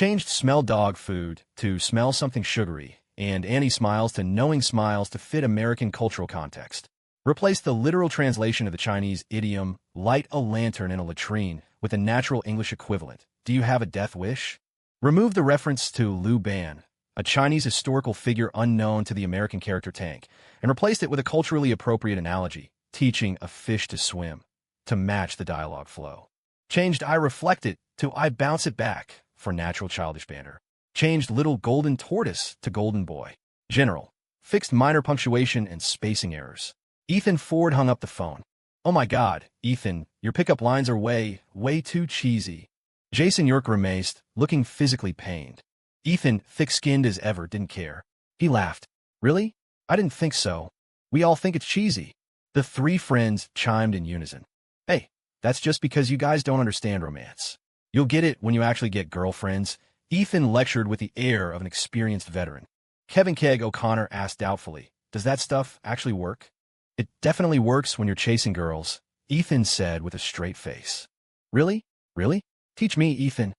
Changed smell dog food to smell something sugary, and Annie smiles to knowing smiles to fit American cultural context. Replace the literal translation of the Chinese idiom, light a lantern in a latrine, with a natural English equivalent. Do you have a death wish? Remove the reference to Liu Ban, a Chinese historical figure unknown to the American character Tank, and replaced it with a culturally appropriate analogy, teaching a fish to swim, to match the dialogue flow. Changed I reflect it to I bounce it back for natural childish banter. Changed little golden tortoise to golden boy. General. Fixed minor punctuation and spacing errors. Ethan Ford hung up the phone. Oh my God, Ethan, your pickup lines are way too cheesy. Jason York grimaced, looking physically pained. Ethan, thick-skinned as ever, didn't care. He laughed. Really? I didn't think so. We all think it's cheesy. The three friends chimed in unison. Hey, that's just because you guys don't understand romance. You'll get it when you actually get girlfriends. Ethan lectured with the air of an experienced veteran. Kevin Keg O'Connor asked doubtfully, does that stuff actually work? It definitely works when you're chasing girls, Ethan said with a straight face. Really? Really? Teach me, Ethan.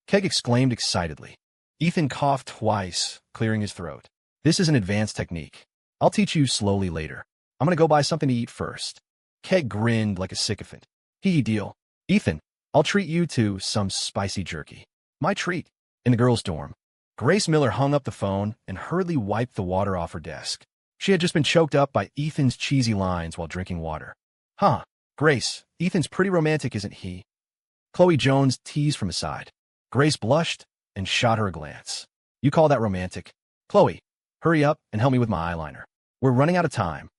Keg exclaimed excitedly. Ethan coughed twice, clearing his throat. This is an advanced technique. I'll teach you slowly later. I'm gonna go buy something to eat first. Keg grinned like a sycophant. Deal. Ethan, I'll treat you to some spicy jerky. My treat. In the girls' dorm, Grace Miller hung up the phone and hurriedly wiped the water off her desk. She had just been choked up by Ethan's cheesy lines while drinking water. Huh, Grace, Ethan's pretty romantic, isn't he? Chloe Jones teased from his side. Grace blushed and shot her a glance. You call that romantic? Chloe, hurry up and help me with my eyeliner. We're running out of time.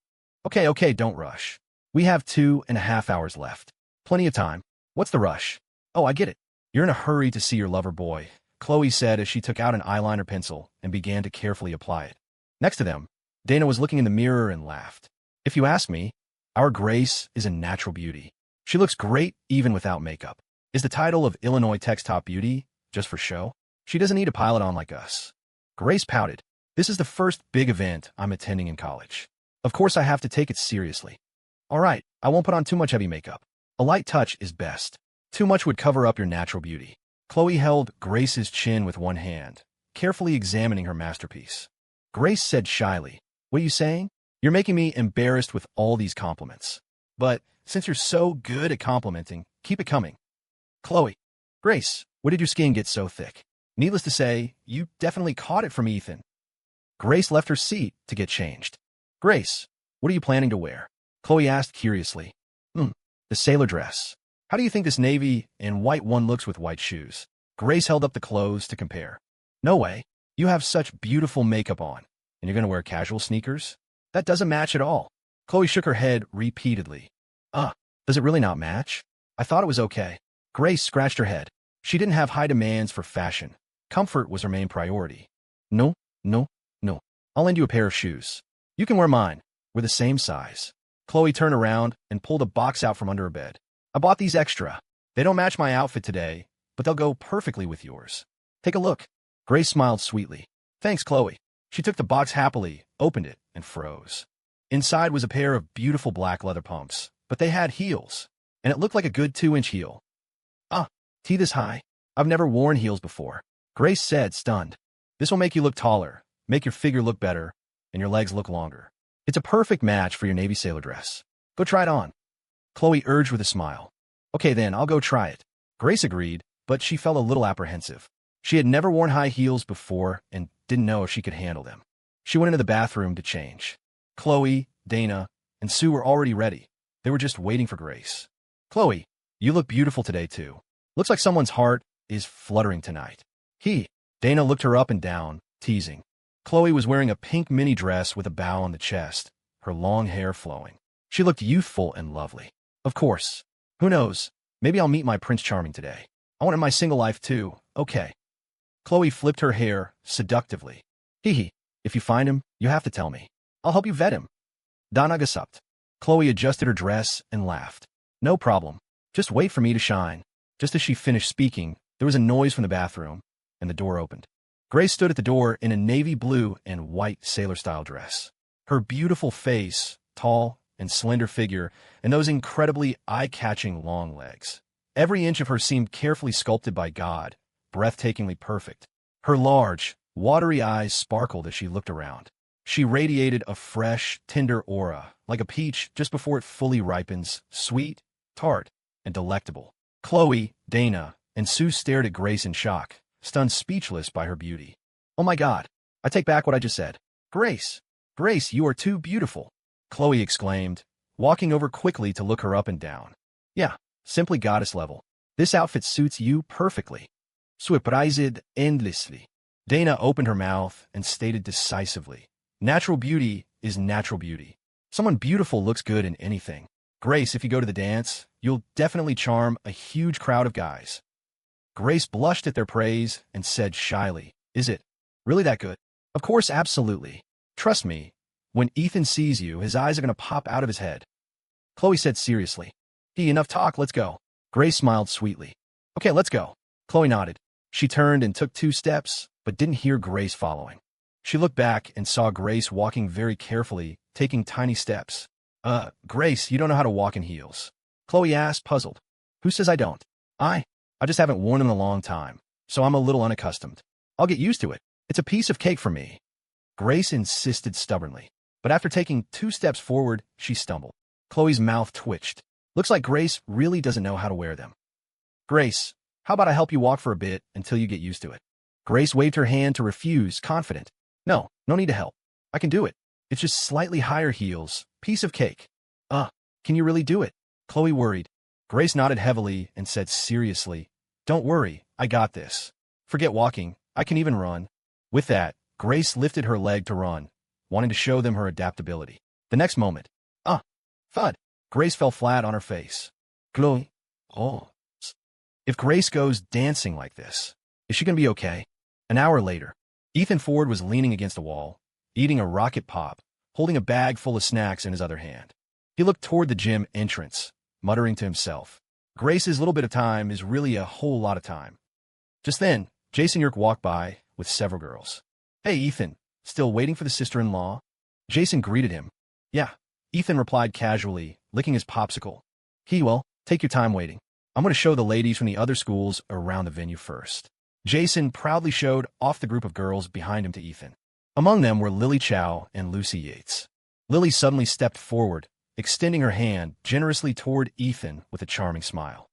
Okay, don't rush. We have 2.5 hours left. Plenty of time. What's the rush? Oh, I get it. You're in a hurry to see your lover boy, Chloe said as she took out an eyeliner pencil and began to carefully apply it. Next to them, Dana was looking in the mirror and laughed. If you ask me, our Grace is a natural beauty. She looks great even without makeup. Is the title of Illinois Tech's Top Beauty just for show? She doesn't need a pilot on like us. Grace pouted. This is the first big event I'm attending in college. Of course I have to take it seriously. All right, I won't put on too much heavy makeup. A light touch is best. Too much would cover up your natural beauty. Chloe held Grace's chin with one hand, carefully examining her masterpiece. Grace said shyly, what are you saying? You're making me embarrassed with all these compliments. But since you're so good at complimenting, keep it coming. Chloe. Grace, what did your skin get so thick? Needless to say, you definitely caught it from Ethan. Grace left her seat to get changed. Grace, what are you planning to wear? Chloe asked curiously. The sailor dress. How do you think this navy and white one looks with white shoes? Grace held up the clothes to compare. No way. You have such beautiful makeup on, and you're going to wear casual sneakers? That doesn't match at all. Chloe shook her head repeatedly. Does it really not match? I thought it was okay. Grace scratched her head. She didn't have high demands for fashion. Comfort was her main priority. No. I'll lend you a pair of shoes. You can wear mine. We're the same size. Chloe turned around and pulled a box out from under her bed. I bought these extra. They don't match my outfit today, but they'll go perfectly with yours. Take a look. Grace smiled sweetly. Thanks, Chloe. She took the box happily, opened it, and froze. Inside was a pair of beautiful black leather pumps, but they had heels, and it looked like a good 2-inch heel. Tee this high? I've never worn heels before. Grace said, stunned. This will make you look taller, make your figure look better, and your legs look longer. It's a perfect match for your navy sailor dress. Go try it on. Chloe urged with a smile. Okay then, I'll go try it. Grace agreed, but she felt a little apprehensive. She had never worn high heels before and didn't know if she could handle them. She went into the bathroom to change. Chloe, Dana, and Sue were already ready. They were just waiting for Grace. Chloe, you look beautiful today too. Looks like someone's heart is fluttering tonight. Dana looked her up and down, teasing. Chloe was wearing a pink mini dress with a bow on the chest, her long hair flowing. She looked youthful and lovely. Of course. Who knows? Maybe I'll meet my Prince Charming today. I want it in my single life too. Okay. Chloe flipped her hair seductively. If you find him, you have to tell me. I'll help you vet him. Dana gasupped. Chloe adjusted her dress and laughed. No problem. Just wait for me to shine. Just as she finished speaking, there was a noise from the bathroom, and the door opened. Grace stood at the door in a navy blue and white sailor-style dress. Her beautiful face, tall and slender figure, and those incredibly eye-catching long legs. Every inch of her seemed carefully sculpted by God, breathtakingly perfect. Her large, watery eyes sparkled as she looked around. She radiated a fresh, tender aura, like a peach just before it fully ripens, sweet, tart, and delectable. Chloe, Dana, and Sue stared at Grace in shock, stunned speechless by her beauty. "Oh my God, I take back what I just said. Grace, Grace, you are too beautiful," Chloe exclaimed, walking over quickly to look her up and down. "Yeah, simply goddess level. This outfit suits you perfectly." Surprised endlessly. Dana opened her mouth and stated decisively, "Natural beauty is natural beauty. Someone beautiful looks good in anything. Grace, if you go to the dance, you'll definitely charm a huge crowd of guys." Grace blushed at their praise and said shyly, "Is it really that good?" "Of course, absolutely. Trust me, when Ethan sees you, his eyes are going to pop out of his head." Chloe said seriously, "Enough talk, let's go." Grace smiled sweetly. "Okay, let's go." Chloe nodded. She turned and took 2 steps, but didn't hear Grace following. She looked back and saw Grace walking very carefully, taking tiny steps. Grace, you don't know how to walk in heels?" Chloe asked, puzzled. "Who says I don't? I just haven't worn them in a long time, so I'm a little unaccustomed. I'll get used to it. It's a piece of cake for me." Grace insisted stubbornly, but after taking 2 steps forward, she stumbled. Chloe's mouth twitched. Looks like Grace really doesn't know how to wear them. "Grace, how about I help you walk for a bit until you get used to it?" Grace waved her hand to refuse, confident. No need to help. I can do it. It's just slightly higher heels. Piece of cake." Can you really do it?" Chloe worried. Grace nodded heavily and said seriously, "Don't worry, I got this. Forget walking, I can even run." With that, Grace lifted her leg to run, wanting to show them her adaptability. The next moment, thud, Grace fell flat on her face. Chloe, if Grace goes dancing like this, is she going to be okay? An hour later, Ethan Ford was leaning against a wall, eating a rocket pop, holding a bag full of snacks in his other hand. He looked toward the gym entrance, muttering to himself, "Grace's little bit of time is really a whole lot of time." Just then, Jason Yerk walked by with several girls. "Hey, Ethan, still waiting for the sister-in-law?" Jason greeted him. "Yeah," Ethan replied casually, licking his popsicle. Well, take your time waiting. I'm going to show the ladies from the other schools around the venue first." Jason proudly showed off the group of girls behind him to Ethan. Among them were Lily Chow and Lucy Yates. Lily suddenly stepped forward, extending her hand generously toward Ethan with a charming smile.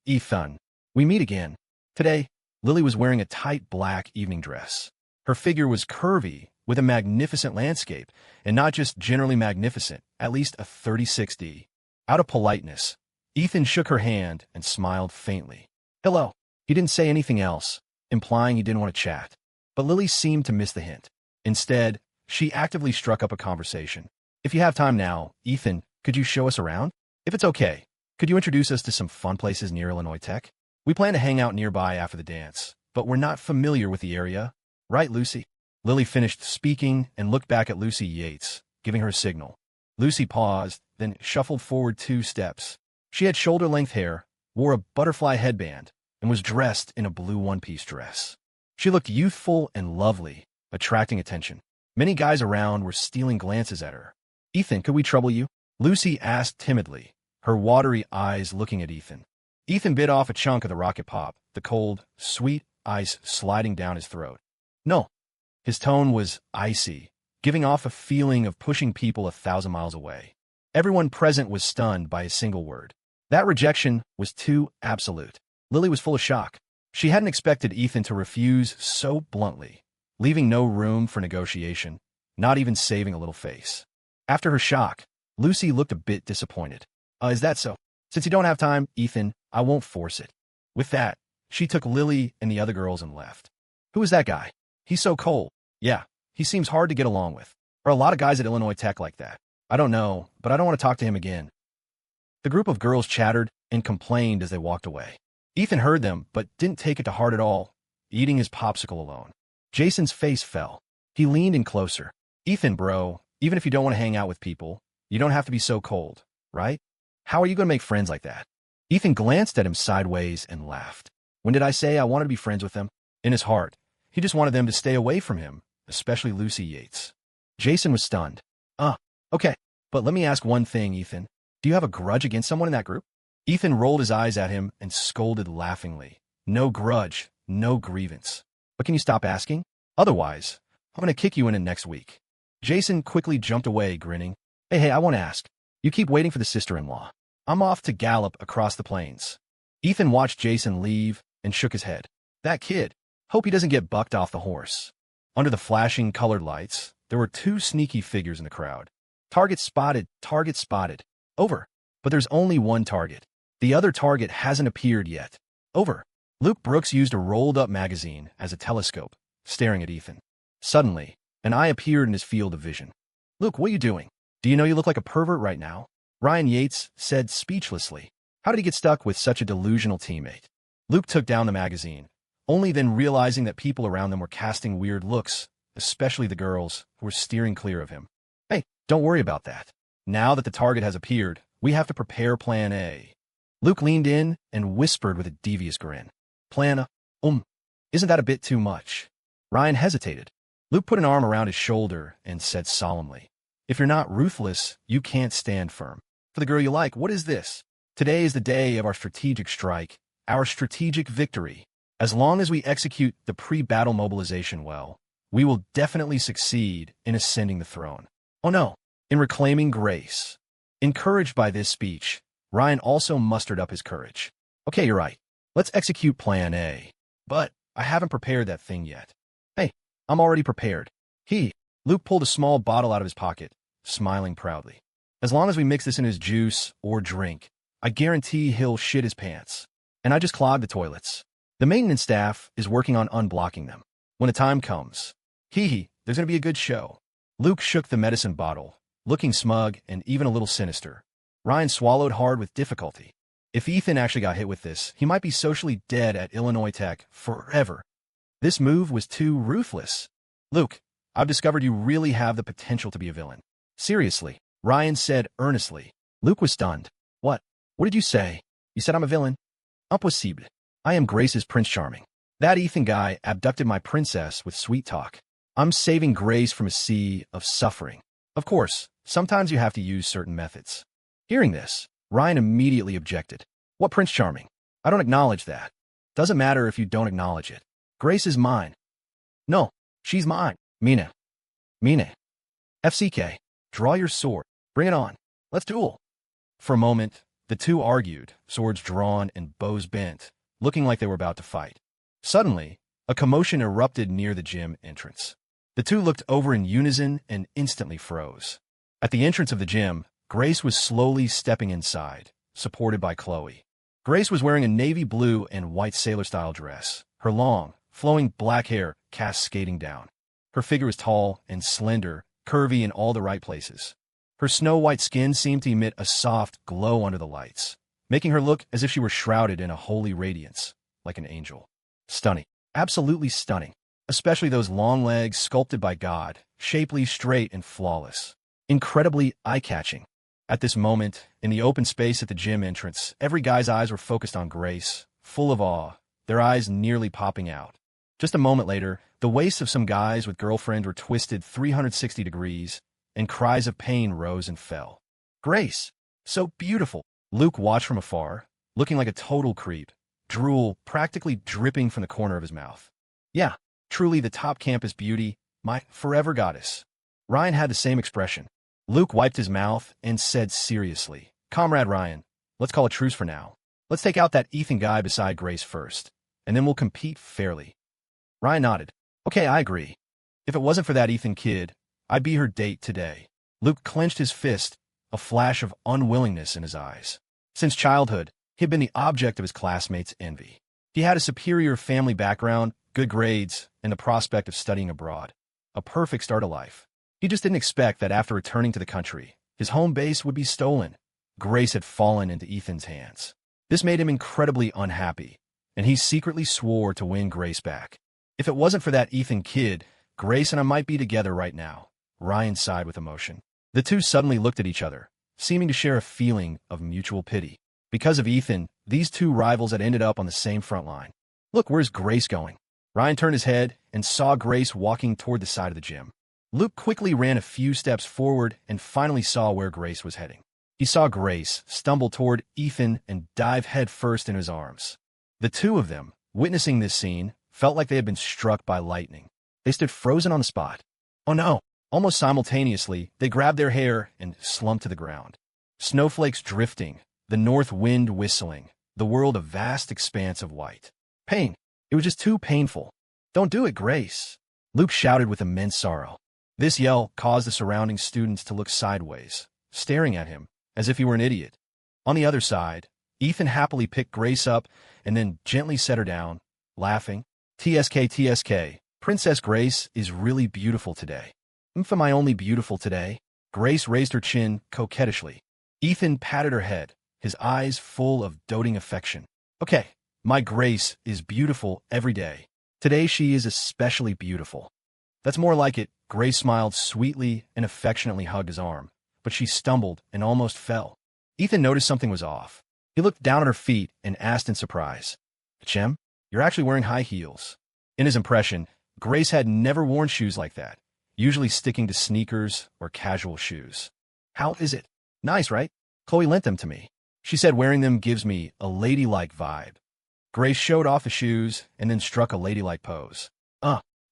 Ethan, we meet again." Today, Lily was wearing a tight black evening dress. Her figure was curvy, with a magnificent landscape, and not just generally magnificent, at least a 36D. Out of politeness, Ethan shook her hand and smiled faintly. "Hello." He didn't say anything else, implying he didn't want to chat. But Lily seemed to miss the hint. Instead, she actively struck up a conversation. "If you have time now, Ethan, could you show us around? If it's okay, could you introduce us to some fun places near Illinois Tech? We plan to hang out nearby after the dance, but we're not familiar with the area. Right, Lucy?" Lily finished speaking and looked back at Lucy Yates, giving her a signal. Lucy paused, then shuffled forward 2 steps. She had shoulder-length hair, wore a butterfly headband, and was dressed in a blue one-piece dress. She looked youthful and lovely, attracting attention. Many guys around were stealing glances at her. "Ethan, could we trouble you?" Lucy asked timidly, her watery eyes looking at Ethan. Ethan bit off a chunk of the rocket pop, the cold, sweet ice sliding down his throat. "No." His tone was icy, giving off a feeling of pushing people 1,000 miles away. Everyone present was stunned by a single word. That rejection was too absolute. Lily was full of shock. She hadn't expected Ethan to refuse so bluntly, leaving no room for negotiation, not even saving a little face. After her shock, Lucy looked a bit disappointed. Is that so? Since you don't have time, Ethan, I won't force it." With that, she took Lily and the other girls and left. "Who is that guy? He's so cold." "Yeah, he seems hard to get along with. Are a lot of guys at Illinois Tech like that?" "I don't know, but I don't want to talk to him again." The group of girls chattered and complained as they walked away. Ethan heard them, but didn't take it to heart at all, eating his popsicle alone. Jason's face fell. He leaned in closer. "Ethan, bro, even if you don't want to hang out with people, you don't have to be so cold, right? How are you going to make friends like that?" Ethan glanced at him sideways and laughed. "When did I say I wanted to be friends with them?" In his heart, he just wanted them to stay away from him, especially Lucy Yates. Jason was stunned. Okay, but let me ask one thing, Ethan. Do you have a grudge against someone in that group?" Ethan rolled his eyes at him and scolded laughingly. "No grudge, no grievance. But can you stop asking? Otherwise, I'm going to kick you in next week. Jason quickly jumped away, grinning. Hey, I want to ask. You keep waiting for the sister-in-law. I'm off to gallop across the plains. Ethan watched Jason leave and shook his head. That kid. Hope he doesn't get bucked off the horse. Under the flashing colored lights, there were two sneaky figures in the crowd. Target spotted, target spotted. Over. But there's only one target. The other target hasn't appeared yet. Over. Luke Brooks used a rolled-up magazine as a telescope, staring at Ethan. Suddenly, an eye appeared in his field of vision. Luke, what are you doing? Do you know you look like a pervert right now? Ryan Yates said speechlessly. How did he get stuck with such a delusional teammate? Luke took down the magazine, only then realizing that people around them were casting weird looks, especially the girls who were steering clear of him. Hey, don't worry about that. Now that the target has appeared, we have to prepare Plan A. Luke leaned in and whispered with a devious grin. Plan A? Isn't that a bit too much? Ryan hesitated. Luke put an arm around his shoulder and said solemnly, if you're not ruthless, you can't stand firm. For the girl you like, what is this? Today is the day of our strategic strike, our strategic victory. As long as we execute the pre-battle mobilization well, we will definitely succeed in ascending the throne. Oh no, in reclaiming Grace. Encouraged by this speech, Ryan also mustered up his courage. Okay, you're right. Let's execute Plan A. But I haven't prepared that thing yet. Hey, I'm already prepared. Luke pulled a small bottle out of his pocket, smiling proudly. As long as we mix this in his juice or drink, I guarantee he'll shit his pants. And I just clogged the toilets. The maintenance staff is working on unblocking them. When the time comes, there's going to be a good show. Luke shook the medicine bottle, looking smug and even a little sinister. Ryan swallowed hard with difficulty. If Ethan actually got hit with this, he might be socially dead at Illinois Tech forever. This move was too ruthless. Luke, I've discovered you really have the potential to be a villain. Seriously, Ryan said earnestly. Luke was stunned. What? What did you say? You said I'm a villain? Impossible. I am Grace's Prince Charming. That Ethan guy abducted my princess with sweet talk. I'm saving Grace from a sea of suffering. Of course, sometimes you have to use certain methods. Hearing this, Ryan immediately objected. What Prince Charming? I don't acknowledge that. Doesn't matter if you don't acknowledge it. Grace is mine. No, she's mine. Mine. FCK. Draw your sword. Bring it on. Let's duel. For a moment, the two argued, swords drawn and bows bent, looking like they were about to fight. Suddenly, a commotion erupted near the gym entrance. The two looked over in unison and instantly froze. At the entrance of the gym, Grace was slowly stepping inside, supported by Chloe. Grace was wearing a navy blue and white sailor-style dress, her long, flowing black hair cascading down. Her figure was tall and slender, curvy in all the right places. Her snow-white skin seemed to emit a soft glow under the lights, making her look as if she were shrouded in a holy radiance, like an angel. Stunning. Absolutely stunning. Especially those long legs sculpted by God, shapely, straight, and flawless. Incredibly eye-catching. At this moment, in the open space at the gym entrance, every guy's eyes were focused on Grace, full of awe, their eyes nearly popping out. Just a moment later, the waists of some guys with girlfriends were twisted 360 degrees, and cries of pain rose and fell. Grace! So beautiful! Luke watched from afar, looking like a total creep, drool practically dripping from the corner of his mouth. Yeah, truly the top campus beauty, my forever goddess. Ryan had the same expression. Luke wiped his mouth and said seriously, Comrade Ryan, let's call a truce for now. Let's take out that Ethan guy beside Grace first, and then we'll compete fairly. Ryan nodded. Okay, I agree. If it wasn't for that Ethan kid, I'd be her date today. Luke clenched his fist, a flash of unwillingness in his eyes. Since childhood, he had been the object of his classmates' envy. He had a superior family background, good grades, and the prospect of studying abroad. A perfect start to life. He just didn't expect that after returning to the country, his home base would be stolen. Grace had fallen into Ethan's hands. This made him incredibly unhappy, and he secretly swore to win Grace back. If it wasn't for that Ethan kid, Grace and I might be together right now. Ryan sighed with emotion. The two suddenly looked at each other, seeming to share a feeling of mutual pity. Because of Ethan, these two rivals had ended up on the same front line. Look, where's Grace going? Ryan turned his head and saw Grace walking toward the side of the gym. Luke quickly ran a few steps forward and finally saw where Grace was heading. He saw Grace stumble toward Ethan and dive headfirst in his arms. The two of them, witnessing this scene, felt like they had been struck by lightning. They stood frozen on the spot. Oh no! Almost simultaneously, they grabbed their hair and slumped to the ground. Snowflakes drifting, the north wind whistling, the world a vast expanse of white. Pain. It was just too painful. Don't do it, Grace, Luke shouted with immense sorrow. This yell caused the surrounding students to look sideways, staring at him, as if he were an idiot. On the other side, Ethan happily picked Grace up and then gently set her down, laughing. TSK, Princess Grace is really beautiful today. Am I only beautiful today? Grace raised her chin coquettishly. Ethan patted her head, his eyes full of doting affection. Okay, my Grace is beautiful every day. Today she is especially beautiful. That's more like it. Grace smiled sweetly and affectionately hugged his arm, but she stumbled and almost fell. Ethan noticed something was off. He looked down at her feet and asked in surprise, Chem, you're actually wearing high heels. In his impression, Grace had never worn shoes like that, usually sticking to sneakers or casual shoes. How is it? Nice, right? Chloe lent them to me. She said wearing them gives me a ladylike vibe. Grace showed off the shoes and then struck a ladylike pose.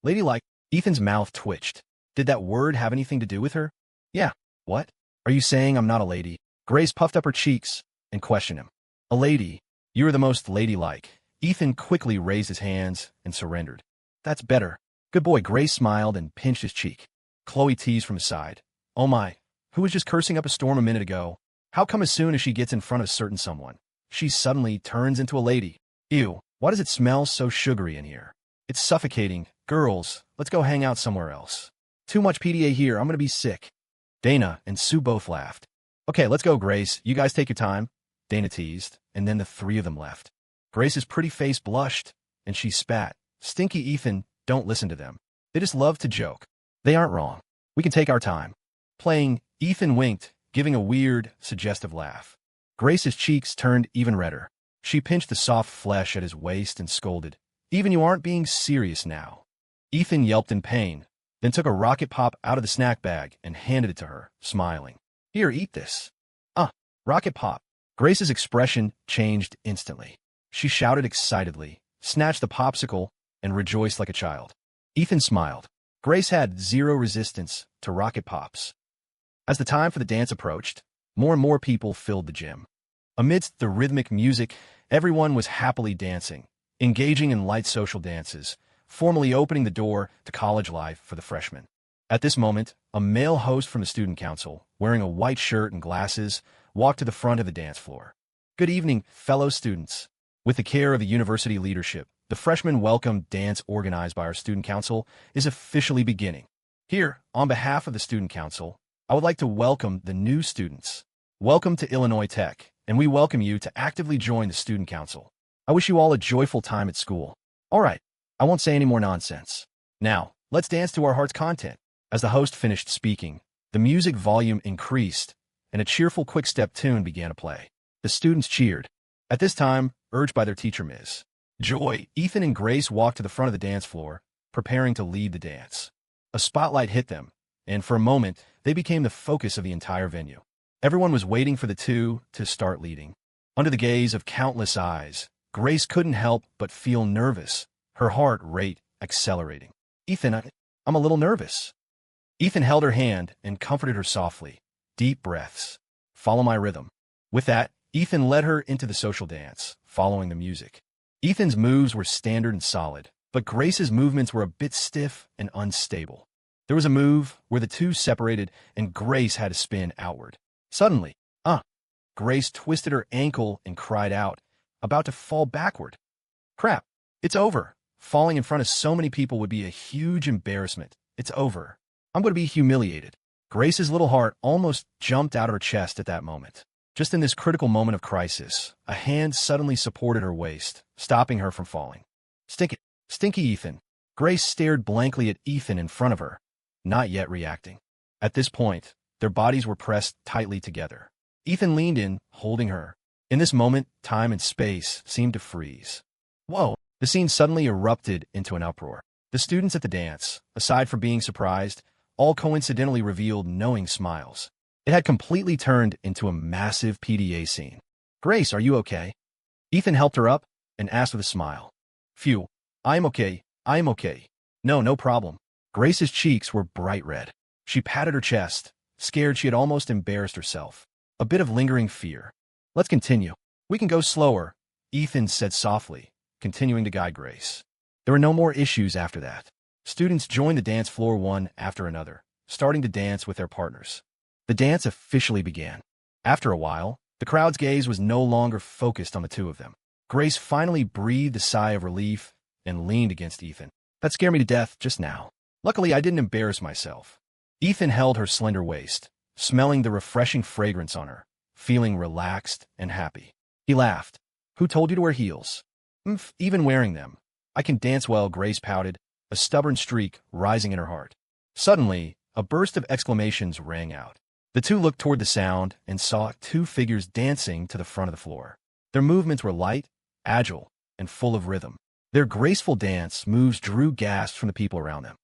Ladylike? Ethan's mouth twitched. Did that word have anything to do with her? Yeah. What? Are you saying I'm not a lady? Grace puffed up her cheeks and questioned him. A lady. You are the most ladylike. Ethan quickly raised his hands and surrendered. That's better. Good boy. Grace smiled and pinched his cheek. Chloe teased from his side. Oh my, who was just cursing up a storm a minute ago? How come as soon as she gets in front of a certain someone, she suddenly turns into a lady? Ew, why does it smell so sugary in here? It's suffocating. Girls, let's go hang out somewhere else. Too much PDA here, I'm gonna be sick. Dana and Sue both laughed. Okay, let's go, Grace. You guys take your time, Dana teased, and then the three of them left. Grace's pretty face blushed, and she spat. Stinky Ethan, don't listen to them. They just love to joke. They aren't wrong. We can take our time. Playing, Ethan winked, giving a weird, suggestive laugh. Grace's cheeks turned even redder. She pinched the soft flesh at his waist and scolded. Even you aren't being serious now. Ethan yelped in pain, then took a rocket pop out of the snack bag and handed it to her, smiling. Here, eat this. Rocket pop. Grace's expression changed instantly. She shouted excitedly, snatched the popsicle, and rejoiced like a child. Ethan smiled. Grace had zero resistance to rocket pops. As the time for the dance approached, more and more people filled the gym. Amidst the rhythmic music, everyone was happily dancing, engaging in light social dances, formally opening the door to college life for the freshmen. At this moment, a male host from the student council, wearing a white shirt and glasses, walked to the front of the dance floor. Good evening, fellow students. With the care of the university leadership, the freshman welcome dance organized by our student council is officially beginning. Here, on behalf of the student council, I would like to welcome the new students. Welcome to Illinois Tech, and we welcome you to actively join the student council. I wish you all a joyful time at school. All right, I won't say any more nonsense. Now, let's dance to our heart's content. As the host finished speaking, the music volume increased, and a cheerful quick-step tune began to play. The students cheered. At this time, urged by their teacher, Ms. Joy, Ethan and Grace walked to the front of the dance floor, preparing to lead the dance. A spotlight hit them, and for a moment, they became the focus of the entire venue. Everyone was waiting for the two to start leading. Under the gaze of countless eyes, Grace couldn't help but feel nervous, her heart rate accelerating. Ethan, I'm a little nervous. Ethan held her hand and comforted her softly. Deep breaths. Follow my rhythm. With that, Ethan led her into the social dance, following the music. Ethan's moves were standard and solid, but Grace's movements were a bit stiff and unstable. There was a move where the two separated and Grace had to spin outward. Suddenly, Grace twisted her ankle and cried out, about to fall backward. Crap, it's over. Falling in front of so many people would be a huge embarrassment. It's over. I'm going to be humiliated. Grace's little heart almost jumped out of her chest at that moment. Just in this critical moment of crisis, a hand suddenly supported her waist, stopping her from falling. Stinky Ethan. Grace stared blankly at Ethan in front of her, not yet reacting. At this point, their bodies were pressed tightly together. Ethan leaned in, holding her. In this moment, time and space seemed to freeze. Whoa! The scene suddenly erupted into an uproar. The students at the dance, aside from being surprised, all coincidentally revealed knowing smiles. It had completely turned into a massive PDA scene. Grace, are you okay? Ethan helped her up and asked with a smile. Phew. I'm okay. I'm okay. No, no problem. Grace's cheeks were bright red. She patted her chest, scared she had almost embarrassed herself. A bit of lingering fear. Let's continue. We can go slower, Ethan said softly, continuing to guide Grace. There were no more issues after that. Students joined the dance floor one after another, starting to dance with their partners. The dance officially began. After a while, the crowd's gaze was no longer focused on the two of them. Grace finally breathed a sigh of relief and leaned against Ethan. That scared me to death just now. Luckily, I didn't embarrass myself. Ethan held her slender waist, smelling the refreshing fragrance on her, feeling relaxed and happy. He laughed. Who told you to wear heels? Even wearing them. I can dance well, Grace pouted, a stubborn streak rising in her heart. Suddenly, a burst of exclamations rang out. The two looked toward the sound and saw two figures dancing to the front of the floor. Their movements were light, agile, and full of rhythm. Their graceful dance moves drew gasps from the people around them.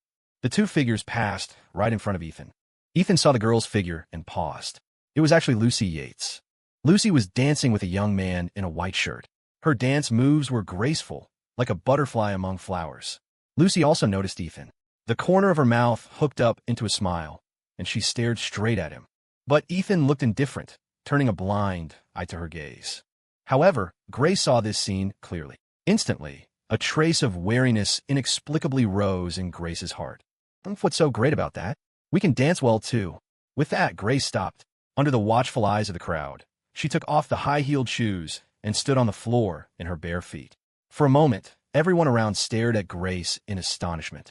The two figures passed right in front of Ethan. Ethan saw the girl's figure and paused. It was actually Lucy Yates. Lucy was dancing with a young man in a white shirt. Her dance moves were graceful, like a butterfly among flowers. Lucy also noticed Ethan. The corner of her mouth hooked up into a smile, and she stared straight at him. But Ethan looked indifferent, turning a blind eye to her gaze. However, Grace saw this scene clearly. Instantly, a trace of wariness inexplicably rose in Grace's heart. What's so great about that? We can dance well, too. With that, Grace stopped. Under the watchful eyes of the crowd, she took off the high-heeled shoes and stood on the floor in her bare feet. For a moment, everyone around stared at Grace in astonishment.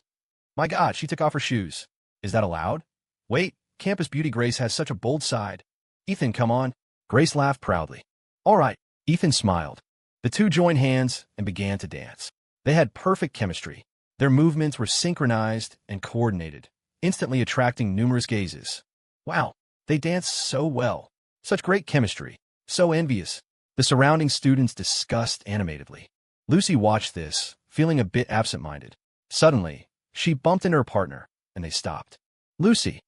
My God, she took off her shoes. Is that allowed? Wait, campus beauty Grace has such a bold side. Ethan, come on. Grace laughed proudly. All right, Ethan smiled. The two joined hands and began to dance. They had perfect chemistry. Their movements were synchronized and coordinated, instantly attracting numerous gazes. Wow, they danced so well. Such great chemistry. So envious. The surrounding students discussed animatedly. Lucy watched this, feeling a bit absent-minded. Suddenly, she bumped into her partner, and they stopped. Lucy,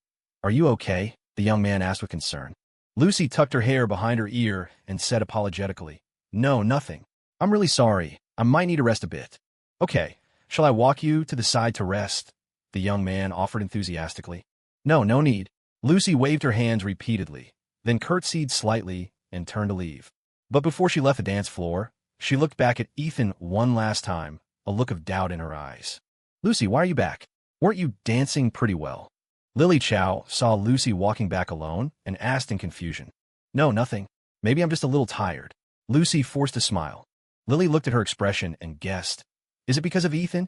are you okay? The young man asked with concern. Lucy tucked her hair behind her ear and said apologetically, No, nothing. I'm really sorry. I might need to rest a bit. Okay, shall I walk you to the side to rest? The young man offered enthusiastically. No, no need. Lucy waved her hands repeatedly, then curtsied slightly and turned to leave. But before she left the dance floor, she looked back at Ethan one last time, a look of doubt in her eyes. Lucy, why are you back? Weren't you dancing pretty well? Lily Chow saw Lucy walking back alone and asked in confusion. No, nothing. Maybe I'm just a little tired. Lucy forced a smile. Lily looked at her expression and guessed. Is it because of Ethan?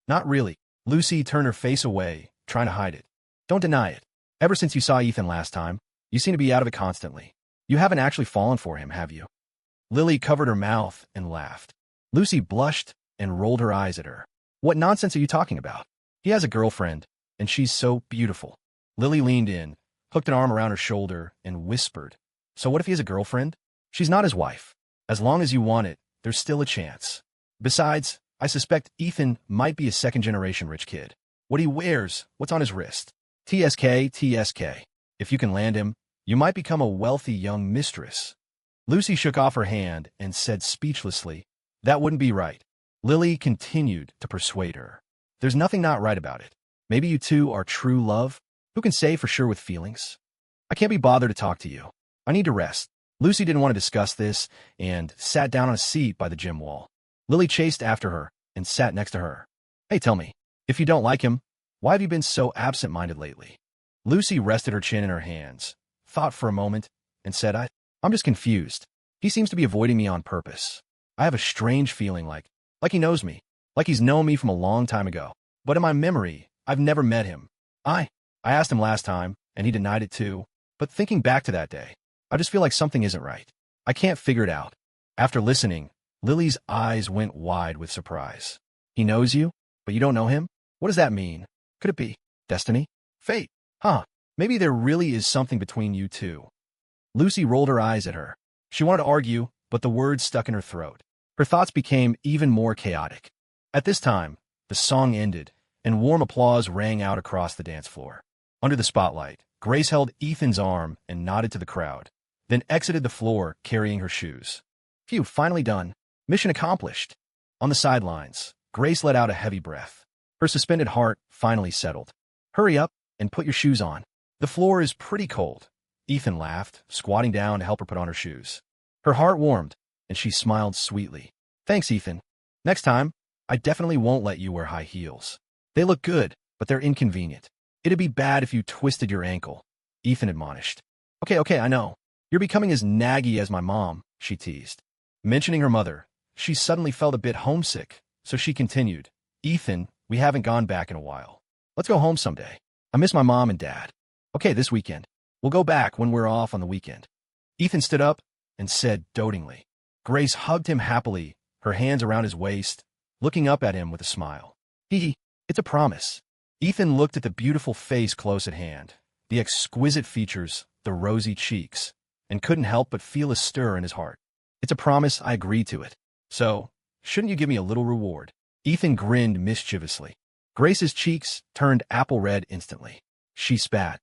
Not really. Lucy turned her face away, trying to hide it. Don't deny it. Ever since you saw Ethan last time, you seem to be out of it constantly. You haven't actually fallen for him, have you? Lily covered her mouth and laughed. Lucy blushed and rolled her eyes at her. What nonsense are you talking about? He has a girlfriend, and she's so beautiful. Lily leaned in, hooked an arm around her shoulder, and whispered. So what if he has a girlfriend? She's not his wife. As long as you want it, there's still a chance. Besides, I suspect Ethan might be a second-generation rich kid. What he wears, what's on his wrist. TSK, TSK. If you can land him, you might become a wealthy young mistress. Lucy shook off her hand and said speechlessly, That wouldn't be right. Lily continued to persuade her. There's nothing not right about it. Maybe you two are true love? Who can say for sure with feelings? I can't be bothered to talk to you. I need to rest. Lucy didn't want to discuss this and sat down on a seat by the gym wall. Lily chased after her and sat next to her. Hey, tell me, if you don't like him, why have you been so absent-minded lately? Lucy rested her chin in her hands, thought for a moment, and said, I'm just confused. He seems to be avoiding me on purpose. I have a strange feeling like he knows me, like he's known me from a long time ago. But in my memory, I've never met him. I asked him last time, and he denied it too. But thinking back to that day, I just feel like something isn't right. I can't figure it out. After listening, Lily's eyes went wide with surprise. He knows you, but you don't know him? What does that mean? Could it be destiny? Fate? Maybe there really is something between you two. Lucy rolled her eyes at her. She wanted to argue, but the words stuck in her throat. Her thoughts became even more chaotic. At this time, the song ended, and warm applause rang out across the dance floor. Under the spotlight, Grace held Ethan's arm and nodded to the crowd, then exited the floor carrying her shoes. Phew, finally done. Mission accomplished. On the sidelines, Grace let out a heavy breath. Her suspended heart finally settled. Hurry up and put your shoes on. The floor is pretty cold. Ethan laughed, squatting down to help her put on her shoes. Her heart warmed, and she smiled sweetly. Thanks, Ethan. Next time, I definitely won't let you wear high heels. They look good, but they're inconvenient. It'd be bad if you twisted your ankle, Ethan admonished. Okay, I know. You're becoming as naggy as my mom, she teased. Mentioning her mother, she suddenly felt a bit homesick, so she continued. Ethan, we haven't gone back in a while. Let's go home someday. I miss my mom and dad. Okay, this weekend. We'll go back when we're off on the weekend. Ethan stood up and said dotingly. Grace hugged him happily, her hands around his waist, looking up at him with a smile. It's a promise. Ethan looked at the beautiful face close at hand, the exquisite features, the rosy cheeks, and couldn't help but feel a stir in his heart. It's a promise, I agreed to it. So, shouldn't you give me a little reward? Ethan grinned mischievously. Grace's cheeks turned apple red instantly. She spat.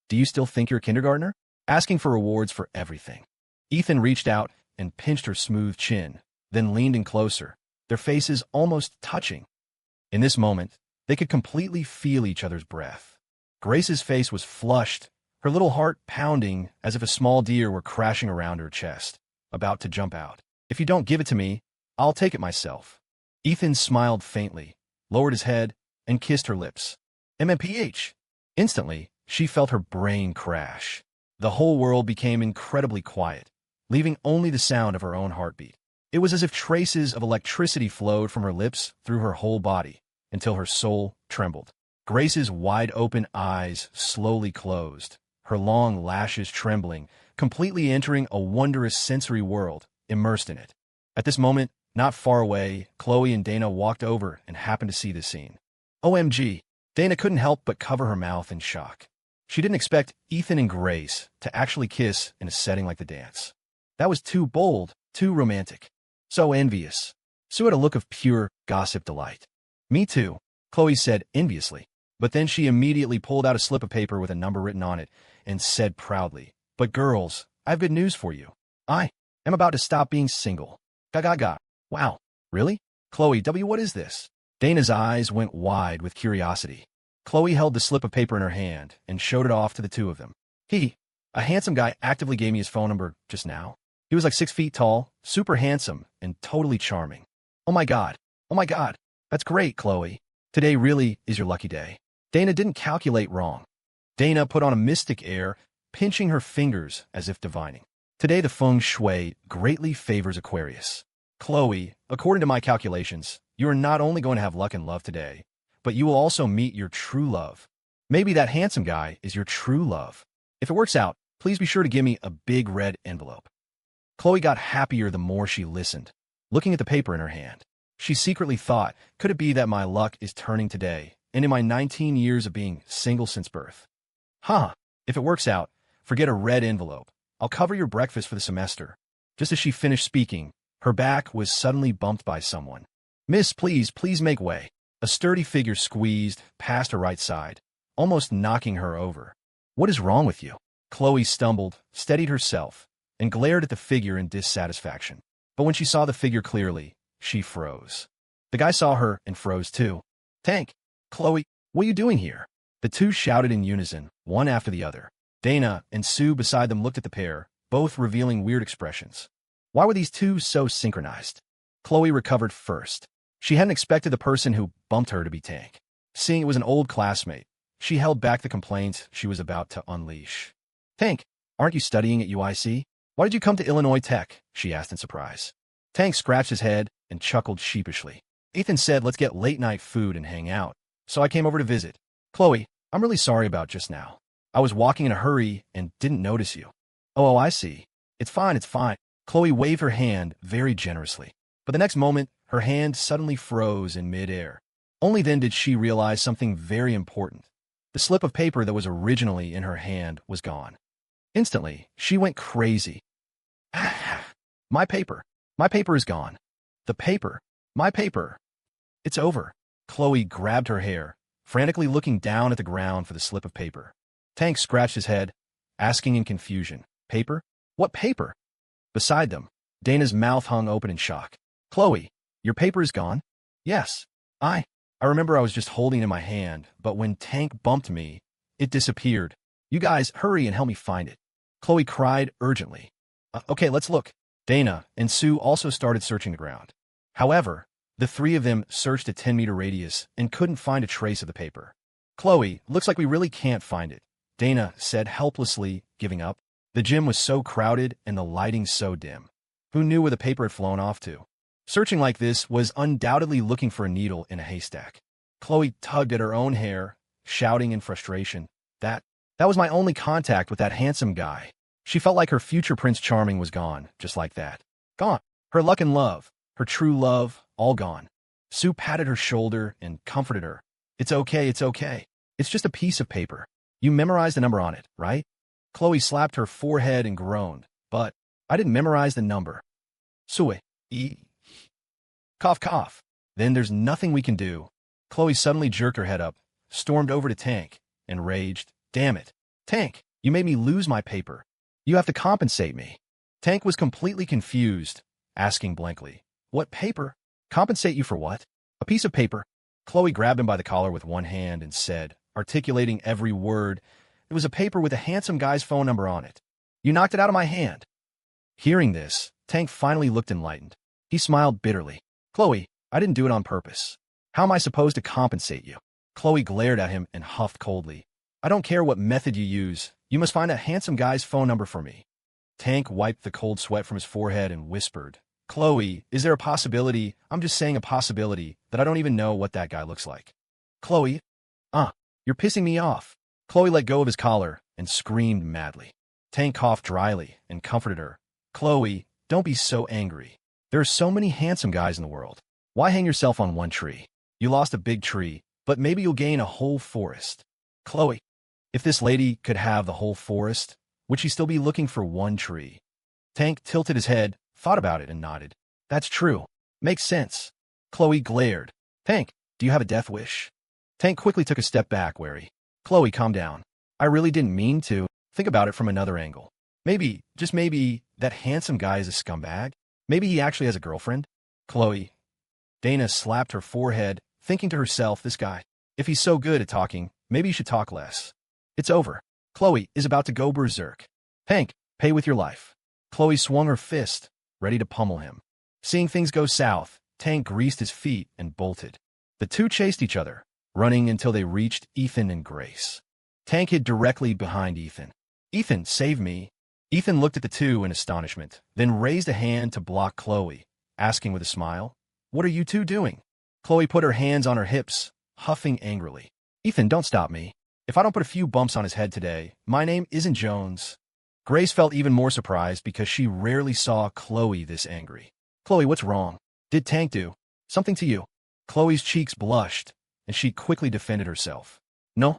Do you still think you're a kindergartner? Asking for rewards for everything. Ethan reached out and pinched her smooth chin, then leaned in closer, their faces almost touching. In this moment, they could completely feel each other's breath. Grace's face was flushed, her little heart pounding as if a small deer were crashing around her chest, about to jump out. If you don't give it to me, I'll take it myself. Ethan smiled faintly, lowered his head, and kissed her lips. MMPH. Instantly, she felt her brain crash. The whole world became incredibly quiet, leaving only the sound of her own heartbeat. It was as if traces of electricity flowed from her lips through her whole body, until her soul trembled. Grace's wide-open eyes slowly closed, her long lashes trembling, completely entering a wondrous sensory world, immersed in it. At this moment, not far away, Chloe and Dana walked over and happened to see the scene. OMG! Dana couldn't help but cover her mouth in shock. She didn't expect Ethan and Grace to actually kiss in a setting like the dance. That was too bold, too romantic. So envious. Sue had a look of pure gossip delight. Me too, Chloe said enviously. But then she immediately pulled out a slip of paper with a number written on it and said proudly, But girls, I have good news for you. I am about to stop being single. Gaga. Wow, really? Chloe, what is this? Dana's eyes went wide with curiosity. Chloe held the slip of paper in her hand and showed it off to the two of them. A handsome guy actively gave me his phone number just now. He was like 6 feet tall, super handsome, and totally charming. Oh my god. That's great, Chloe. Today really is your lucky day. Dana didn't calculate wrong. Dana put on a mystic air, pinching her fingers as if divining. Today the feng shui greatly favors Aquarius. Chloe, according to my calculations, you are not only going to have luck and love today, but you will also meet your true love. Maybe that handsome guy is your true love. If it works out, please be sure to give me a big red envelope. Chloe got happier the more she listened, looking at the paper in her hand. She secretly thought, could it be that my luck is turning today, and in my 19 years of being single since birth? If it works out, forget a red envelope. I'll cover your breakfast for the semester. Just as she finished speaking, her back was suddenly bumped by someone. Miss, please make way. A sturdy figure squeezed past her right side, almost knocking her over. What is wrong with you? Chloe stumbled, steadied herself, and glared at the figure in dissatisfaction. But when she saw the figure clearly, she froze. The guy saw her and froze too. Tank, Chloe, what are you doing here? The two shouted in unison, one after the other. Dana and Sue beside them looked at the pair, both revealing weird expressions. Why were these two so synchronized? Chloe recovered first. She hadn't expected the person who bumped her to be Tank. Seeing it was an old classmate, she held back the complaints she was about to unleash. Tank, aren't you studying at UIC? Why did you come to Illinois Tech? She asked in surprise. Tank scratched his head and chuckled sheepishly. Ethan said, let's get late-night food and hang out. So I came over to visit. Chloe, I'm really sorry about just now. I was walking in a hurry and didn't notice you. Oh, I see. It's fine. Chloe waved her hand very generously. But the next moment, her hand suddenly froze in midair. Only then did she realize something very important. The slip of paper that was originally in her hand was gone. Instantly, she went crazy. My paper is gone. My paper. It's over. Chloe grabbed her hair, frantically looking down at the ground for the slip of paper. Tank scratched his head, asking in confusion, Paper? What paper? Beside them, Dana's mouth hung open in shock. Chloe, Your paper is gone? Yes. I remember I was just holding it in my hand, but when Tank bumped me, it disappeared. You guys, hurry and help me find it. Chloe cried urgently. Okay, let's look. Dana and Sue also started searching the ground. However, the three of them searched a 10-meter radius and couldn't find a trace of the paper. Chloe, looks like we really can't find it, Dana said helplessly, giving up. The gym was so crowded and the lighting so dim. Who knew where the paper had flown off to? Searching like this was undoubtedly looking for a needle in a haystack. Chloe tugged at her own hair, shouting in frustration. That was my only contact with that handsome guy. She felt like her future Prince Charming was gone, just like that. Gone. Her luck and love, her true love, all gone. Sue patted her shoulder and comforted her. It's okay, it's okay. It's just a piece of paper. You memorized the number on it, right? Chloe slapped her forehead and groaned. But I didn't memorize the number. Sue. Cough, cough. Then there's nothing we can do. Chloe suddenly jerked her head up, stormed over to Tank, and raged. Damn it. Tank, you made me lose my paper. You have to compensate me. Tank was completely confused, asking blankly. What paper? Compensate you for what? A piece of paper. Chloe grabbed him by the collar with one hand and said, articulating every word, it was a paper with a handsome guy's phone number on it. You knocked it out of my hand. Hearing this, Tank finally looked enlightened. He smiled bitterly. Chloe, I didn't do it on purpose. How am I supposed to compensate you? Chloe glared at him and huffed coldly. I don't care what method you use. You must find a handsome guy's phone number for me. Tank wiped the cold sweat from his forehead and whispered, Chloe, is there a possibility, I'm just saying a possibility, that I don't even know what that guy looks like? Chloe? You're pissing me off. Chloe let go of his collar and screamed madly. Tank coughed dryly and comforted her. Chloe, don't be so angry. There are so many handsome guys in the world. Why hang yourself on one tree? You lost a big tree, but maybe you'll gain a whole forest. Chloe, if this lady could have the whole forest, would she still be looking for one tree? Tank tilted his head, thought about it, and nodded. That's true. Makes sense. Chloe glared. Tank, do you have a death wish? Tank quickly took a step back, wary. Chloe, calm down. I really didn't mean to. Think about it from another angle. Maybe, just maybe, that handsome guy is a scumbag. Maybe he actually has a girlfriend. Chloe. Dana slapped her forehead, thinking to herself, this guy, if he's so good at talking, maybe he should talk less. It's over. Chloe is about to go berserk. Tank, pay with your life. Chloe swung her fist, ready to pummel him. Seeing things go south, Tank greased his feet and bolted. The two chased each other, running until they reached Ethan and Grace. Tank hid directly behind Ethan. Ethan, save me. Ethan looked at the two in astonishment, then raised a hand to block Chloe, asking with a smile, What are you two doing? Chloe put her hands on her hips, huffing angrily. Ethan, don't stop me. If I don't put a few bumps on his head today, my name isn't Jones. Grace felt even more surprised because she rarely saw Chloe this angry. Chloe, what's wrong? Did Tank do something to you? Chloe's cheeks blushed, and she quickly defended herself. No,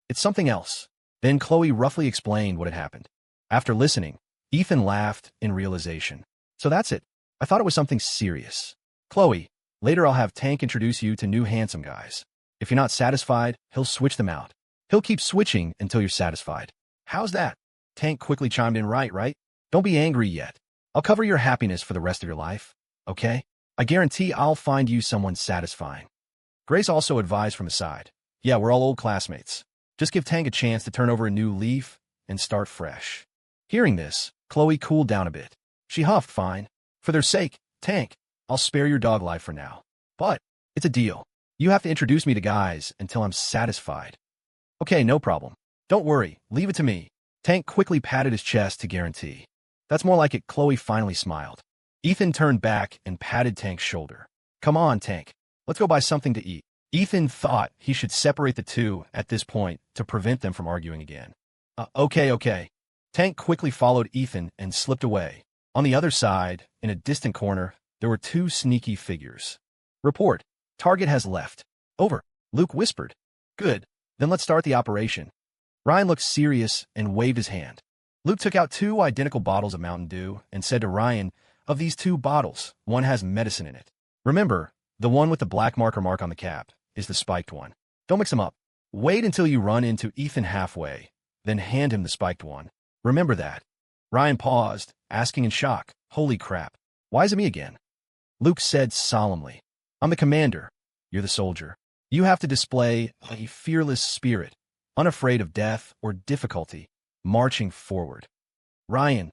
it's something else. Then Chloe roughly explained what had happened. After listening, Ethan laughed in realization. So that's it. I thought it was something serious. Chloe, later I'll have Tank introduce you to new handsome guys. If you're not satisfied, he'll switch them out. He'll keep switching until you're satisfied. How's that? Tank quickly chimed in, right? Don't be angry yet. I'll cover your happiness for the rest of your life, okay? I guarantee I'll find you someone satisfying. Grace also advised from his side. Yeah, we're all old classmates. Just give Tank a chance to turn over a new leaf and start fresh. Hearing this, Chloe cooled down a bit. She huffed, fine. For their sake, Tank, I'll spare your dog life for now. But it's a deal. You have to introduce me to guys until I'm satisfied. Okay, no problem. Don't worry, leave it to me. Tank quickly patted his chest to guarantee. That's more like it, Chloe finally smiled. Ethan turned back and patted Tank's shoulder. Come on, Tank. Let's go buy something to eat. Ethan thought he should separate the two at this point to prevent them from arguing again. Okay. Tank quickly followed Ethan and slipped away. On the other side, in a distant corner, there were two sneaky figures. Report. Target has left. Over. Luke whispered. Good. Then let's start the operation. Ryan looked serious and waved his hand. Luke took out two identical bottles of Mountain Dew and said to Ryan, of these two bottles, one has medicine in it. Remember, the one with the black mark on the cap is the spiked one. Don't mix them up. Wait until you run into Ethan halfway, then hand him the spiked one. Remember that. Ryan paused, asking in shock, holy crap, why is it me again? Luke said solemnly. I'm the commander. You're the soldier. You have to display a fearless spirit, unafraid of death or difficulty, marching forward. Ryan,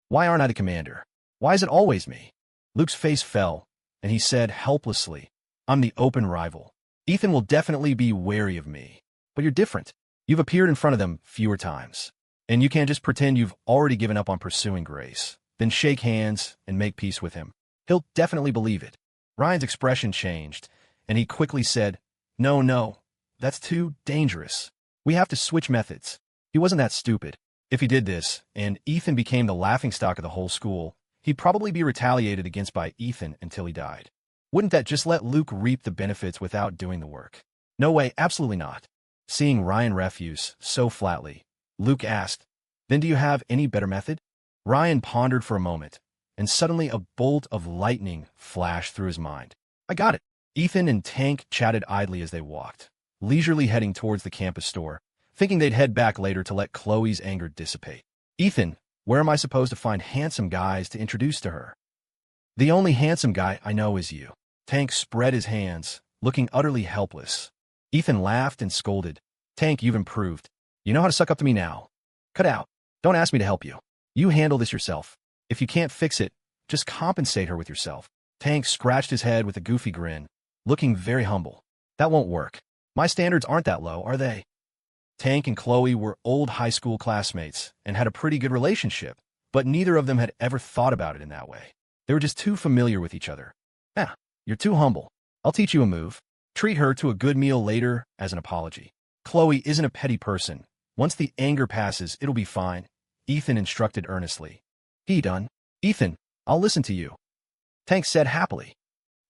why aren't I the commander? Why is it always me? Luke's face fell, and he said helplessly, I'm the open rival. Ethan will definitely be wary of me. But you're different. You've appeared in front of them fewer times. And you can't just pretend you've already given up on pursuing Grace, then shake hands and make peace with him. He'll definitely believe it. Ryan's expression changed, and he quickly said, No, that's too dangerous. We have to switch methods. He wasn't that stupid. If he did this, and Ethan became the laughingstock of the whole school, he'd probably be retaliated against by Ethan until he died. Wouldn't that just let Luke reap the benefits without doing the work? No way, absolutely not. Seeing Ryan refuse so flatly, Luke asked, Then do you have any better method? Ryan pondered for a moment, and suddenly a bolt of lightning flashed through his mind. I got it. Ethan and Tank chatted idly as they walked, leisurely heading towards the campus store, thinking they'd head back later to let Chloe's anger dissipate. Ethan, where am I supposed to find handsome guys to introduce to her? The only handsome guy I know is you. Tank spread his hands, looking utterly helpless. Ethan laughed and scolded. Tank, you've improved. You know how to suck up to me now. Cut out. Don't ask me to help you. You handle this yourself. If you can't fix it, just compensate her with yourself. Tank scratched his head with a goofy grin, looking very humble. That won't work. My standards aren't that low, are they? Tank and Chloe were old high school classmates and had a pretty good relationship, but neither of them had ever thought about it in that way. They were just too familiar with each other. You're too humble. I'll teach you a move. Treat her to a good meal later as an apology. Chloe isn't a petty person. Once the anger passes, it'll be fine, Ethan instructed earnestly. He done. Ethan, I'll listen to you, Tank said happily.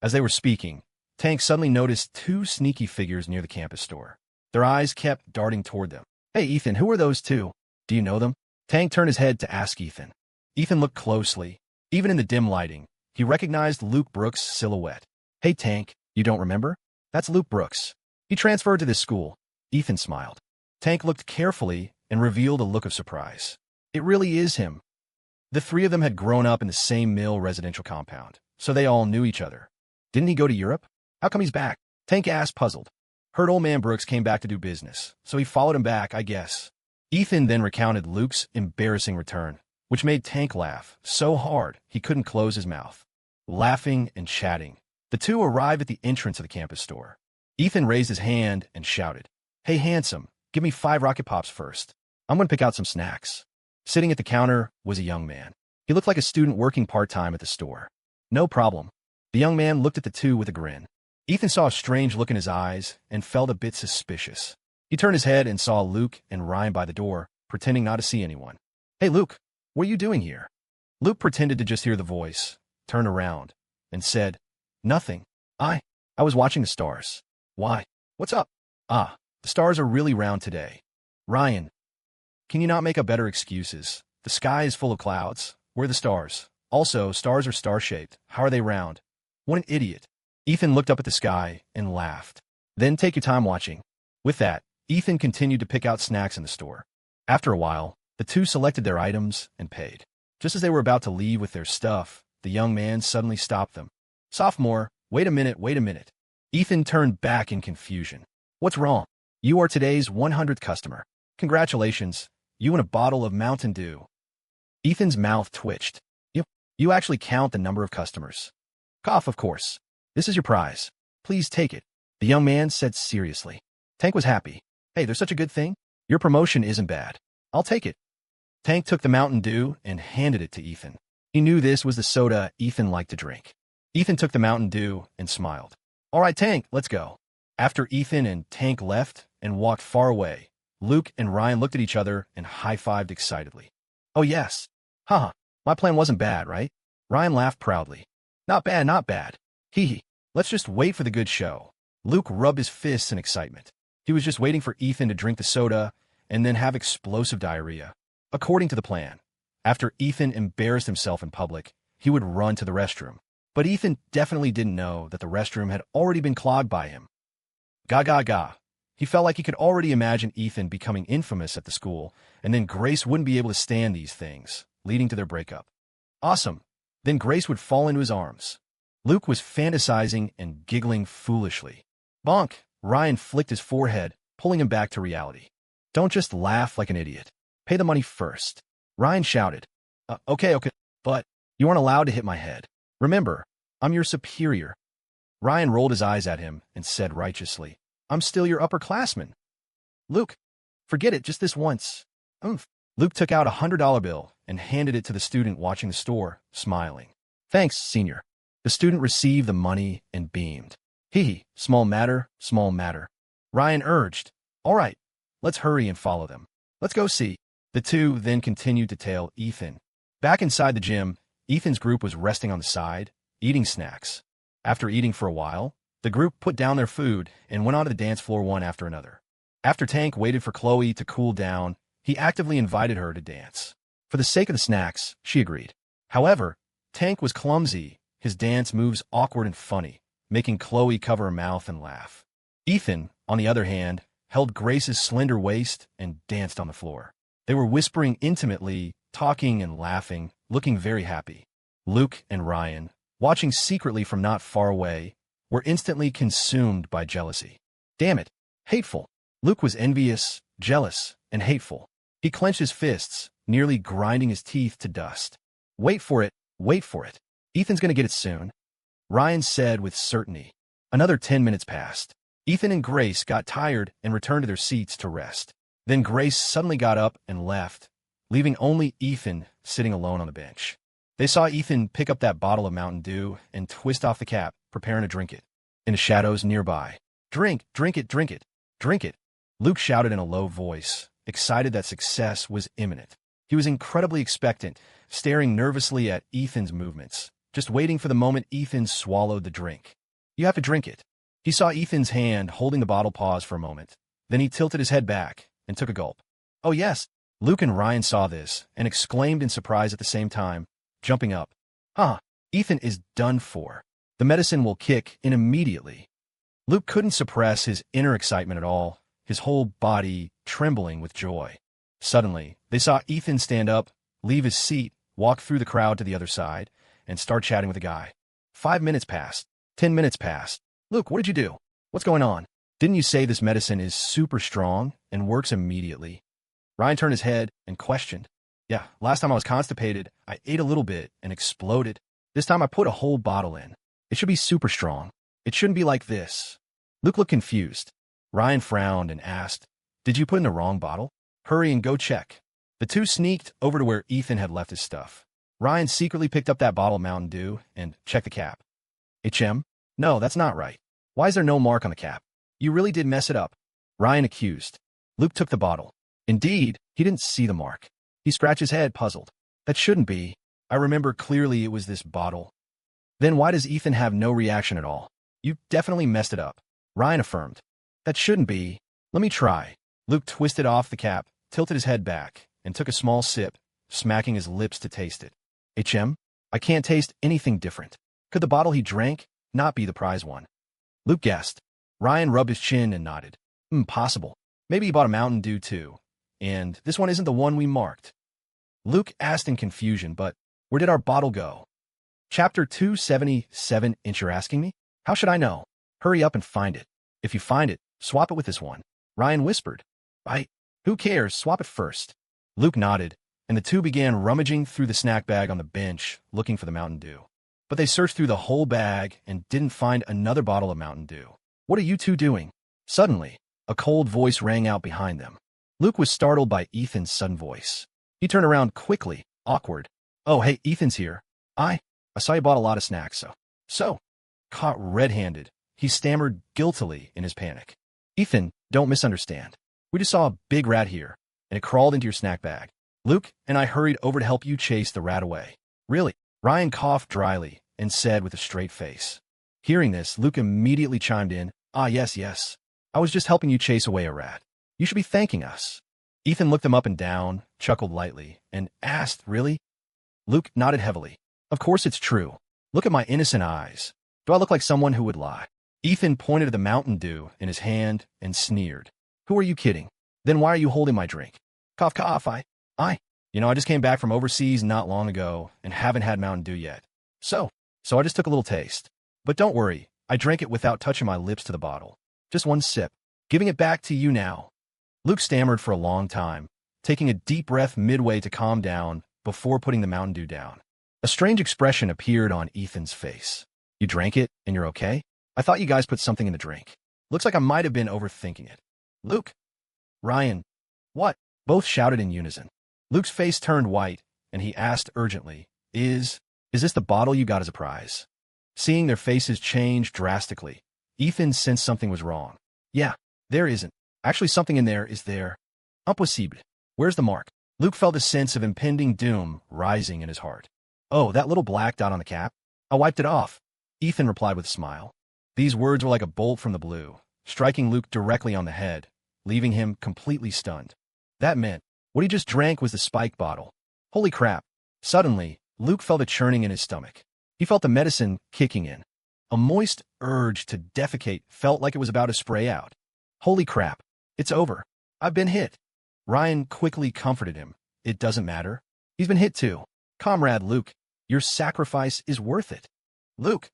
As they were speaking, Tank suddenly noticed two sneaky figures near the campus store. Their eyes kept darting toward them. Hey, Ethan, who are those two? Do you know them? Tank turned his head to ask Ethan. Ethan looked closely. Even in the dim lighting, he recognized Luke Brooks' silhouette. Hey, Tank, you don't remember? That's Luke Brooks. He transferred to this school. Ethan smiled. Tank looked carefully and revealed a look of surprise. It really is him. The three of them had grown up in the same mill residential compound, so they all knew each other. Didn't he go to Europe? How come he's back? Tank asked, puzzled. Heard old man Brooks came back to do business, so he followed him back, I guess. Ethan then recounted Luke's embarrassing return, which made Tank laugh so hard he couldn't close his mouth. Laughing and chatting, the two arrived at the entrance of the campus store. Ethan raised his hand and shouted, Hey, handsome, give me 5 Rocket Pops first. I'm going to pick out some snacks. Sitting at the counter was a young man. He looked like a student working part-time at the store. No problem. The young man looked at the two with a grin. Ethan saw a strange look in his eyes and felt a bit suspicious. He turned his head and saw Luke and Ryan by the door, pretending not to see anyone. Hey, Luke, what are you doing here? Luke pretended to just hear the voice, turned around, and said, Nothing. I was watching the stars. Why? What's up? The stars are really round today. Ryan, can you not make up better excuses? The sky is full of clouds. Where are the stars? Also, stars are star-shaped. How are they round? What an idiot. Ethan looked up at the sky and laughed. Then take your time watching. With that, Ethan continued to pick out snacks in the store. After a while, the two selected their items and paid. Just as they were about to leave with their stuff, the young man suddenly stopped them. Sophomore, wait a minute. Ethan turned back in confusion. What's wrong? You are today's 100th customer. Congratulations. You and a bottle of Mountain Dew. Ethan's mouth twitched. You actually count the number of customers. Cough, of course. This is your prize. Please take it, the young man said seriously. Tank was happy. Hey, there's such a good thing. Your promotion isn't bad. I'll take it. Tank took the Mountain Dew and handed it to Ethan. He knew this was the soda Ethan liked to drink. Ethan took the Mountain Dew and smiled. All right, Tank, let's go. After Ethan and Tank left and walked far away, Luke and Ryan looked at each other and high-fived excitedly. Oh, yes. Haha, my plan wasn't bad, right? Ryan laughed proudly. Not bad. Hee. Let's just wait for the good show. Luke rubbed his fists in excitement. He was just waiting for Ethan to drink the soda and then have explosive diarrhea. According to the plan, after Ethan embarrassed himself in public, he would run to the restroom. But Ethan definitely didn't know that the restroom had already been clogged by him. Ga. He felt like he could already imagine Ethan becoming infamous at the school, and then Grace wouldn't be able to stand these things, leading to their breakup. Awesome. Then Grace would fall into his arms. Luke was fantasizing and giggling foolishly. Bonk! Ryan flicked his forehead, pulling him back to reality. Don't just laugh like an idiot. Pay the money first. Ryan shouted. Okay, but you aren't allowed to hit my head. Remember, I'm your superior. Ryan rolled his eyes at him and said righteously, I'm still your upperclassman. Luke, forget it just this once. Oomph. Luke took out $100 bill and handed it to the student watching the store, smiling. Thanks, senior. The student received the money and beamed. Hee, small matter, small matter. Ryan urged, all right, let's hurry and follow them. Let's go see. The two then continued to tail Ethan. Back inside the gym, Ethan's group was resting on the side, eating snacks. After eating for a while, the group put down their food and went onto the dance floor one after another. After Tank waited for Chloe to cool down, he actively invited her to dance. For the sake of the snacks, she agreed. However, Tank was clumsy, his dance moves awkward and funny, making Chloe cover her mouth and laugh. Ethan, on the other hand, held Grace's slender waist and danced on the floor. They were whispering intimately, talking and laughing, looking very happy. Luke and Ryan, watching secretly from not far away, were instantly consumed by jealousy. Damn it, hateful. Luke was envious, jealous, and hateful. He clenched his fists, nearly grinding his teeth to dust. Wait for it, wait for it. Ethan's gonna get it soon. Ryan said with certainty. Another 10 minutes passed. Ethan and Grace got tired and returned to their seats to rest. Then Grace suddenly got up and left, leaving only Ethan sitting alone on the bench. They saw Ethan pick up that bottle of Mountain Dew and twist off the cap, preparing to drink it. In the shadows nearby, drink it, drink it, drink it. Luke shouted in a low voice, excited that success was imminent. He was incredibly expectant, staring nervously at Ethan's movements, just waiting for the moment Ethan swallowed the drink. You have to drink it. He saw Ethan's hand holding the bottle pause for a moment. Then he tilted his head back and took a gulp. Oh yes. Luke and Ryan saw this and exclaimed in surprise at the same time, jumping up. Ethan is done for. The medicine will kick in immediately. Luke couldn't suppress his inner excitement at all, his whole body trembling with joy. Suddenly, they saw Ethan stand up, leave his seat, walk through the crowd to the other side, and start chatting with a guy. 5 minutes passed. 10 minutes passed. Luke, what did you do? What's going on? Didn't you say this medicine is super strong and works immediately? Ryan turned his head and questioned. Yeah, last time I was constipated, I ate a little bit and exploded. This time I put a whole bottle in. It should be super strong. It shouldn't be like this. Luke looked confused. Ryan frowned and asked, Did you put in the wrong bottle? Hurry and go check. The two sneaked over to where Ethan had left his stuff. Ryan secretly picked up that bottle of Mountain Dew and checked the cap. HM? No, that's not right. Why is there no mark on the cap? You really did mess it up. Ryan accused. Luke took the bottle. Indeed, he didn't see the mark. He scratched his head, puzzled. That shouldn't be. I remember clearly it was this bottle. Then why does Ethan have no reaction at all? You definitely messed it up. Ryan affirmed. That shouldn't be. Let me try. Luke twisted off the cap, tilted his head back, and took a small sip, smacking his lips to taste it. HM? I can't taste anything different. Could the bottle he drank not be the prize one? Luke guessed. Ryan rubbed his chin and nodded. Possible. Maybe he bought a Mountain Dew too. And this one isn't the one we marked. Luke asked in confusion, but where did our bottle go? Chapter 277. You're asking me? How should I know? Hurry up and find it. If you find it, swap it with this one. Ryan whispered. Who cares? Swap it first. Luke nodded, and the two began rummaging through the snack bag on the bench, looking for the Mountain Dew. But they searched through the whole bag and didn't find another bottle of Mountain Dew. What are you two doing? Suddenly, a cold voice rang out behind them. Luke was startled by Ethan's sudden voice. He turned around quickly, awkward. Oh, hey, Ethan's here. I saw you bought a lot of snacks, so. Caught red-handed, he stammered guiltily in his panic. Ethan, don't misunderstand. We just saw a big rat here, and it crawled into your snack bag. Luke and I hurried over to help you chase the rat away. Really? Ryan coughed dryly and said with a straight face. Hearing this, Luke immediately chimed in. Yes. I was just helping you chase away a rat. You should be thanking us. Ethan looked him up and down, chuckled lightly, and asked, Really? Luke nodded heavily. Of course it's true. Look at my innocent eyes. Do I look like someone who would lie? Ethan pointed to the Mountain Dew in his hand and sneered. Who are you kidding? Then why are you holding my drink? Cough, cough, I just came back from overseas not long ago and haven't had Mountain Dew yet. So I just took a little taste. But don't worry, I drank it without touching my lips to the bottle. Just one sip. Giving it back to you now. Luke stammered for a long time, taking a deep breath midway to calm down before putting the Mountain Dew down. A strange expression appeared on Ethan's face. You drank it, and you're okay? I thought you guys put something in the drink. Looks like I might have been overthinking it. Luke? Ryan? What? Both shouted in unison. Luke's face turned white, and he asked urgently, Is this the bottle you got as a prize? Seeing their faces change drastically, Ethan sensed something was wrong. Yeah, there isn't. Actually, something in there is there. Impossible. Where's the mark? Luke felt a sense of impending doom rising in his heart. Oh, that little black dot on the cap? I wiped it off. Ethan replied with a smile. These words were like a bolt from the blue, striking Luke directly on the head, leaving him completely stunned. That meant what he just drank was the spike bottle. Holy crap. Suddenly, Luke felt a churning in his stomach. He felt the medicine kicking in. A moist urge to defecate felt like it was about to spray out. Holy crap. It's over. I've been hit. Ryan quickly comforted him. It doesn't matter. He's been hit too. Comrade Luke, your sacrifice is worth it. Luke.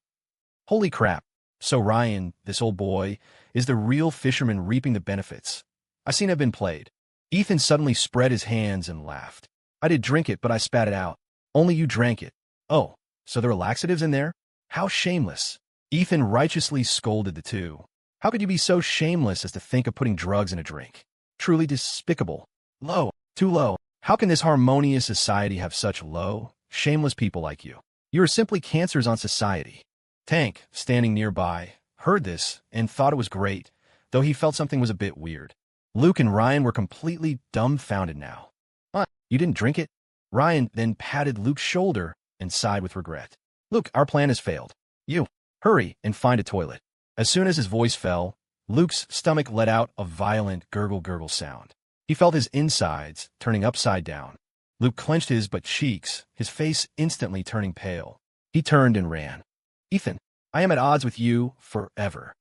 Holy crap. So Ryan, this old boy, is the real fisherman reaping the benefits. I seen I've been played. Ethan suddenly spread his hands and laughed. I did drink it, but I spat it out. Only you drank it. Oh, so there were laxatives in there? How shameless. Ethan righteously scolded the two. How could you be so shameless as to think of putting drugs in a drink? Truly despicable. Low. Too low. How can this harmonious society have such low, shameless people like you? You are simply cancers on society. Tank, standing nearby, heard this and thought it was great, though he felt something was a bit weird. Luke and Ryan were completely dumbfounded now. What? You didn't drink it? Ryan then patted Luke's shoulder and sighed with regret. Luke, our plan has failed. You, hurry and find a toilet. As soon as his voice fell, Luke's stomach let out a violent gurgle-gurgle sound. He felt his insides turning upside down. Luke clenched his butt cheeks, his face instantly turning pale. He turned and ran. Ethan, I am at odds with you forever.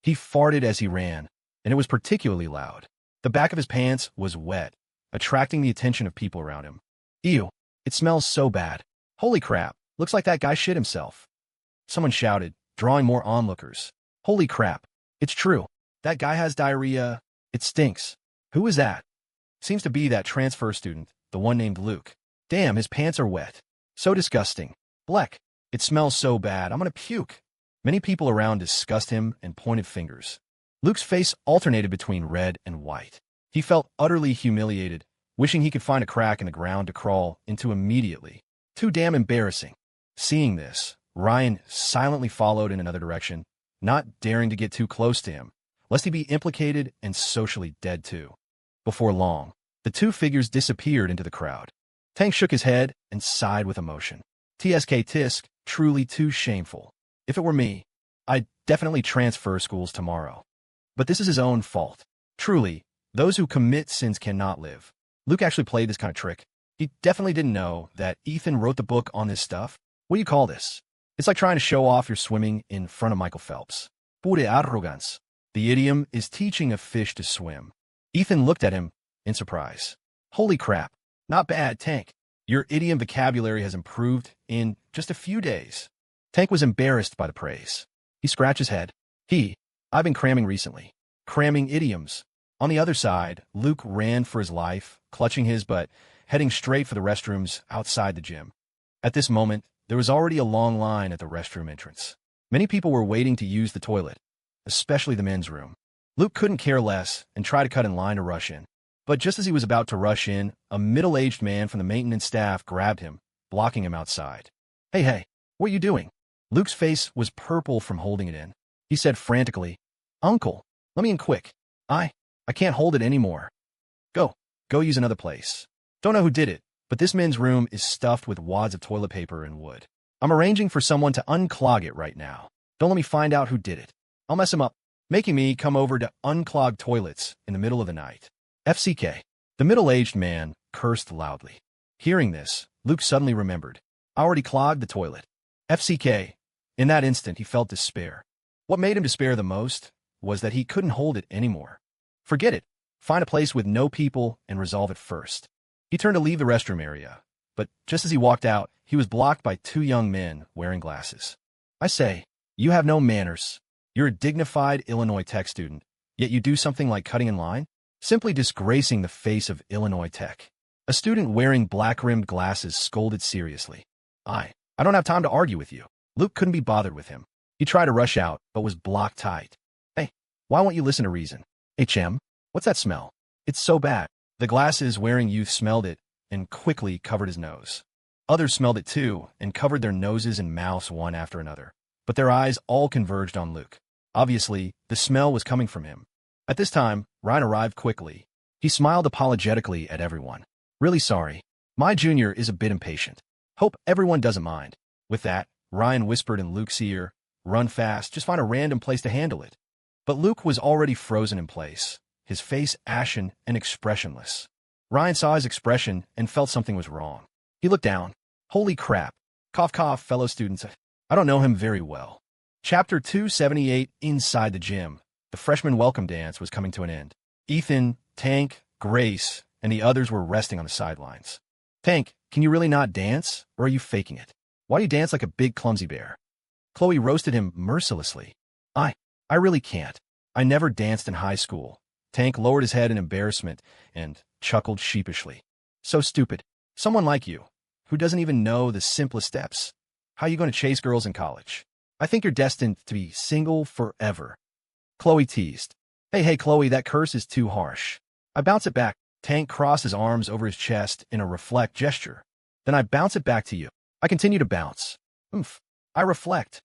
He farted as he ran, and it was particularly loud. The back of his pants was wet, attracting the attention of people around him. Ew, it smells so bad. Holy crap, looks like that guy shit himself. Someone shouted, drawing more onlookers. Holy crap, it's true. That guy has diarrhea. It stinks. Who is that? Seems to be that transfer student, the one named Luke. Damn, his pants are wet. So disgusting. Bleck, it smells so bad, I'm gonna puke. Many people around discussed him and pointed fingers. Luke's face alternated between red and white. He felt utterly humiliated, wishing he could find a crack in the ground to crawl into immediately. Too damn embarrassing. Seeing this, Ryan silently followed in another direction, not daring to get too close to him, lest he be implicated and socially dead too. Before long, the two figures disappeared into the crowd. Tank shook his head and sighed with emotion. TSK tisk, truly too shameful. If it were me, I'd definitely transfer schools tomorrow. But this is his own fault. Truly, those who commit sins cannot live. Luke actually played this kind of trick. He definitely didn't know that Ethan wrote the book on this stuff. What do you call this? It's like trying to show off your swimming in front of Michael Phelps. Pure arrogance. The idiom is teaching a fish to swim. Ethan looked at him in surprise. Holy crap. Not bad, Tank. Your idiom vocabulary has improved in just a few days. Tank was embarrassed by the praise. He scratched his head. I've been cramming recently. Cramming idioms. On the other side, Luke ran for his life, clutching his butt, heading straight for the restrooms outside the gym. At this moment, there was already a long line at the restroom entrance. Many people were waiting to use the toilet, especially the men's room. Luke couldn't care less and tried to cut in line to rush in. But just as he was about to rush in, a middle-aged man from the maintenance staff grabbed him, blocking him outside. Hey, what are you doing? Luke's face was purple from holding it in. He said frantically, Uncle, let me in quick. I can't hold it anymore. Go use another place. Don't know who did it, but this men's room is stuffed with wads of toilet paper and wood. I'm arranging for someone to unclog it right now. Don't let me find out who did it. I'll mess him up, making me come over to unclog toilets in the middle of the night. FCK. The middle-aged man cursed loudly. Hearing this, Luke suddenly remembered. I already clogged the toilet. FCK. In that instant, he felt despair. What made him despair the most was that he couldn't hold it anymore. Forget it. Find a place with no people and resolve it first. He turned to leave the restroom area, but just as he walked out, he was blocked by two young men wearing glasses. I say, you have no manners. You're a dignified Illinois Tech student, yet you do something like cutting in line? Simply disgracing the face of Illinois Tech. A student wearing black-rimmed glasses scolded seriously. I don't have time to argue with you. Luke couldn't be bothered with him. He tried to rush out, but was blocked tight. Hey, why won't you listen to reason? HM, what's that smell? It's so bad. The glasses-wearing youth smelled it and quickly covered his nose. Others smelled it too and covered their noses and mouths one after another. But their eyes all converged on Luke. Obviously, the smell was coming from him. At this time, Ryan arrived quickly. He smiled apologetically at everyone. Really sorry. My junior is a bit impatient. Hope everyone doesn't mind. With that, Ryan whispered in Luke's ear, run fast, just find a random place to handle it. But Luke was already frozen in place, his face ashen and expressionless. Ryan saw his expression and felt something was wrong. He looked down. Holy crap. Cough cough, fellow students. I don't know him very well. Chapter 278, Inside the Gym. The freshman welcome dance was coming to an end. Ethan, Tank, Grace, and the others were resting on the sidelines. Tank, can you really not dance, or are you faking it? Why do you dance like a big clumsy bear? Chloe roasted him mercilessly. I really can't. I never danced in high school. Tank lowered his head in embarrassment and chuckled sheepishly. So stupid. Someone like you, who doesn't even know the simplest steps. How are you going to chase girls in college? I think you're destined to be single forever. Chloe teased. Hey, Chloe, that curse is too harsh. I bounce it back. Tank crossed his arms over his chest in a reflect gesture. Then I bounce it back to you. I continue to bounce. I reflect.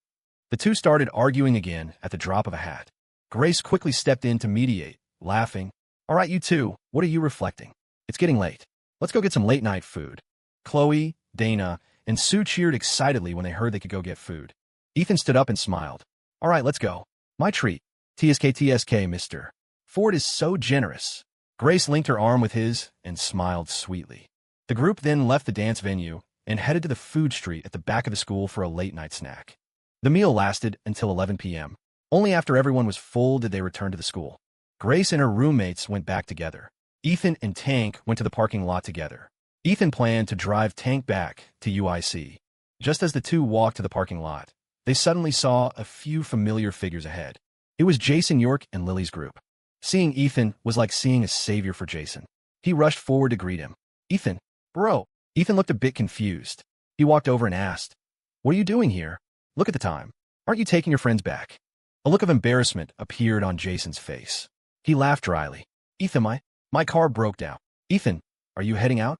The two started arguing again at the drop of a hat. Grace quickly stepped in to mediate, laughing. All right, you two, what are you reflecting? It's getting late. Let's go get some late-night food. Chloe, Dana, and Sue cheered excitedly when they heard they could go get food. Ethan stood up and smiled. All right, let's go. My treat. TSK, mister. Ford is so generous. Grace linked her arm with his and smiled sweetly. The group then left the dance venue and headed to the food street at the back of the school for a late-night snack. The meal lasted until 11 p.m. Only after everyone was full did they return to the school. Grace and her roommates went back together. Ethan and Tank went to the parking lot together. Ethan planned to drive Tank back to UIC. Just as the two walked to the parking lot, they suddenly saw a few familiar figures ahead. It was Jason York and Lily's group. Seeing Ethan was like seeing a savior for Jason. He rushed forward to greet him. Ethan, bro. Ethan looked a bit confused. He walked over and asked, what are you doing here? Look at the time. Aren't you taking your friends back? A look of embarrassment appeared on Jason's face. He laughed dryly. Ethan, my car broke down. Ethan, are you heading out?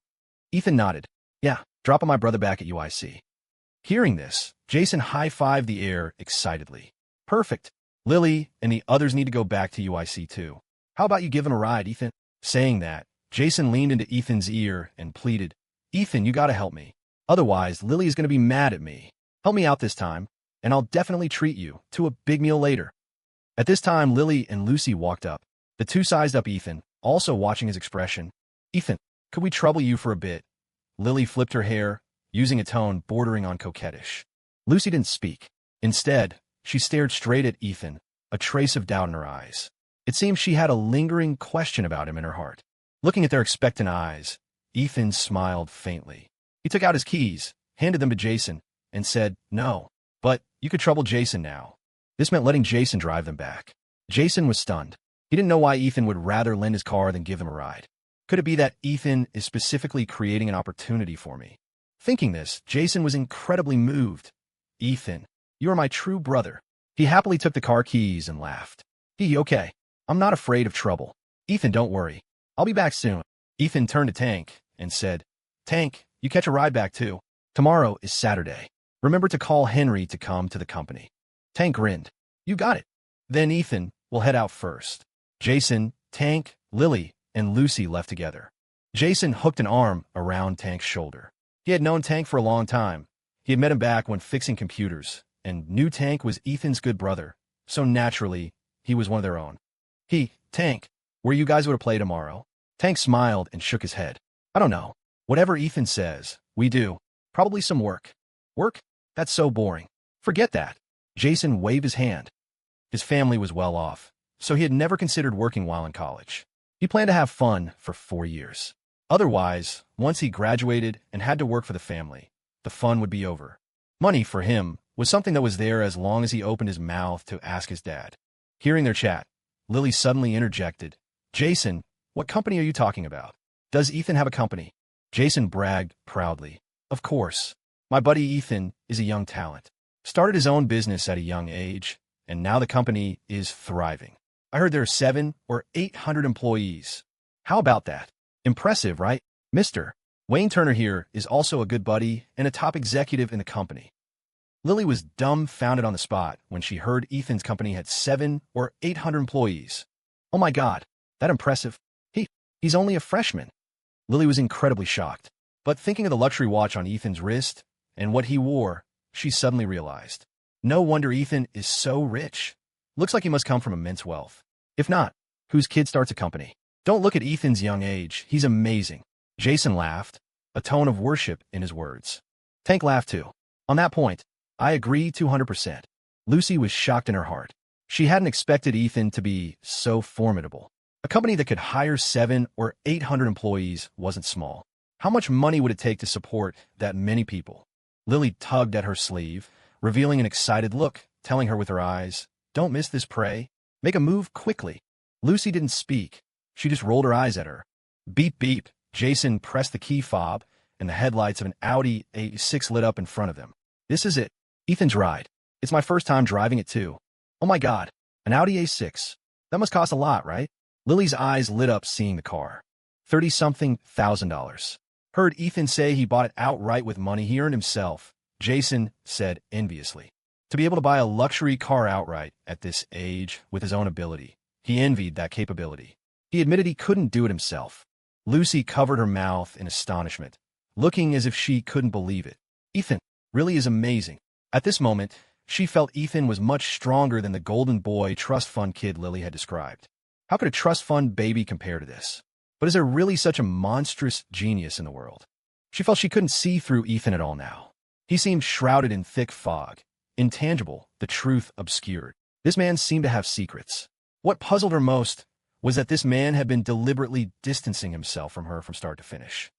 Ethan nodded. Yeah, dropping my brother back at UIC. Hearing this, Jason high-fived the air excitedly. Perfect. Lily and the others need to go back to UIC too. How about you give him a ride, Ethan? Saying that, Jason leaned into Ethan's ear and pleaded, Ethan, you gotta help me. Otherwise, Lily is gonna be mad at me. Help me out this time, and I'll definitely treat you to a big meal later. At this time, Lily and Lucy walked up. The two sized up Ethan, also watching his expression. Ethan, could we trouble you for a bit? Lily flipped her hair, using a tone bordering on coquettish. Lucy didn't speak. Instead, she stared straight at Ethan, a trace of doubt in her eyes. It seemed she had a lingering question about him in her heart. Looking at their expectant eyes, Ethan smiled faintly. He took out his keys, handed them to Jason, and said, no, but you could trouble Jason now. This meant letting Jason drive them back. Jason was stunned. He didn't know why Ethan would rather lend his car than give them a ride. Could it be that Ethan is specifically creating an opportunity for me? Thinking this, Jason was incredibly moved. Ethan, you are my true brother. He happily took the car keys and laughed. Okay. I'm not afraid of trouble. Ethan, don't worry. I'll be back soon. Ethan turned to Tank and said, Tank, you catch a ride back too. Tomorrow is Saturday. Remember to call Henry to come to the company. Tank grinned. You got it. Then Ethan will head out first. Jason, Tank, Lily, and Lucy left together. Jason hooked an arm around Tank's shoulder. He had known Tank for a long time. He had met him back when fixing computers, and knew Tank was Ethan's good brother, so naturally, he was one of their own. Tank, where you guys would play tomorrow? Tank smiled and shook his head. I don't know. Whatever Ethan says, we do. Probably some work. Work? That's so boring. Forget that. Jason waved his hand. His family was well off, so he had never considered working while in college. He planned to have fun for 4 years. Otherwise, once he graduated and had to work for the family, the fun would be over. Money, for him, was something that was there as long as he opened his mouth to ask his dad. Hearing their chat, Lily suddenly interjected, "Jason, what company are you talking about? Does Ethan have a company?" Jason bragged proudly. "Of course. My buddy Ethan is a young talent. Started his own business at a young age, and now the company is thriving. I heard there are 700 or 800 employees. How about that? Impressive, right? Mr. Wayne Turner here is also a good buddy and a top executive in the company." Lily was dumbfounded on the spot when she heard Ethan's company had 700 or 800 employees. "Oh my God, that impressive? He's only a freshman." Lily was incredibly shocked, but thinking of the luxury watch on Ethan's wrist and what he wore, she suddenly realized. No wonder Ethan is so rich. Looks like he must come from immense wealth. If not, whose kid starts a company? Don't look at Ethan's young age. He's amazing. Jason laughed, a tone of worship in his words. Tank laughed too. On that point, I agree 200%. Lucy was shocked in her heart. She hadn't expected Ethan to be so formidable. A company that could hire 700 or 800 employees wasn't small. How much money would it take to support that many people? Lily tugged at her sleeve, revealing an excited look, telling her with her eyes, "Don't miss this prey. Make a move quickly." Lucy didn't speak. She just rolled her eyes at her. Beep, beep. Jason pressed the key fob, and the headlights of an Audi A6 lit up in front of them. "This is it. Ethan's ride. It's my first time driving it too. Oh my God, an Audi A6. That must cost a lot, right?" Lily's eyes lit up seeing the car. $30-something thousand. Heard Ethan say he bought it outright with money he earned himself, Jason said enviously. To be able to buy a luxury car outright at this age with his own ability, he envied that capability. He admitted he couldn't do it himself. Lucy covered her mouth in astonishment, looking as if she couldn't believe it. Ethan really is amazing. At this moment, she felt Ethan was much stronger than the golden boy trust fund kid Lily had described. How could a trust fund baby compare to this? But is there really such a monstrous genius in the world? She felt she couldn't see through Ethan at all now. He seemed shrouded in thick fog, intangible, the truth obscured. This man seemed to have secrets. What puzzled her most was that this man had been deliberately distancing himself from her from start to finish.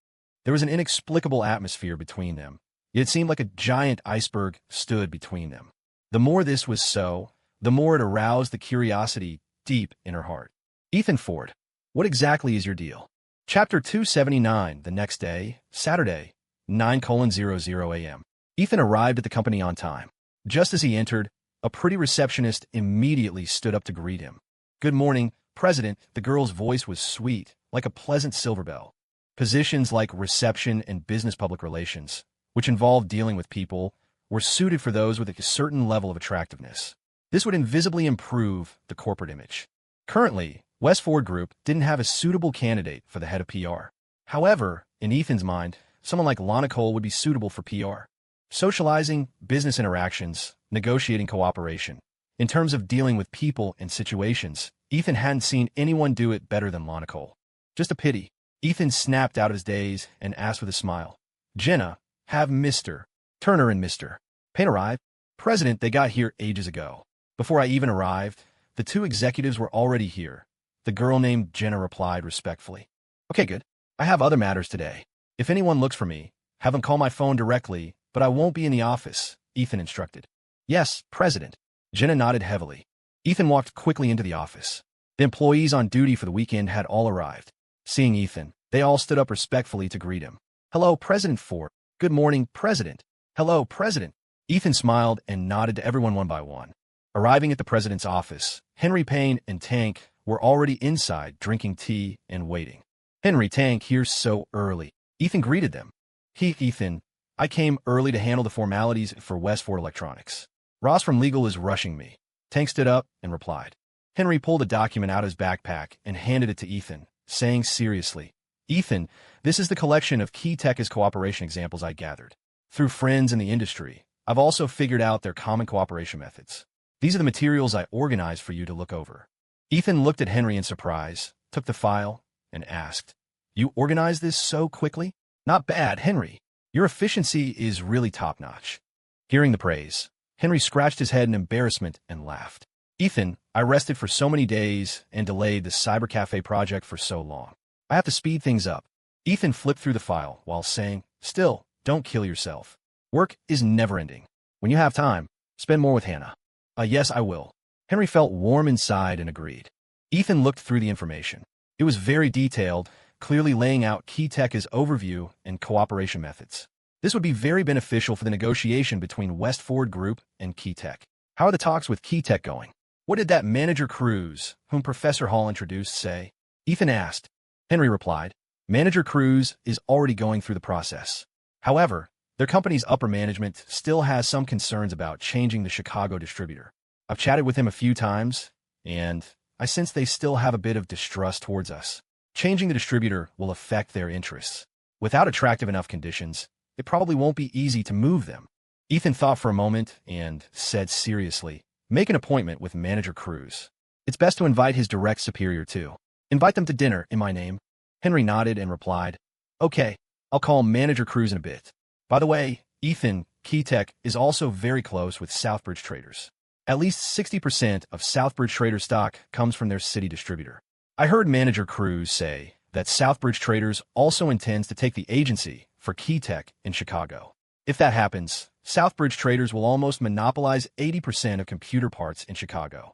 There was an inexplicable atmosphere between them, yet it seemed like a giant iceberg stood between them. The more this was so, the more it aroused the curiosity deep in her heart. Ethan Ford, what exactly is your deal? Chapter 279, the next day, Saturday, 9:00 a.m. Ethan arrived at the company on time. Just as he entered, a pretty receptionist immediately stood up to greet him. "Good morning, President." The girl's voice was sweet, like a pleasant silver bell. Positions like reception and business public relations, which involved dealing with people, were suited for those with a certain level of attractiveness. This would invisibly improve the corporate image. Currently, West Ford Group didn't have a suitable candidate for the head of PR. However, in Ethan's mind, someone like Lana Cole would be suitable for PR. Socializing, business interactions, negotiating cooperation. In terms of dealing with people and situations, Ethan hadn't seen anyone do it better than Lana Cole. Just a pity. Ethan snapped out of his daze and asked with a smile, "Jenna, have Mr. Turner and Mr. Payne arrived?" "President, they got here ages ago. Before I even arrived, the two executives were already here." The girl named Jenna replied respectfully. "Okay, good. I have other matters today. If anyone looks for me, have them call my phone directly, but I won't be in the office," Ethan instructed. "Yes, President." Jenna nodded heavily. Ethan walked quickly into the office. The employees on duty for the weekend had all arrived. Seeing Ethan, they all stood up respectfully to greet him. "Hello, President Ford." "Good morning, President." "Hello, President." Ethan smiled and nodded to everyone one by one. Arriving at the president's office, Henry Payne and Tank were already inside drinking tea and waiting. "Henry, Tank here so early." Ethan greeted them. Ethan, I came early to handle the formalities for West Ford Electronics. Ross from legal is rushing me." Tank stood up and replied. Henry pulled a document out of his backpack and handed it to Ethan, saying seriously, "Ethan, this is the collection of key Tekka's cooperation examples I gathered. Through friends in the industry, I've also figured out their common cooperation methods. These are the materials I organized for you to look over." Ethan looked at Henry in surprise, took the file, and asked, "You organized this so quickly?" "Not bad, Henry. Your efficiency is really top-notch." Hearing the praise, Henry scratched his head in embarrassment and laughed. "Ethan, I rested for so many days and delayed the cyber cafe project for so long. I have to speed things up." Ethan flipped through the file while saying, "Still, don't kill yourself. Work is never-ending." When you have time, spend more with Hannah. Yes, I will. Henry felt warm inside and agreed. Ethan looked through the information. It was very detailed, clearly laying out key tech's overview and cooperation methods. This would be very beneficial for the negotiation between West Ford Group and Key Tech. How are the talks with Key Tech going? What did that manager Cruz, whom Professor Hall introduced, say? Ethan asked. Henry replied, Manager Cruz is already going through the process. However, their company's upper management still has some concerns about changing the Chicago distributor. I've chatted with him a few times, and I sense they still have a bit of distrust towards us. Changing the distributor will affect their interests. Without attractive enough conditions, it probably won't be easy to move them. Ethan thought for a moment and said seriously, Make an appointment with Manager Cruz. It's best to invite his direct superior too. Invite them to dinner in my name. Henry nodded and replied, Okay, I'll call Manager Cruz in a bit. By the way, Ethan, Key Tech is also very close with Southbridge Traders. At least 60% of Southbridge Traders stock comes from their city distributor. I heard Manager Cruz say that Southbridge Traders also intends to take the agency for Key Tech in Chicago. If that happens, Southbridge Traders will almost monopolize 80% of computer parts in Chicago.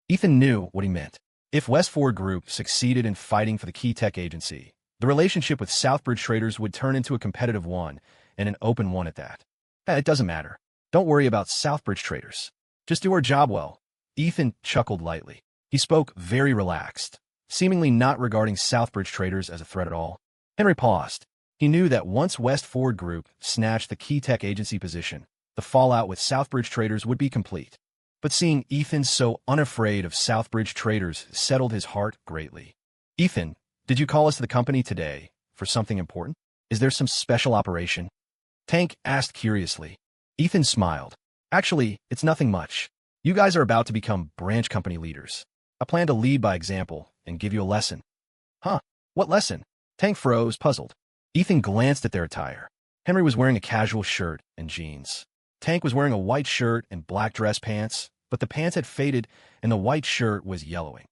Ethan knew what he meant. If West Ford Group succeeded in fighting for the Key Tech agency, the relationship with Southbridge Traders would turn into a competitive one, and an open one at that. It doesn't matter. Don't worry about Southbridge Traders. Just do our job well. Ethan chuckled lightly. He spoke very relaxed, seemingly not regarding Southbridge Traders as a threat at all. Henry paused. He knew that once West Ford Group snatched the Key Tech agency position, the fallout with Southbridge Traders would be complete. But seeing Ethan so unafraid of Southbridge Traders settled his heart greatly. Ethan, did you call us to the company today for something important? Is there some special operation? Tank asked curiously. Ethan smiled. Actually, it's nothing much. You guys are about to become branch company leaders. I plan to lead by example and give you a lesson. Huh? What lesson? Tank froze, puzzled. Ethan glanced at their attire. Henry was wearing a casual shirt and jeans. Tank was wearing a white shirt and black dress pants, but the pants had faded and the white shirt was yellowing.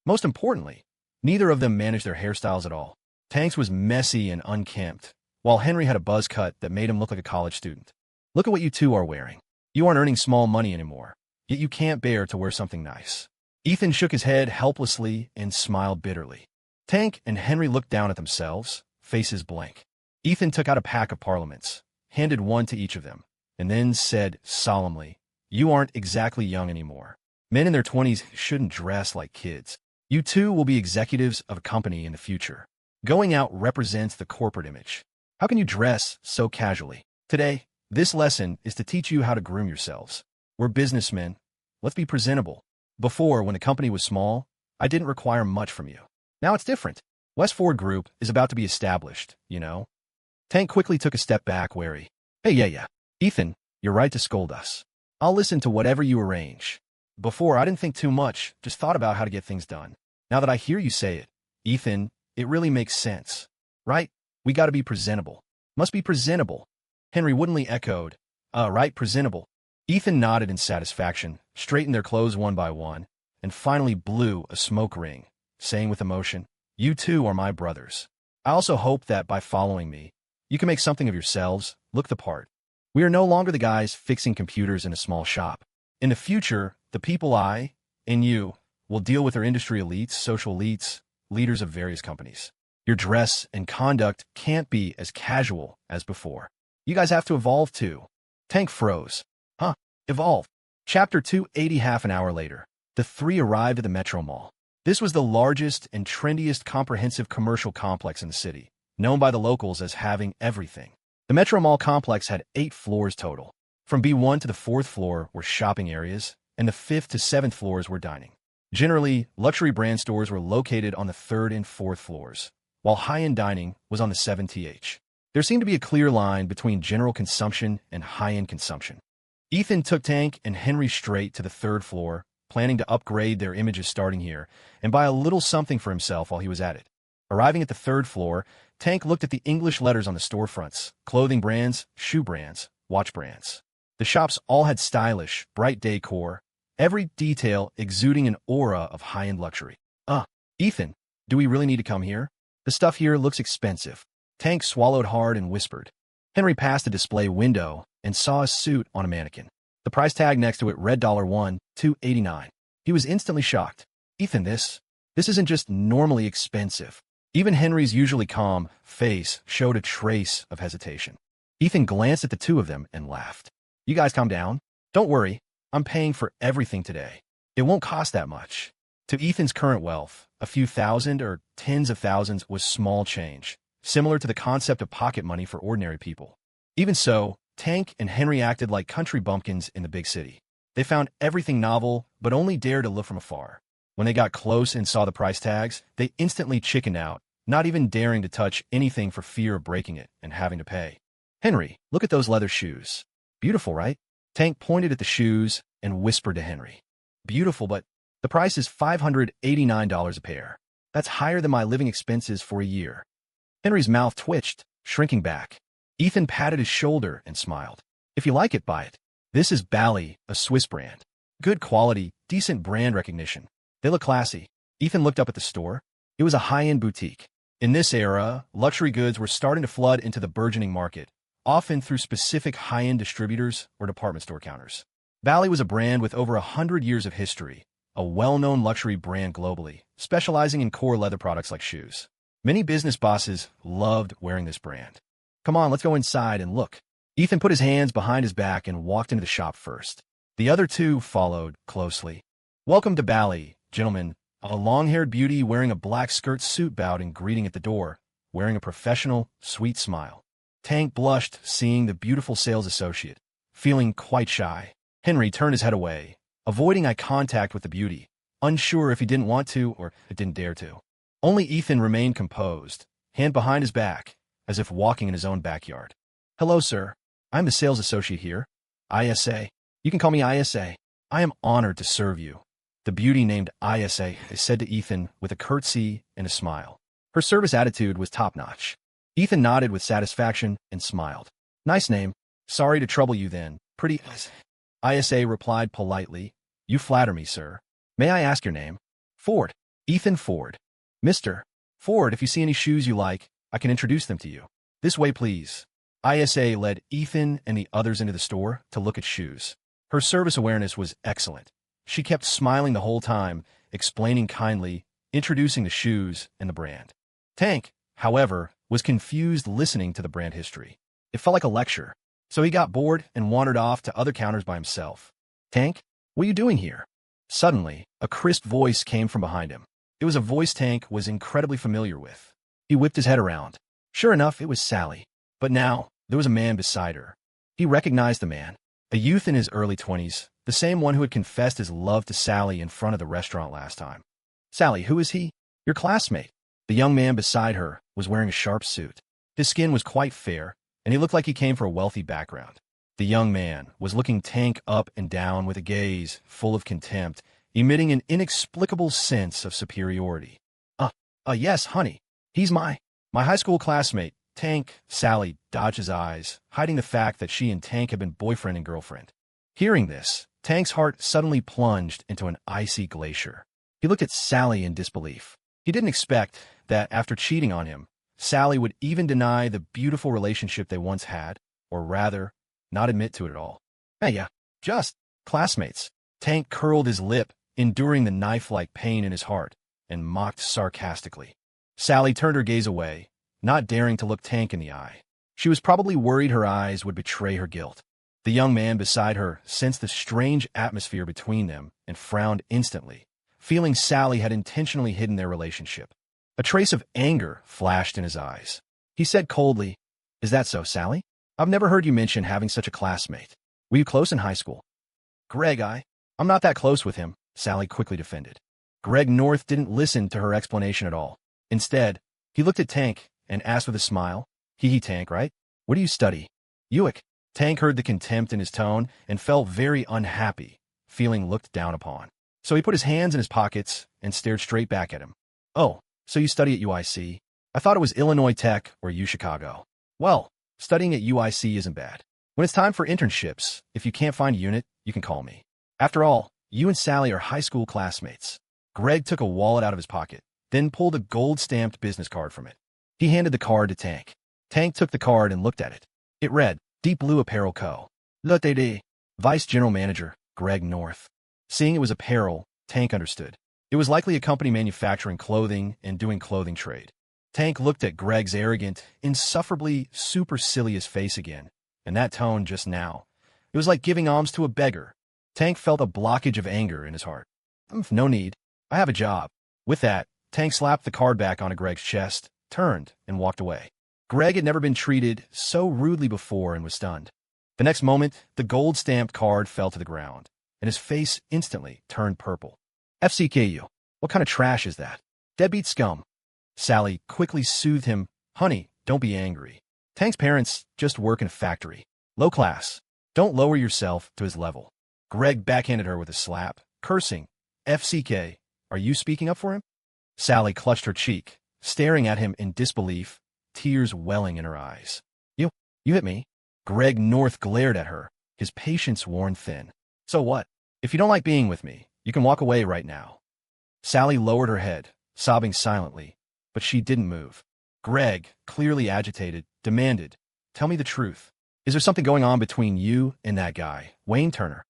Most importantly, neither of them managed their hairstyles at all. Tank's was messy and unkempt, while Henry had a buzz cut that made him look like a college student. Look at what you two are wearing. You aren't earning small money anymore, yet you can't bear to wear something nice. Ethan shook his head helplessly and smiled bitterly. Tank and Henry looked down at themselves, faces blank. Ethan took out a pack of parliaments, handed one to each of them, and then said solemnly, You aren't exactly young anymore. Men in their 20s shouldn't dress like kids. You two will be executives of a company in the future. Going out represents the corporate image. How can you dress so casually? Today, this lesson is to teach you how to groom yourselves. We're businessmen. Let's be presentable. Before, when the company was small, I didn't require much from you. Now it's different. West Ford Group is about to be established, you know. Tank quickly took a step back, wary. Hey, yeah. Ethan, you're right to scold us. I'll listen to whatever you arrange. Before, I didn't think too much, just thought about how to get things done. Now that I hear you say it, Ethan, it really makes sense. Right? We gotta be presentable. Must be presentable. Henry woodenly echoed. Right, presentable. Ethan nodded in satisfaction, straightened their clothes one by one, and finally blew a smoke ring, saying with emotion, You two are my brothers. I also hope that by following me, you can make something of yourselves, look the part. We are no longer the guys fixing computers in a small shop. In the future, the people I, and you, will deal with are industry elites, social elites, leaders of various companies. Your dress and conduct can't be as casual as before. You guys have to evolve too. Tank froze. Huh, evolve. Chapter 280. Half an hour later, the three arrived at the Metro Mall. This was the largest and trendiest comprehensive commercial complex in the city, known by the locals as having everything. The Metro Mall complex had 8 floors total. From B1 to the 4th floor were shopping areas, and the 5th to 7th floors were dining. Generally, luxury brand stores were located on the 3rd and 4th floors, while high-end dining was on the 7th. There seemed to be a clear line between general consumption and high-end consumption. Ethan took Tank and Henry straight to the 3rd floor, planning to upgrade their images starting here and buy a little something for himself while he was at it. Arriving at the 3rd floor, Tank looked at the English letters on the storefronts, clothing brands, shoe brands, watch brands. The shops all had stylish, bright decor, every detail exuding an aura of high-end luxury. Ethan, do we really need to come here? The stuff here looks expensive. Tank swallowed hard and whispered. Henry passed the display window and saw a suit on a mannequin. The price tag next to it read $1, $2.89. He was instantly shocked. Ethan, this isn't just normally expensive. Even Henry's usually calm face showed a trace of hesitation. Ethan glanced at the two of them and laughed. You guys calm down. Don't worry, I'm paying for everything today. It won't cost that much. To Ethan's current wealth, a few thousand or tens of thousands was small change, similar to the concept of pocket money for ordinary people. Even so, Tank and Henry acted like country bumpkins in the big city. They found everything novel, but only dared to look from afar. When they got close and saw the price tags, they instantly chickened out, not even daring to touch anything for fear of breaking it and having to pay. Henry, look at those leather shoes. Beautiful, right? Tank pointed at the shoes and whispered to Henry. Beautiful, but the price is $589 a pair. That's higher than my living expenses for a year. Henry's mouth twitched, shrinking back. Ethan patted his shoulder and smiled. If you like it, buy it. This is Bally, a Swiss brand. Good quality, decent brand recognition. They look classy. Ethan looked up at the store. It was a high-end boutique. In this era, luxury goods were starting to flood into the burgeoning market, often through specific high-end distributors or department store counters. Bally was a brand with over 100 years of history, a well-known luxury brand globally, specializing in core leather products like shoes. Many business bosses loved wearing this brand. Come on, let's go inside and look. Ethan put his hands behind his back and walked into the shop first. The other two followed closely. Welcome to Bally, gentlemen. A long-haired beauty wearing a black skirt suit bowed in greeting at the door, wearing a professional, sweet smile. Tank blushed, seeing the beautiful sales associate, feeling quite shy. Henry turned his head away, avoiding eye contact with the beauty, unsure if he didn't want to or didn't dare to. Only Ethan remained composed, hand behind his back, as if walking in his own backyard. Hello, sir. I'm the sales associate here. ISA. You can call me ISA. I am honored to serve you. The beauty named ISA said to Ethan with a curtsy and a smile. Her service attitude was top-notch. Ethan nodded with satisfaction and smiled. Nice name. Sorry to trouble you then. Pretty. ISA replied politely. You flatter me, sir. May I ask your name? Ford. Ethan Ford. Mr. Ford, if you see any shoes you like, I can introduce them to you. This way, please. ISA led Ethan and the others into the store to look at shoes. Her service awareness was excellent. She kept smiling the whole time, explaining kindly, introducing the shoes and the brand. Tank, however, was confused listening to the brand history. It felt like a lecture, so he got bored and wandered off to other counters by himself. Tank, what are you doing here? Suddenly, a crisp voice came from behind him. It was a voice Tank was incredibly familiar with. He whipped his head around. Sure enough, it was Sally. But now, there was a man beside her. He recognized the man, a youth in his early 20s, the same one who had confessed his love to Sally in front of the restaurant last time. Sally, who is he? Your classmate. The young man beside her was wearing a sharp suit. His skin was quite fair, and he looked like he came from a wealthy background. The young man was looking Tank up and down with a gaze full of contempt, emitting an inexplicable sense of superiority. Yes, honey. He's my high school classmate. Tank, Sally dodged his eyes, hiding the fact that she and Tank had been boyfriend and girlfriend. Hearing this, Tank's heart suddenly plunged into an icy glacier. He looked at Sally in disbelief. He didn't expect that after cheating on him, Sally would even deny the beautiful relationship they once had, or rather, not admit to it at all. Hey, yeah, just classmates. Tank curled his lip, enduring the knife-like pain in his heart, and mocked sarcastically. Sally turned her gaze away, not daring to look Tank in the eye. She was probably worried her eyes would betray her guilt. The young man beside her sensed the strange atmosphere between them and frowned instantly, feeling Sally had intentionally hidden their relationship. A trace of anger flashed in his eyes. He said coldly, Is that so, Sally? I've never heard you mention having such a classmate. Were you close in high school? Greg, I'm not that close with him, Sally quickly defended. Greg North didn't listen to her explanation at all. Instead, he looked at Tank and asked with a smile, Hee Tank, right? What do you study? Uick. Tank heard the contempt in his tone and felt very unhappy, feeling looked down upon. So he put his hands in his pockets and stared straight back at him. Oh, so you study at UIC? I thought it was Illinois Tech or UChicago. Well, studying at UIC isn't bad. When it's time for internships, if you can't find a unit, you can call me. After all, you and Sally are high school classmates. Greg took a wallet out of his pocket, then pulled a gold-stamped business card from it. He handed the card to Tank. Tank took the card and looked at it. It read, Deep Blue Apparel Co. Ltd. Vice General Manager, Greg North. Seeing it was apparel, Tank understood. It was likely a company manufacturing clothing and doing clothing trade. Tank looked at Greg's arrogant, insufferably supercilious face again, and that tone just now. It was like giving alms to a beggar. Tank felt a blockage of anger in his heart. No need. I have a job. With that, Tank slapped the card back onto Greg's chest, turned, and walked away. Greg had never been treated so rudely before and was stunned. The next moment, the gold-stamped card fell to the ground, and his face instantly turned purple. FCKU. What kind of trash is that? Deadbeat scum. Sally quickly soothed him. Honey, don't be angry. Tank's parents just work in a factory. Low class. Don't lower yourself to his level. Greg backhanded her with a slap, cursing. FCK, are you speaking up for him? Sally clutched her cheek, staring at him in disbelief, tears welling in her eyes. You hit me? Greg North glared at her, his patience worn thin. So what? If you don't like being with me, you can walk away right now. Sally lowered her head, sobbing silently, but she didn't move. Greg, clearly agitated, demanded, Tell me the truth. Is there something going on between you and that guy, Wayne Turner?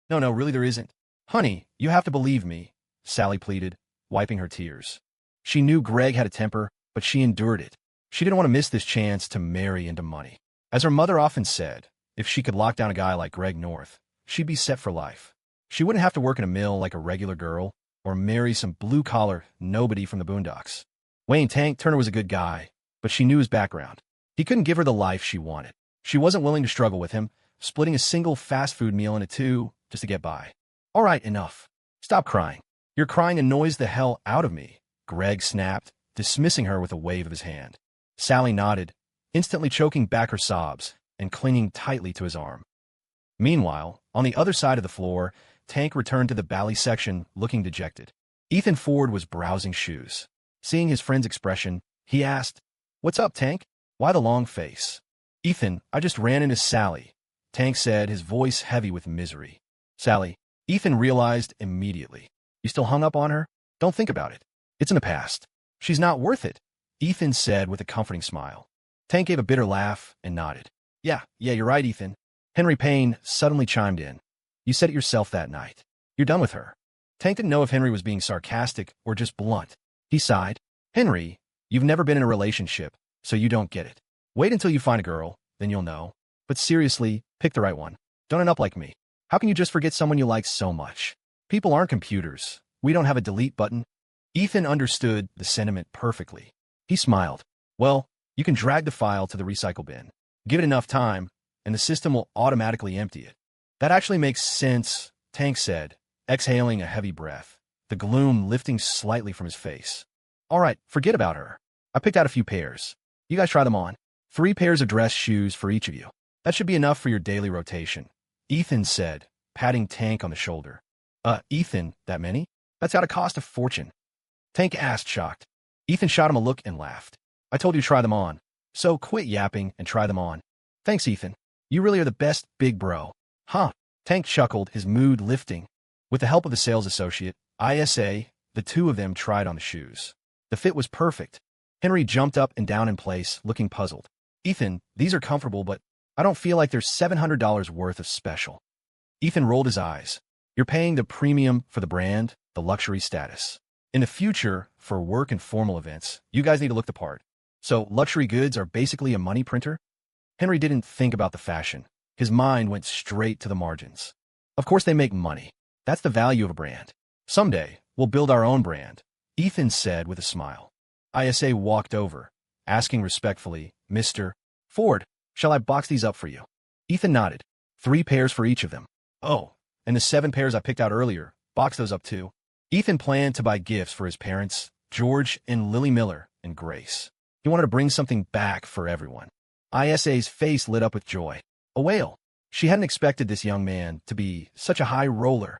No, really there isn't. Honey, you have to believe me, Sally pleaded, wiping her tears. She knew Greg had a temper, but she endured it. She didn't want to miss this chance to marry into money. As her mother often said, if she could lock down a guy like Greg North, she'd be set for life. She wouldn't have to work in a mill like a regular girl or marry some blue-collar nobody from the boondocks. Wayne Tank Turner was a good guy, but she knew his background. He couldn't give her the life she wanted. She wasn't willing to struggle with him, splitting a single fast food meal into two just to get by. All right, enough. Stop crying. Your crying annoys the hell out of me, Greg snapped, dismissing her with a wave of his hand. Sally nodded, instantly choking back her sobs and clinging tightly to his arm. Meanwhile, on the other side of the floor, Tank returned to the bally section, looking dejected. Ethan Ford was browsing shoes. Seeing his friend's expression, he asked, What's up, Tank? Why the long face? Ethan, I just ran into Sally, Tank said, his voice heavy with misery. Sally, Ethan realized immediately. You still hung up on her? Don't think about it. It's in the past. She's not worth it, Ethan said with a comforting smile. Tank gave a bitter laugh and nodded. Yeah, you're right, Ethan. Henry Payne suddenly chimed in. You said it yourself that night. You're done with her. Tank didn't know if Henry was being sarcastic or just blunt. He sighed. Henry, you've never been in a relationship, so you don't get it. Wait until you find a girl, then you'll know. But seriously, pick the right one. Don't end up like me. How can you just forget someone you like so much? People aren't computers. We don't have a delete button. Ethan understood the sentiment perfectly. He smiled. Well, you can drag the file to the recycle bin. Give it enough time, and the system will automatically empty it. That actually makes sense, Tank said, exhaling a heavy breath, the gloom lifting slightly from his face. All right, forget about her. I picked out a few pairs. You guys try them on. 3 pairs of dress shoes for each of you. That should be enough for your daily rotation, Ethan said, patting Tank on the shoulder. Ethan, that many? That's gotta cost a fortune. Tank asked, shocked. Ethan shot him a look and laughed. I told you to try them on. So quit yapping and try them on. Thanks, Ethan. You really are the best big bro. Huh? Tank chuckled, his mood lifting. With the help of the sales associate, ISA, the two of them tried on the shoes. The fit was perfect. Henry jumped up and down in place, looking puzzled. Ethan, these are comfortable, but I don't feel like there's $700 worth of special. Ethan rolled his eyes. You're paying the premium for the brand, the luxury status. In the future, for work and formal events, you guys need to look the part. So luxury goods are basically a money printer? Henry didn't think about the fashion. His mind went straight to the margins. Of course they make money. That's the value of a brand. Someday, we'll build our own brand, Ethan said with a smile. ISA walked over, asking respectfully, Mr. Ford, shall I box these up for you? Ethan nodded. 3 pairs for each of them. Oh, and the 7 pairs I picked out earlier, box those up too. Ethan planned to buy gifts for his parents, George and Lily Miller and Grace. He wanted to bring something back for everyone. ISA's face lit up with joy. A whale. She hadn't expected this young man to be such a high roller.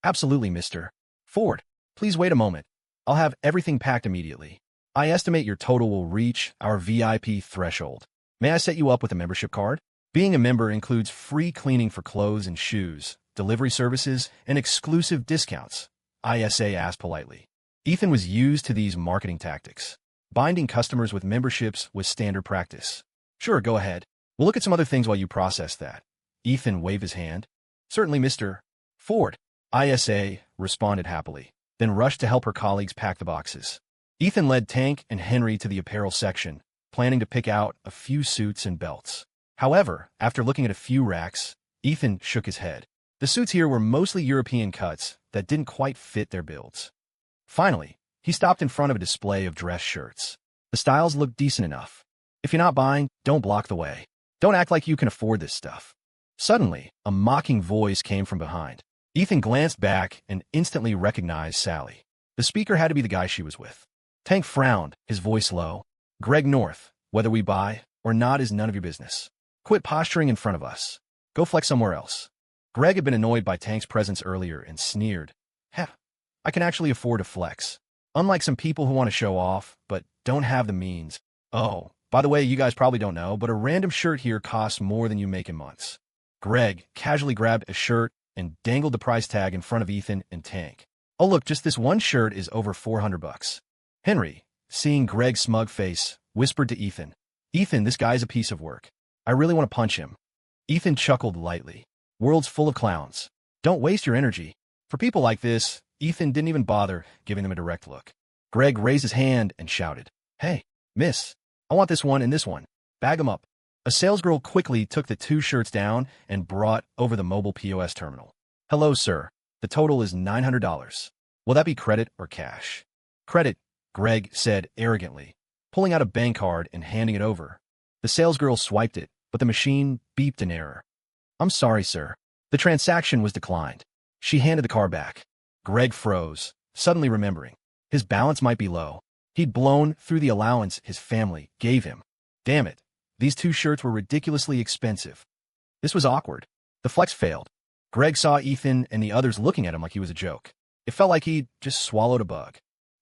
Absolutely, Mr. Ford. Please wait a moment. I'll have everything packed immediately. I estimate your total will reach our VIP threshold. May I set you up with a membership card? Being a member includes free cleaning for clothes and shoes, delivery services, and exclusive discounts, ISA asked politely. Ethan was used to these marketing tactics. Binding customers with memberships was standard practice. Sure, go ahead. We'll look at some other things while you process that. Ethan waved his hand. Certainly, Mr. Ford. ISA responded happily, then rushed to help her colleagues pack the boxes. Ethan led Tank and Henry to the apparel section, planning to pick out a few suits and belts. However, after looking at a few racks, Ethan shook his head. The suits here were mostly European cuts that didn't quite fit their builds. Finally, he stopped in front of a display of dress shirts. The styles looked decent enough. If you're not buying, don't block the way. Don't act like you can afford this stuff. Suddenly, a mocking voice came from behind. Ethan glanced back and instantly recognized Sally. The speaker had to be the guy she was with. Tank frowned, his voice low. Greg North, whether we buy or not is none of your business. Quit posturing in front of us. Go flex somewhere else. Greg had been annoyed by Tank's presence earlier and sneered. Heh, I can actually afford to flex. Unlike some people who want to show off, but don't have the means. Oh, by the way, you guys probably don't know, but a random shirt here costs more than you make in months. Greg casually grabbed a shirt and dangled the price tag in front of Ethan and Tank. Oh look, just this one shirt is over $400. Henry, seeing Greg's smug face, whispered to Ethan. Ethan, this guy's a piece of work. I really want to punch him. Ethan chuckled lightly. World's full of clowns. Don't waste your energy. For people like this, Ethan didn't even bother giving them a direct look. Greg raised his hand and shouted, Hey, miss, I want this one and this one. Bag them up. A salesgirl quickly took the two shirts down and brought over the mobile POS terminal. Hello, sir. The total is $900. Will that be credit or cash? Credit, Greg said arrogantly, pulling out a bank card and handing it over. The salesgirl swiped it, but the machine beeped an error. I'm sorry, sir. The transaction was declined. She handed the card back. Greg froze, suddenly remembering. His balance might be low. He'd blown through the allowance his family gave him. Damn it. These two shirts were ridiculously expensive. This was awkward. The flex failed. Greg saw Ethan and the others looking at him like he was a joke. It felt like he'd just swallowed a bug.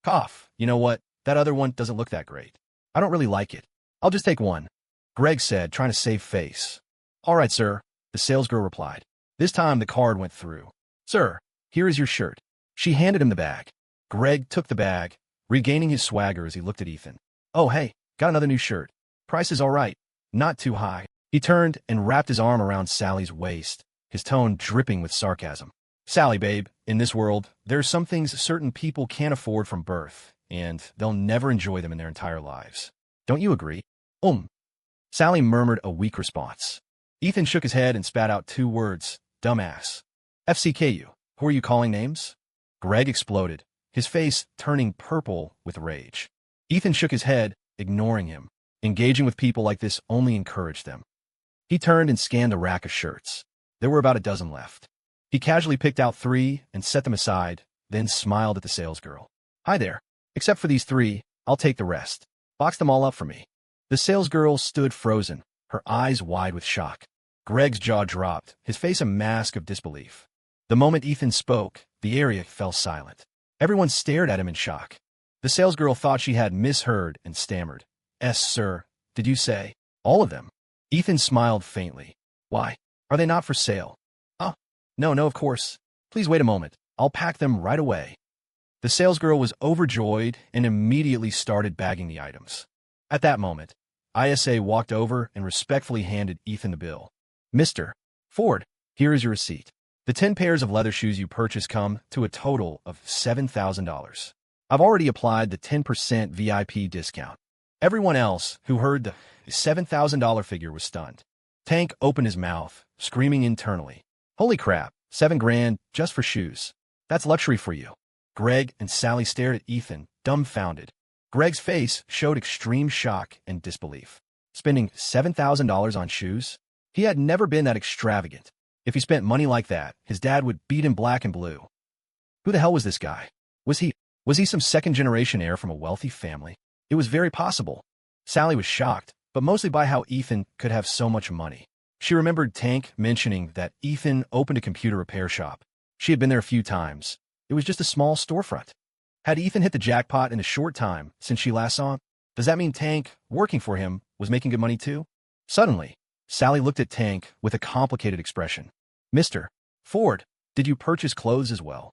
Cough. You know what? That other one doesn't look that great. I don't really like it. I'll just take one, Greg said, trying to save face. All right, sir, the salesgirl replied. This time the card went through. Sir, here is your shirt. She handed him the bag. Greg took the bag, regaining his swagger as he looked at Ethan. Oh, hey, got another new shirt. Price is all right. Not too high. He turned and wrapped his arm around Sally's waist, his tone dripping with sarcasm. Sally, babe, in this world, there are some things certain people can't afford from birth, and they'll never enjoy them in their entire lives. Don't you agree? Sally murmured a weak response. Ethan shook his head and spat out two words, dumbass. FCKU, who are you calling names? Greg exploded, his face turning purple with rage. Ethan shook his head, ignoring him. Engaging with people like this only encouraged them. He turned and scanned the rack of shirts. There were about a dozen left. He casually picked out 3 and set them aside, then smiled at the salesgirl. Hi there. Except for these 3, I'll take the rest. Box them all up for me. The salesgirl stood frozen, her eyes wide with shock. Greg's jaw dropped, his face a mask of disbelief. The moment Ethan spoke, the area fell silent. Everyone stared at him in shock. The salesgirl thought she had misheard and stammered. Sir, did you say? All of them. Ethan smiled faintly. Why? Are they not for sale? Oh, no, of course. Please wait a moment. I'll pack them right away. The salesgirl was overjoyed and immediately started bagging the items. At that moment, ISA walked over and respectfully handed Ethan the bill. Mr. Ford, here is your receipt. The 10 pairs of leather shoes you purchased come to a total of $7,000. I've already applied the 10% VIP discount. Everyone else who heard the $7,000 figure was stunned. Tank opened his mouth, screaming internally. Holy crap, $7,000 just for shoes. That's luxury for you. Greg and Sally stared at Ethan, dumbfounded. Greg's face showed extreme shock and disbelief. Spending $7,000 on shoes? He had never been that extravagant. If he spent money like that, his dad would beat him black and blue. Who the hell was this guy? Was he some second-generation heir from a wealthy family? It was very possible. Sally was shocked, but mostly by how Ethan could have so much money. She remembered Tank mentioning that Ethan opened a computer repair shop. She had been there a few times. It was just a small storefront. Had Ethan hit the jackpot in a short time since she last saw him? Does that mean Tank, working for him, was making good money too? Suddenly, Sally looked at Tank with a complicated expression. Mr. Ford, did you purchase clothes as well?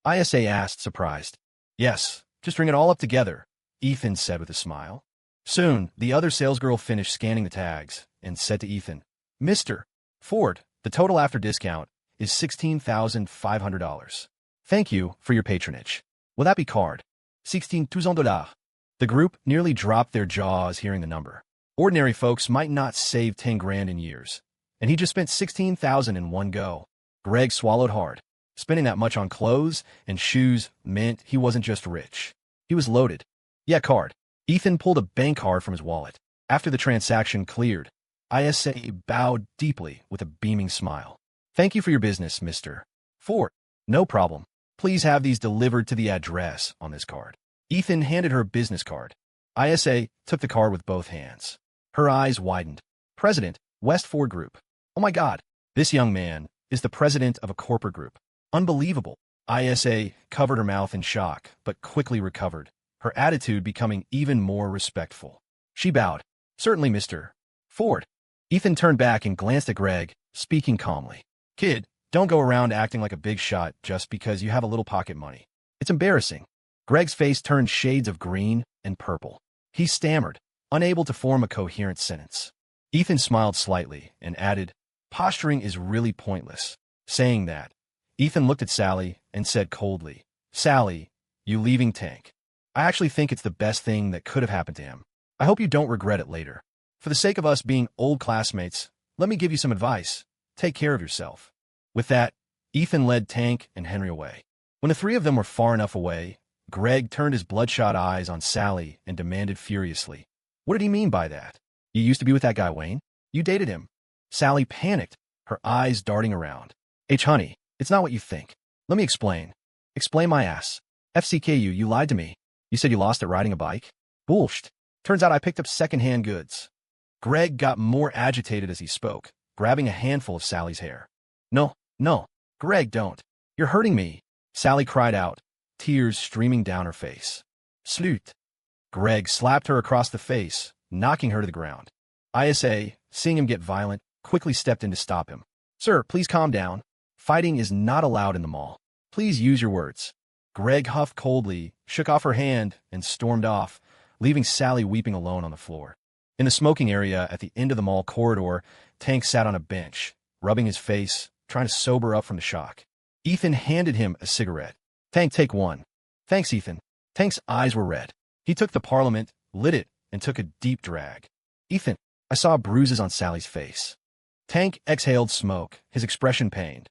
ISA asked, surprised. Yes, just bring it all up together, Ethan said with a smile. Soon, the other salesgirl finished scanning the tags and said to Ethan, Mr. Ford, the total after discount is $16,500. Thank you for your patronage. Will that be card? $16,000. The group nearly dropped their jaws hearing the number. Ordinary folks might not save 10 grand in years, and he just spent 16,000 in one go. Greg swallowed hard. Spending that much on clothes and shoes meant he wasn't just rich. He was loaded. Yeah, card. Ethan pulled a bank card from his wallet. After the transaction cleared, ISA bowed deeply with a beaming smile. Thank you for your business, Mr. Ford. No problem. Please have these delivered to the address on this card. Ethan handed her a business card. ISA took the card with both hands. Her eyes widened. President, West Ford Group. Oh my God, this young man is the president of a corporate group. Unbelievable. ISA covered her mouth in shock, but quickly recovered, her attitude becoming even more respectful. She bowed. Certainly, Mr. Ford. Ethan turned back and glanced at Greg, speaking calmly. Kid, don't go around acting like a big shot just because you have a little pocket money. It's embarrassing. Greg's face turned shades of green and purple. He stammered, unable to form a coherent sentence. Ethan smiled slightly and added, Posturing is really pointless. Saying that, Ethan looked at Sally and said coldly, Sally, you leaving Tank. I actually think it's the best thing that could have happened to him. I hope you don't regret it later. For the sake of us being old classmates, let me give you some advice. Take care of yourself. With that, Ethan led Tank and Henry away. When the three of them were far enough away, Greg turned his bloodshot eyes on Sally and demanded furiously, What did he mean by that? You used to be with that guy, Wayne? You dated him. Sally panicked, her eyes darting around. Honey, it's not what you think. Let me explain. Explain my ass. FCKU, you lied to me. You said you lost it riding a bike? Bullshit. Turns out I picked up second-hand goods. Greg got more agitated as he spoke, grabbing a handful of Sally's hair. No, Greg, don't. You're hurting me, Sally cried out, tears streaming down her face. Slut. Greg slapped her across the face, knocking her to the ground. ISA, seeing him get violent, quickly stepped in to stop him. Sir, please calm down. Fighting is not allowed in the mall. Please use your words. Greg huffed coldly, shook off her hand, and stormed off, leaving Sally weeping alone on the floor. In the smoking area at the end of the mall corridor, Tank sat on a bench, rubbing his face, trying to sober up from the shock. Ethan handed him a cigarette. Tank, take one. Thanks, Ethan. Tank's eyes were red. He took the Parliament, lit it, and took a deep drag. Ethan, I saw bruises on Sally's face. Tank exhaled smoke, his expression pained.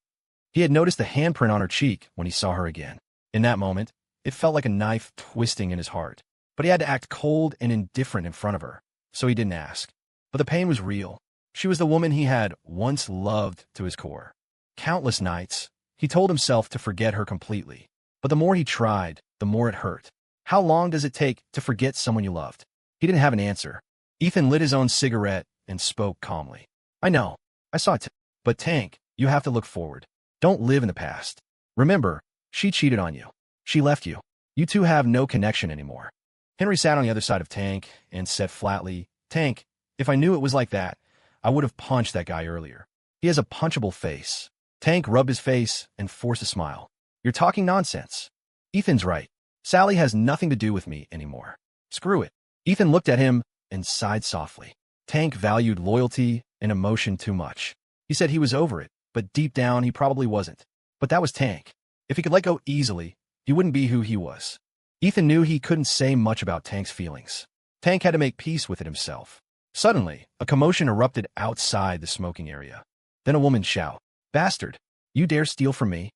He had noticed the handprint on her cheek when he saw her again. In that moment, it felt like a knife twisting in his heart. But he had to act cold and indifferent in front of her, so he didn't ask. But the pain was real. She was the woman he had once loved to his core. Countless nights, he told himself to forget her completely. But the more he tried, the more it hurt. How long does it take to forget someone you loved? He didn't have an answer. Ethan lit his own cigarette and spoke calmly. I know. I saw it. But Tank, you have to look forward. Don't live in the past. Remember, she cheated on you. She left you. You two have no connection anymore. Henry sat on the other side of Tank and said flatly, Tank, if I knew it was like that, I would have punched that guy earlier. He has a punchable face. Tank rubbed his face and forced a smile. You're talking nonsense. Ethan's right. Sally has nothing to do with me anymore. Screw it. Ethan looked at him and sighed softly. Tank valued loyalty and emotion too much. He said he was over it, but deep down he probably wasn't. But that was Tank. If he could let go easily, he wouldn't be who he was. Ethan knew he couldn't say much about Tank's feelings. Tank had to make peace with it himself. Suddenly, a commotion erupted outside the smoking area. Then a woman shouted, Bastard, you dare steal from me?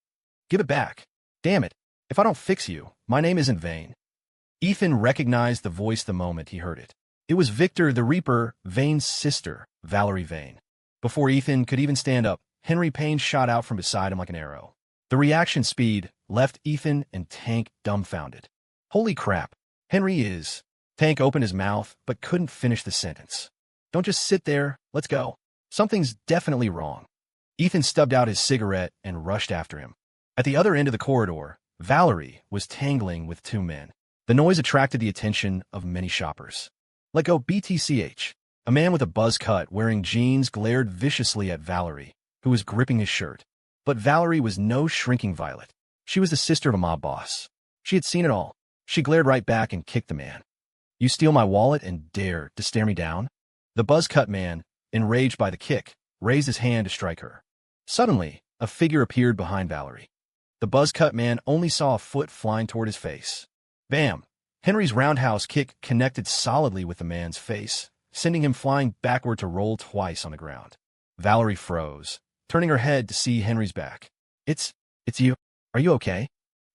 Give it back. Damn it. If I don't fix you, my name isn't Vane. Ethan recognized the voice the moment he heard it. It was Victor the Reaper, Vane's sister, Valerie Vane. Before Ethan could even stand up, Henry Payne shot out from beside him like an arrow. The reaction speed left Ethan and Tank dumbfounded. Holy crap, Henry is... Tank opened his mouth, but couldn't finish the sentence. Don't just sit there, let's go. Something's definitely wrong. Ethan stubbed out his cigarette and rushed after him. At the other end of the corridor, Valerie was tangling with two men. The noise attracted the attention of many shoppers. Let go BTCH. A man with a buzz cut wearing jeans glared viciously at Valerie, who was gripping his shirt. But Valerie was no shrinking violet. She was the sister of a mob boss. She had seen it all. She glared right back and kicked the man. You steal my wallet and dare to stare me down? The buzz-cut man, enraged by the kick, raised his hand to strike her. Suddenly, a figure appeared behind Valerie. The buzz-cut man only saw a foot flying toward his face. Bam! Henry's roundhouse kick connected solidly with the man's face, sending him flying backward to roll twice on the ground. Valerie froze, turning her head to see Henry's back. It's you. Are you okay?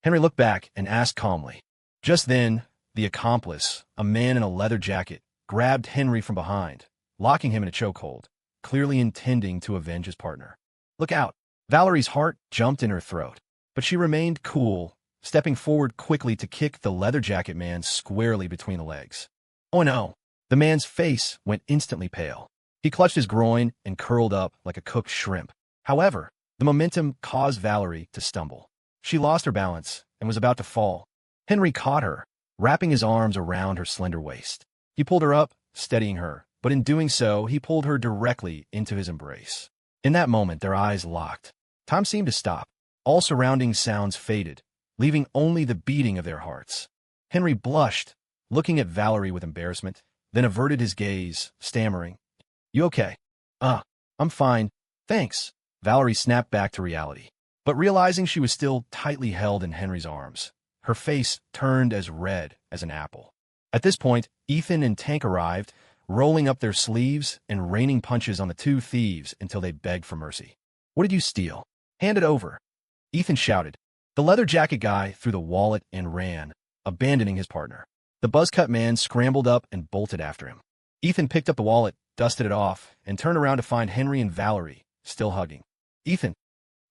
Henry looked back and asked calmly. Just then, the accomplice, a man in a leather jacket, grabbed Henry from behind, locking him in a chokehold, clearly intending to avenge his partner. Look out! Valerie's heart jumped in her throat, but she remained cool, stepping forward quickly to kick the leather jacket man squarely between the legs. Oh no! The man's face went instantly pale. He clutched his groin and curled up like a cooked shrimp. However, the momentum caused Valerie to stumble. She lost her balance and was about to fall. Henry caught her, wrapping his arms around her slender waist. He pulled her up, steadying her, but in doing so, he pulled her directly into his embrace. In that moment, their eyes locked. Time seemed to stop. All surrounding sounds faded, leaving only the beating of their hearts. Henry blushed, looking at Valerie with embarrassment, then averted his gaze, stammering, "You okay?" I'm fine, thanks." Valerie snapped back to reality. But realizing she was still tightly held in Henry's arms, her face turned as red as an apple. At this point, Ethan and Tank arrived, rolling up their sleeves and raining punches on the two thieves until they begged for mercy. "What did you steal? Hand it over," Ethan shouted. The leather jacket guy threw the wallet and ran, abandoning his partner. The buzz-cut man scrambled up and bolted after him. Ethan picked up the wallet, dusted it off, and turned around to find Henry and Valerie still hugging. "Ethan."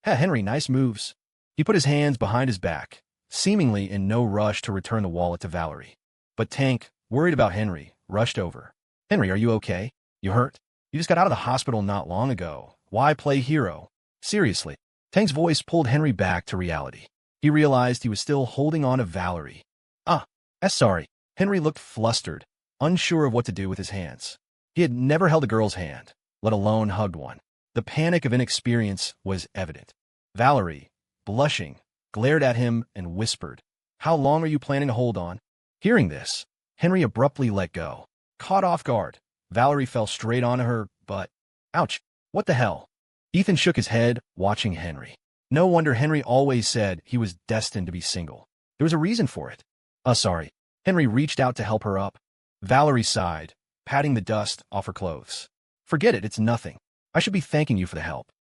"Hey, Henry, nice moves." He put his hands behind his back, seemingly in no rush to return the wallet to Valerie. But Tank, worried about Henry, rushed over. "Henry, are you okay? You hurt? You just got out of the hospital not long ago. Why play hero? Seriously." Tank's voice pulled Henry back to reality. He realized he was still holding on to Valerie. Sorry." Henry looked flustered, unsure of what to do with his hands. He had never held a girl's hand, let alone hugged one. The panic of inexperience was evident. Valerie, blushing, glared at him and whispered, "How long are you planning to hold on?" Hearing this, Henry abruptly let go. Caught off guard, Valerie fell straight onto her butt. "Ouch, what the hell?" Ethan shook his head, watching Henry. No wonder Henry always said he was destined to be single. There was a reason for it. Sorry. Henry reached out to help her up. Valerie sighed, patting the dust off her clothes. "Forget it, it's nothing. I should be thanking you for the help."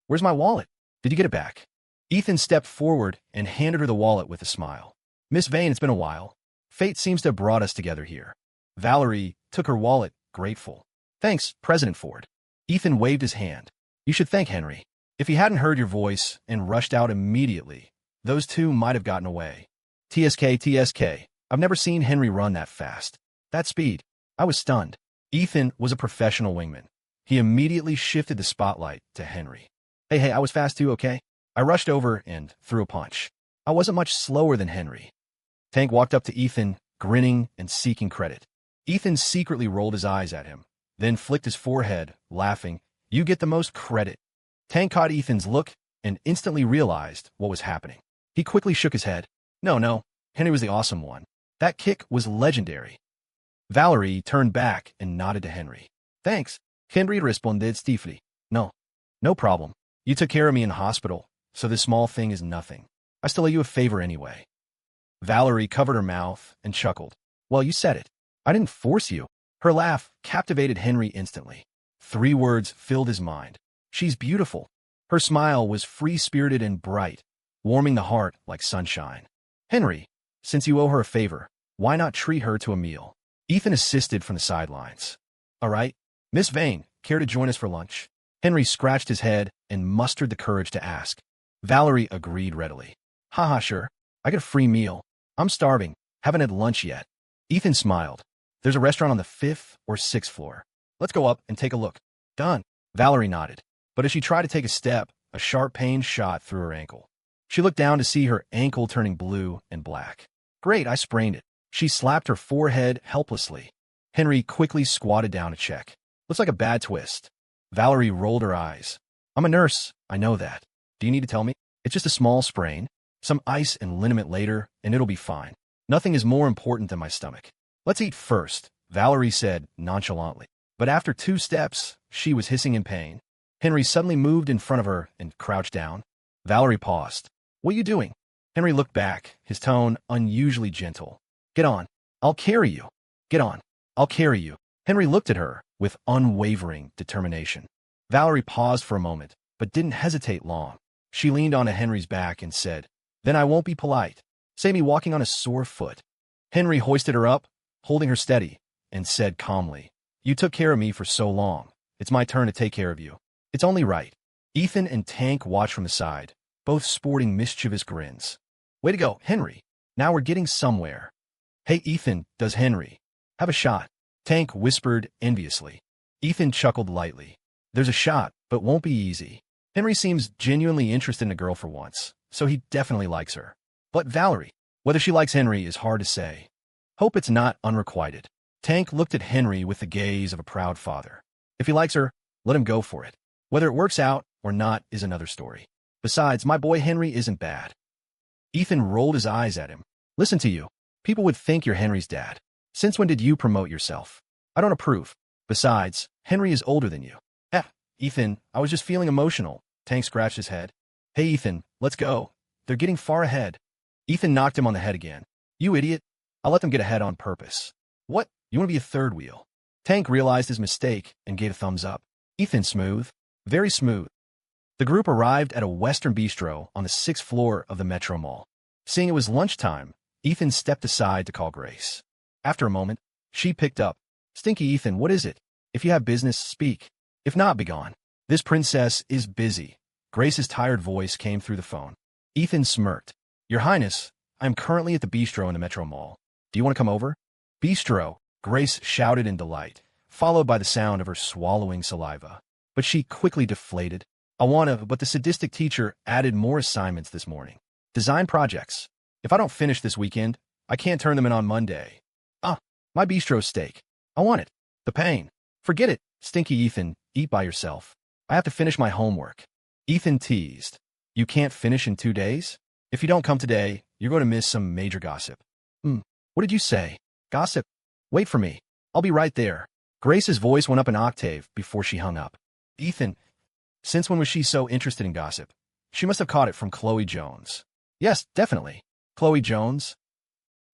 Where's my wallet? Did you get it back?" Ethan stepped forward and handed her the wallet with a smile. "Miss Vane, it's been a while. Fate seems to have brought us together here." Valerie took her wallet, grateful. "Thanks, President Ford." Ethan waved his hand. "You should thank Henry. If he hadn't heard your voice and rushed out immediately, those two might have gotten away." TSK. I've never seen Henry run that fast. That speed. I was stunned. Ethan was a professional wingman. He immediately shifted the spotlight to Henry. Hey, I was fast too, okay? I rushed over and threw a punch. I wasn't much slower than Henry." Tank walked up to Ethan, grinning and seeking credit. Ethan secretly rolled his eyes at him, then flicked his forehead, laughing. "You get the most credit." Tank caught Ethan's look and instantly realized what was happening. He quickly shook his head. No, Henry was the awesome one. That kick was legendary." Valerie turned back and nodded to Henry. "Thanks." Henry responded stiffly. No problem. You took care of me in hospital, so this small thing is nothing. I still owe you a favor anyway." Valerie covered her mouth and chuckled. "Well, you said it. I didn't force you." Her laugh captivated Henry instantly. 3 words filled his mind. She's beautiful. Her smile was free-spirited and bright, warming the heart like sunshine. "Henry, since you owe her a favor, why not treat her to a meal?" Ethan assisted from the sidelines. "All right. Miss Vane, care to join us for lunch?" Henry scratched his head and mustered the courage to ask. Valerie agreed readily. Haha, sure. I get a free meal. I'm starving. Haven't had lunch yet." Ethan smiled. "There's a restaurant on the 5th or 6th floor. Let's go up and take a look." "Done." Valerie nodded. But as she tried to take a step, a sharp pain shot through her ankle. She looked down to see her ankle turning blue and black. "Great, I sprained it." She slapped her forehead helplessly. Henry quickly squatted down to check. "Looks like a bad twist." Valerie rolled her eyes. "I'm a nurse, I know that. Do you need to tell me? It's just a small sprain. Some ice and liniment later, and it'll be fine. Nothing is more important than my stomach." Let's eat first, Valerie said nonchalantly. But after 2 steps, she was hissing in pain. Henry suddenly moved in front of her and crouched down. Valerie paused. What are you doing? Henry looked back, his tone unusually gentle. Get on. I'll carry you. Get on. I'll carry you. Henry looked at her with unwavering determination. Valerie paused for a moment, but didn't hesitate long. She leaned onto Henry's back and said, Then I won't be polite. Say me walking on a sore foot. Henry hoisted her up, holding her steady, and said calmly, You took care of me for so long. It's my turn to take care of you. It's only right. Ethan and Tank watched from the side, both sporting mischievous grins. Way to go, Henry. Now we're getting somewhere. Hey, Ethan, does Henry have a shot? Tank whispered enviously. Ethan chuckled lightly. There's a shot, but won't be easy. Henry seems genuinely interested in a girl for once, so he definitely likes her. But Valerie, whether she likes Henry is hard to say. Hope it's not unrequited. Tank looked at Henry with the gaze of a proud father. If he likes her, let him go for it. Whether it works out or not is another story. Besides, my boy Henry isn't bad. Ethan rolled his eyes at him. Listen to you. People would think you're Henry's dad. Since when did you promote yourself? I don't approve. Besides, Henry is older than you. Ethan, I was just feeling emotional. Tank scratched his head. Hey, Ethan, let's go. They're getting far ahead. Ethan knocked him on the head again. You idiot. I'll let them get ahead on purpose. What? You want to be a third wheel? Tank realized his mistake and gave a thumbs up. Ethan, smooth. Very smooth. The group arrived at a Western bistro on the 6th floor of the Metro Mall. Seeing it was lunchtime, Ethan stepped aside to call Grace. After a moment, she picked up. Stinky Ethan, what is it? If you have business, speak. If not, begone. This princess is busy. Grace's tired voice came through the phone. Ethan smirked. Your Highness, I am currently at the bistro in the Metro Mall. Do you want to come over? Bistro, Grace shouted in delight, followed by the sound of her swallowing saliva. But she quickly deflated. I want to, but the sadistic teacher added more assignments this morning. Design projects. If I don't finish this weekend, I can't turn them in on Monday. My bistro steak. I want it. The pain. Forget it, Stinky Ethan, eat by yourself. I have to finish my homework. Ethan teased. You can't finish in 2 days? If you don't come today, you're going to miss some major gossip. What did you say? Gossip? Wait for me. I'll be right there. Grace's voice went up an octave before she hung up. Ethan, since when was she so interested in gossip? She must have caught it from Chloe Jones. Yes, definitely. Chloe Jones?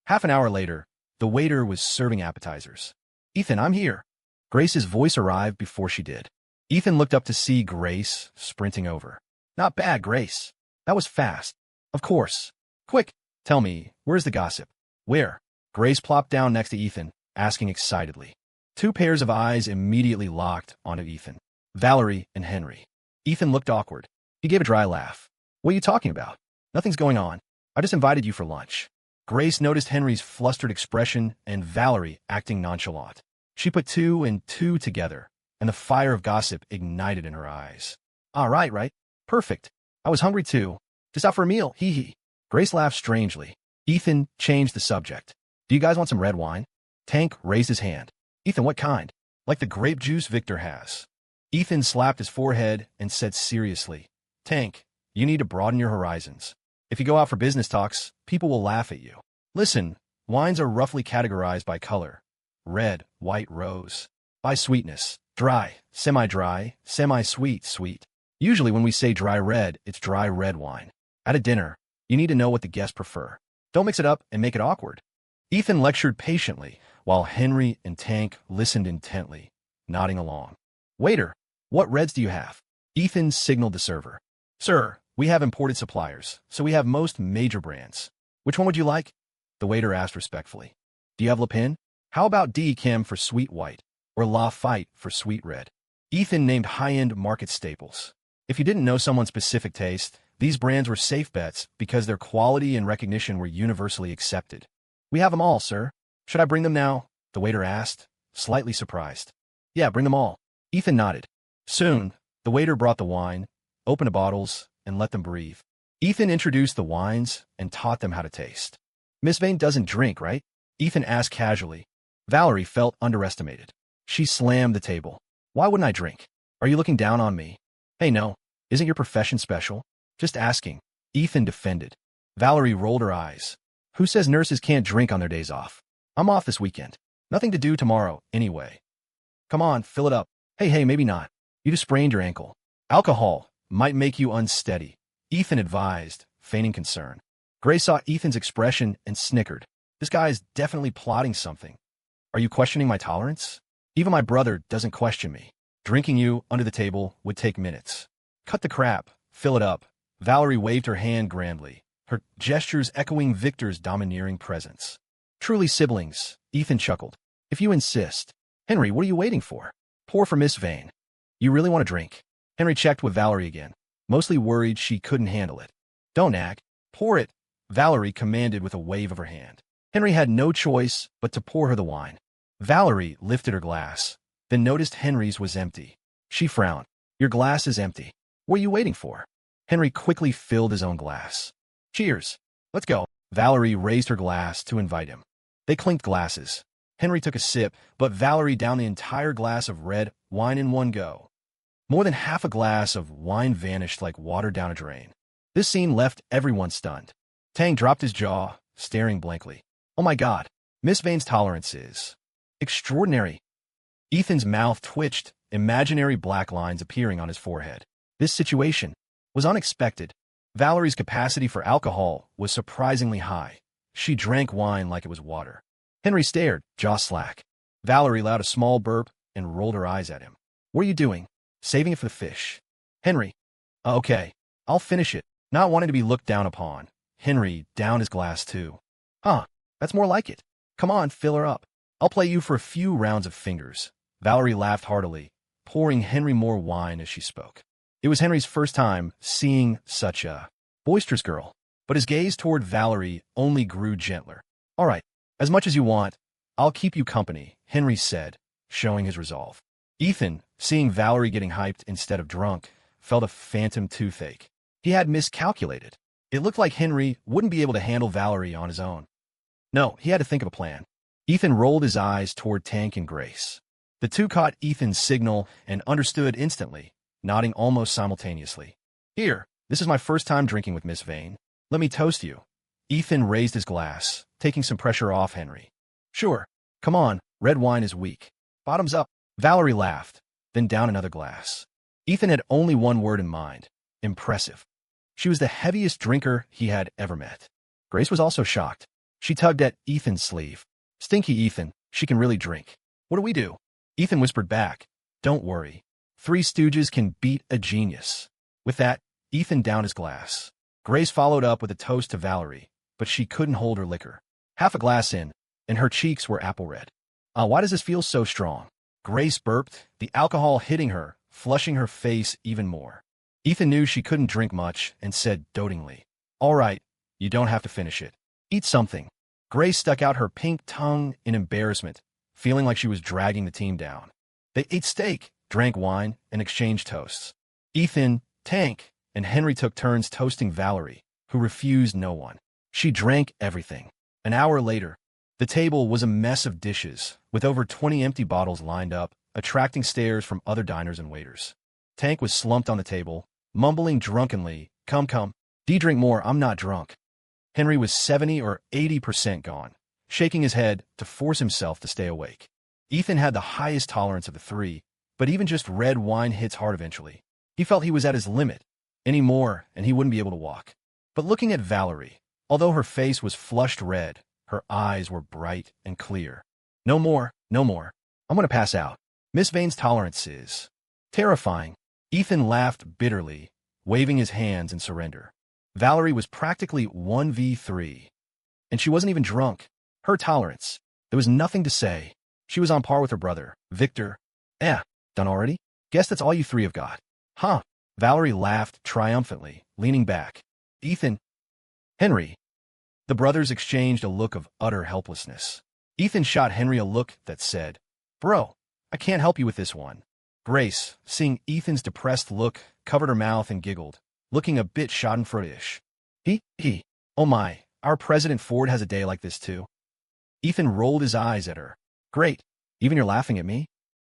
Half an hour later, the waiter was serving appetizers. Ethan, I'm here. Grace's voice arrived before she did. Ethan looked up to see Grace sprinting over. Not bad, Grace. That was fast. Of course. Quick, tell me, where's the gossip? Where? Grace plopped down next to Ethan, asking excitedly. 2 pairs of eyes immediately locked onto Ethan. Valerie and Henry. Ethan looked awkward. He gave a dry laugh. What are you talking about? Nothing's going on. I just invited you for lunch. Grace noticed Henry's flustered expression and Valerie acting nonchalant. She put 2 and 2 together, and the fire of gossip ignited in her eyes. Right. Perfect. I was hungry too. Just out for a meal, hee hee. Grace laughed strangely. Ethan changed the subject. Do you guys want some red wine? Tank raised his hand. Ethan, what kind? Like the grape juice Victor has. Ethan slapped his forehead and said seriously, Tank, you need to broaden your horizons. If you go out for business talks, people will laugh at you. Listen, wines are roughly categorized by color. Red, white, rose. By sweetness. Dry, semi-dry, semi-sweet, sweet. Usually when we say dry red, it's dry red wine. At a dinner, you need to know what the guests prefer. Don't mix it up and make it awkward. Ethan lectured patiently, while Henry and Tank listened intently, nodding along. Waiter, what reds do you have? Ethan signaled the server. Sir, we have imported suppliers, so we have most major brands. Which one would you like? The waiter asked respectfully. Do you have Le Pen? How about D. Kim for sweet white, or Lafite for sweet red? Ethan named high-end market staples. If you didn't know someone's specific taste, these brands were safe bets because their quality and recognition were universally accepted. We have them all, sir. Should I bring them now? The waiter asked, slightly surprised. Yeah, bring them all. Ethan nodded. Soon, the waiter brought the wine, opened the bottles, and let them breathe. Ethan introduced the wines and taught them how to taste. Miss Vane doesn't drink, right? Ethan asked casually. Valerie felt underestimated. She slammed the table. Why wouldn't I drink? Are you looking down on me? Hey, no. Isn't your profession special? Just asking. Ethan defended. Valerie rolled her eyes. Who says nurses can't drink on their days off? I'm off this weekend. Nothing to do tomorrow, anyway. Come on, fill it up. Hey, maybe not. You just sprained your ankle. Alcohol might make you unsteady, Ethan advised, feigning concern. Grace saw Ethan's expression and snickered. This guy is definitely plotting something. Are you questioning my tolerance? Even my brother doesn't question me. Drinking you under the table would take minutes. Cut the crap. Fill it up. Valerie waved her hand grandly, her gestures echoing Victor's domineering presence. Truly siblings, Ethan chuckled. If you insist. Henry, what are you waiting for? Pour for Miss Vane. You really want a drink? Henry checked with Valerie again, mostly worried she couldn't handle it. Don't nag. Pour it, Valerie commanded with a wave of her hand. Henry had no choice but to pour her the wine. Valerie lifted her glass, then noticed Henry's was empty. She frowned. Your glass is empty. What are you waiting for? Henry quickly filled his own glass. Cheers. Let's go. Valerie raised her glass to invite him. They clinked glasses. Henry took a sip, but Valerie downed the entire glass of red wine in one go. More than half a glass of wine vanished like water down a drain. This scene left everyone stunned. Tang dropped his jaw, staring blankly. Oh my God, Miss Vane's tolerance is extraordinary. Ethan's mouth twitched, imaginary black lines appearing on his forehead. This situation was unexpected. Valerie's capacity for alcohol was surprisingly high. She drank wine like it was water. Henry stared, jaw slack. Valerie allowed a small burp and rolled her eyes at him. What are you doing? Saving it for the fish. Henry. Okay, I'll finish it. Not wanting to be looked down upon. Henry downed his glass too. Huh, that's more like it. Come on, fill her up. I'll play you for a few rounds of fingers. Valerie laughed heartily, pouring Henry more wine as she spoke. It was Henry's first time seeing such a boisterous girl, but his gaze toward Valerie only grew gentler. All right, as much as you want, I'll keep you company, Henry said, showing his resolve. Ethan, seeing Valerie getting hyped instead of drunk, felt a phantom toothache. He had miscalculated. It looked like Henry wouldn't be able to handle Valerie on his own. No, he had to think of a plan. Ethan rolled his eyes toward Tank and Grace. The two caught Ethan's signal and understood instantly, nodding almost simultaneously. Here, this is my first time drinking with Miss Vane. Let me toast you. Ethan raised his glass, taking some pressure off Henry. Sure. Come on, red wine is weak. Bottoms up. Valerie laughed, then down another glass. Ethan had only one word in mind. Impressive. She was the heaviest drinker he had ever met. Grace was also shocked. She tugged at Ethan's sleeve. Stinky Ethan, she can really drink. What do we do? Ethan whispered back. Don't worry. Three Stooges can beat a genius. With that, Ethan downed his glass. Grace followed up with a toast to Valerie, but she couldn't hold her liquor. Half a glass in, and her cheeks were apple red. Why does this feel so strong? Grace burped, the alcohol hitting her, flushing her face even more. Ethan knew she couldn't drink much and said dotingly, All right, you don't have to finish it. Eat something. Grace stuck out her pink tongue in embarrassment, feeling like she was dragging the team down. They ate steak, drank wine, and exchanged toasts. Ethan, Tank, and Henry took turns toasting Valerie, who refused no one. She drank everything. An hour later, the table was a mess of dishes, with over 20 empty bottles lined up, attracting stares from other diners and waiters. Tank was slumped on the table, mumbling drunkenly, Come, drink more, I'm not drunk. Henry was 70 or 80% gone, shaking his head to force himself to stay awake. Ethan had the highest tolerance of the three, but even just red wine hits hard eventually. He felt he was at his limit. Any more, and he wouldn't be able to walk. But looking at Valerie, although her face was flushed red, her eyes were bright and clear. No more. I'm going to pass out. Miss Vane's tolerance is terrifying. Ethan laughed bitterly, waving his hands in surrender. Valerie was practically 1v3. And she wasn't even drunk. Her tolerance. There was nothing to say. She was on par with her brother, Victor. Done already? Guess that's all you three have got. Huh? Valerie laughed triumphantly, leaning back. Ethan. Henry. The brothers exchanged a look of utter helplessness. Ethan shot Henry a look that said, Bro, I can't help you with this one. Grace, seeing Ethan's depressed look, covered her mouth and giggled, looking a bit schadenfreudish. Oh my, our President Ford has a day like this too. Ethan rolled his eyes at her. Great, even you're laughing at me?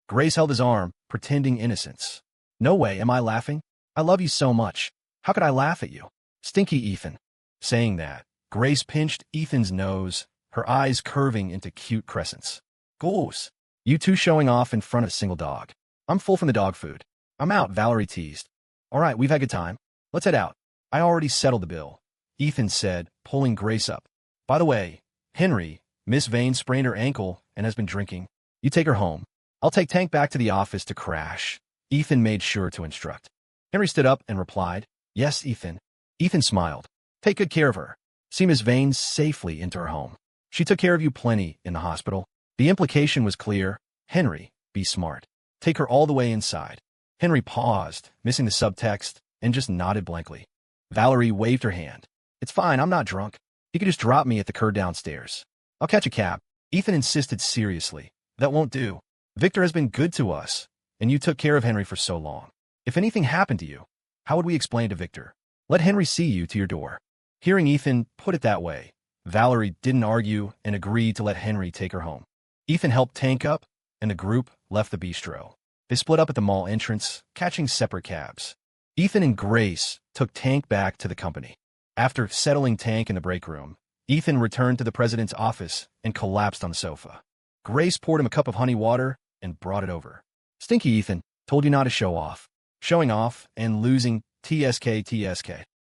Grace held his arm, pretending innocence. No way, am I laughing? I love you so much. How could I laugh at you? Stinky Ethan. Saying that, Grace pinched Ethan's nose, her eyes curving into cute crescents. Goals. You two showing off in front of a single dog. I'm full from the dog food. I'm out, Valerie teased. All right, we've had a good time. Let's head out. I already settled the bill, Ethan said, pulling Grace up. By the way, Henry, Miss Vane sprained her ankle and has been drinking. You take her home. I'll take Tank back to the office to crash. Ethan made sure to instruct. Henry stood up and replied, Yes, Ethan. Ethan smiled. Take good care of her. See Miss Vane safely into her home. She took care of you plenty in the hospital. The implication was clear. Henry, be smart. Take her all the way inside. Henry paused, missing the subtext, and just nodded blankly. Valerie waved her hand. It's fine, I'm not drunk. You can just drop me at the curb downstairs. I'll catch a cab. Ethan insisted seriously. That won't do. Victor has been good to us, and you took care of Henry for so long. If anything happened to you, how would we explain to Victor? Let Henry see you to your door. Hearing Ethan put it that way, Valerie didn't argue and agreed to let Henry take her home. Ethan helped Tank up, and the group left the bistro. They split up at the mall entrance, catching separate cabs. Ethan and Grace took Tank back to the company. After settling Tank in the break room, Ethan returned to the president's office and collapsed on the sofa. Grace poured him a cup of honey water and brought it over. Stinky Ethan, told you not to show off. Showing off and losing TSK.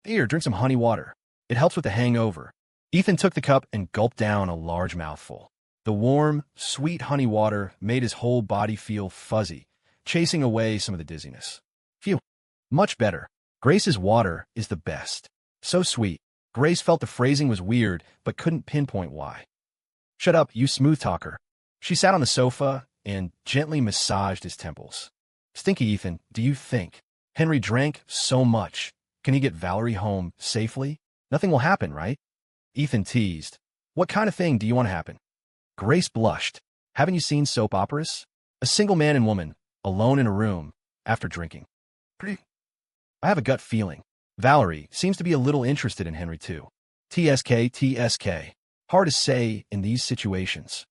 Here, drink some honey water. It helps with the hangover. Ethan took the cup and gulped down a large mouthful. The warm, sweet honey water made his whole body feel fuzzy, chasing away some of the dizziness. Phew. Much better. Grace's water is the best. So sweet. Grace felt the phrasing was weird, but couldn't pinpoint why. Shut up, you smooth talker. She sat on the sofa and gently massaged his temples. Stinky Ethan, do you think? Henry drank so much. Can he get Valerie home safely? Nothing will happen, right? Ethan teased. What kind of thing do you want to happen? Grace blushed. Haven't you seen soap operas? A single man and woman, alone in a room, after drinking. I have a gut feeling. Valerie seems to be a little interested in Henry too. TSK. Hard to say in these situations.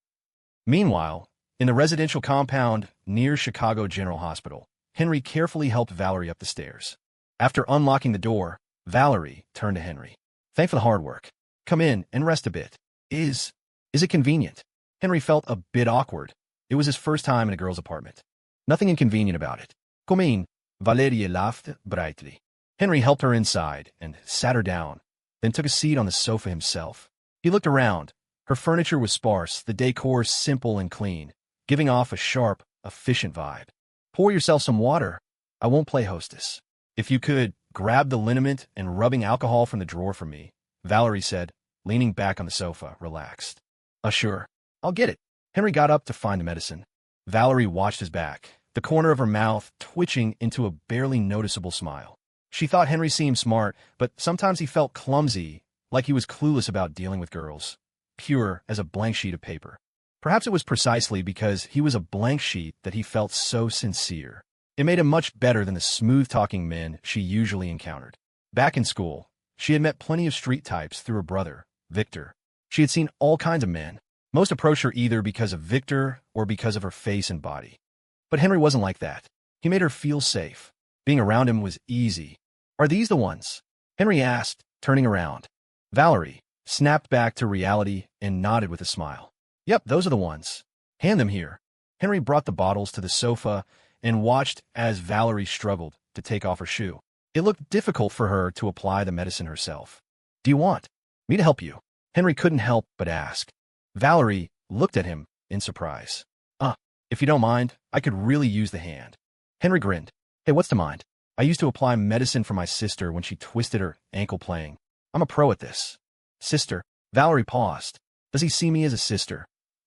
Meanwhile, in the residential compound near Chicago General Hospital, Henry carefully helped Valerie up the stairs. After unlocking the door, Valerie turned to Henry. Thanks for the hard work. Come in and rest a bit. Is it convenient? Henry felt a bit awkward. It was his first time in a girl's apartment. Nothing inconvenient about it. Come in. Valerie laughed brightly. Henry helped her inside and sat her down, then took a seat on the sofa himself. He looked around. Her furniture was sparse, the decor simple and clean, giving off a sharp, efficient vibe. Pour yourself some water. I won't play hostess. If you could, grab the liniment and rubbing alcohol from the drawer for me, Valerie said, leaning back on the sofa, relaxed. Sure. I'll get it. Henry got up to find the medicine. Valerie watched his back, the corner of her mouth twitching into a barely noticeable smile. She thought Henry seemed smart, but sometimes he felt clumsy, like he was clueless about dealing with girls. Pure as a blank sheet of paper. Perhaps it was precisely because he was a blank sheet that he felt so sincere. It made him much better than the smooth-talking men she usually encountered. Back in school, she had met plenty of street types through her brother, Victor. She had seen all kinds of men. Most approached her either because of Victor or because of her face and body. But Henry wasn't like that. He made her feel safe. Being around him was easy. Are these the ones? Henry asked, turning around. Valerie snapped back to reality and nodded with a smile. Yep, those are the ones. Hand them here. Henry brought the bottles to the sofa and watched as Valerie struggled to take off her shoe. It looked difficult for her to apply the medicine herself. Do you want me to help you? Henry couldn't help but ask. Valerie looked at him in surprise. If you don't mind, I could really use the hand. Henry grinned. Hey, what's to mind? I used to apply medicine for my sister when she twisted her ankle playing. I'm a pro at this. Sister? Valerie paused. Does he see me as a sister?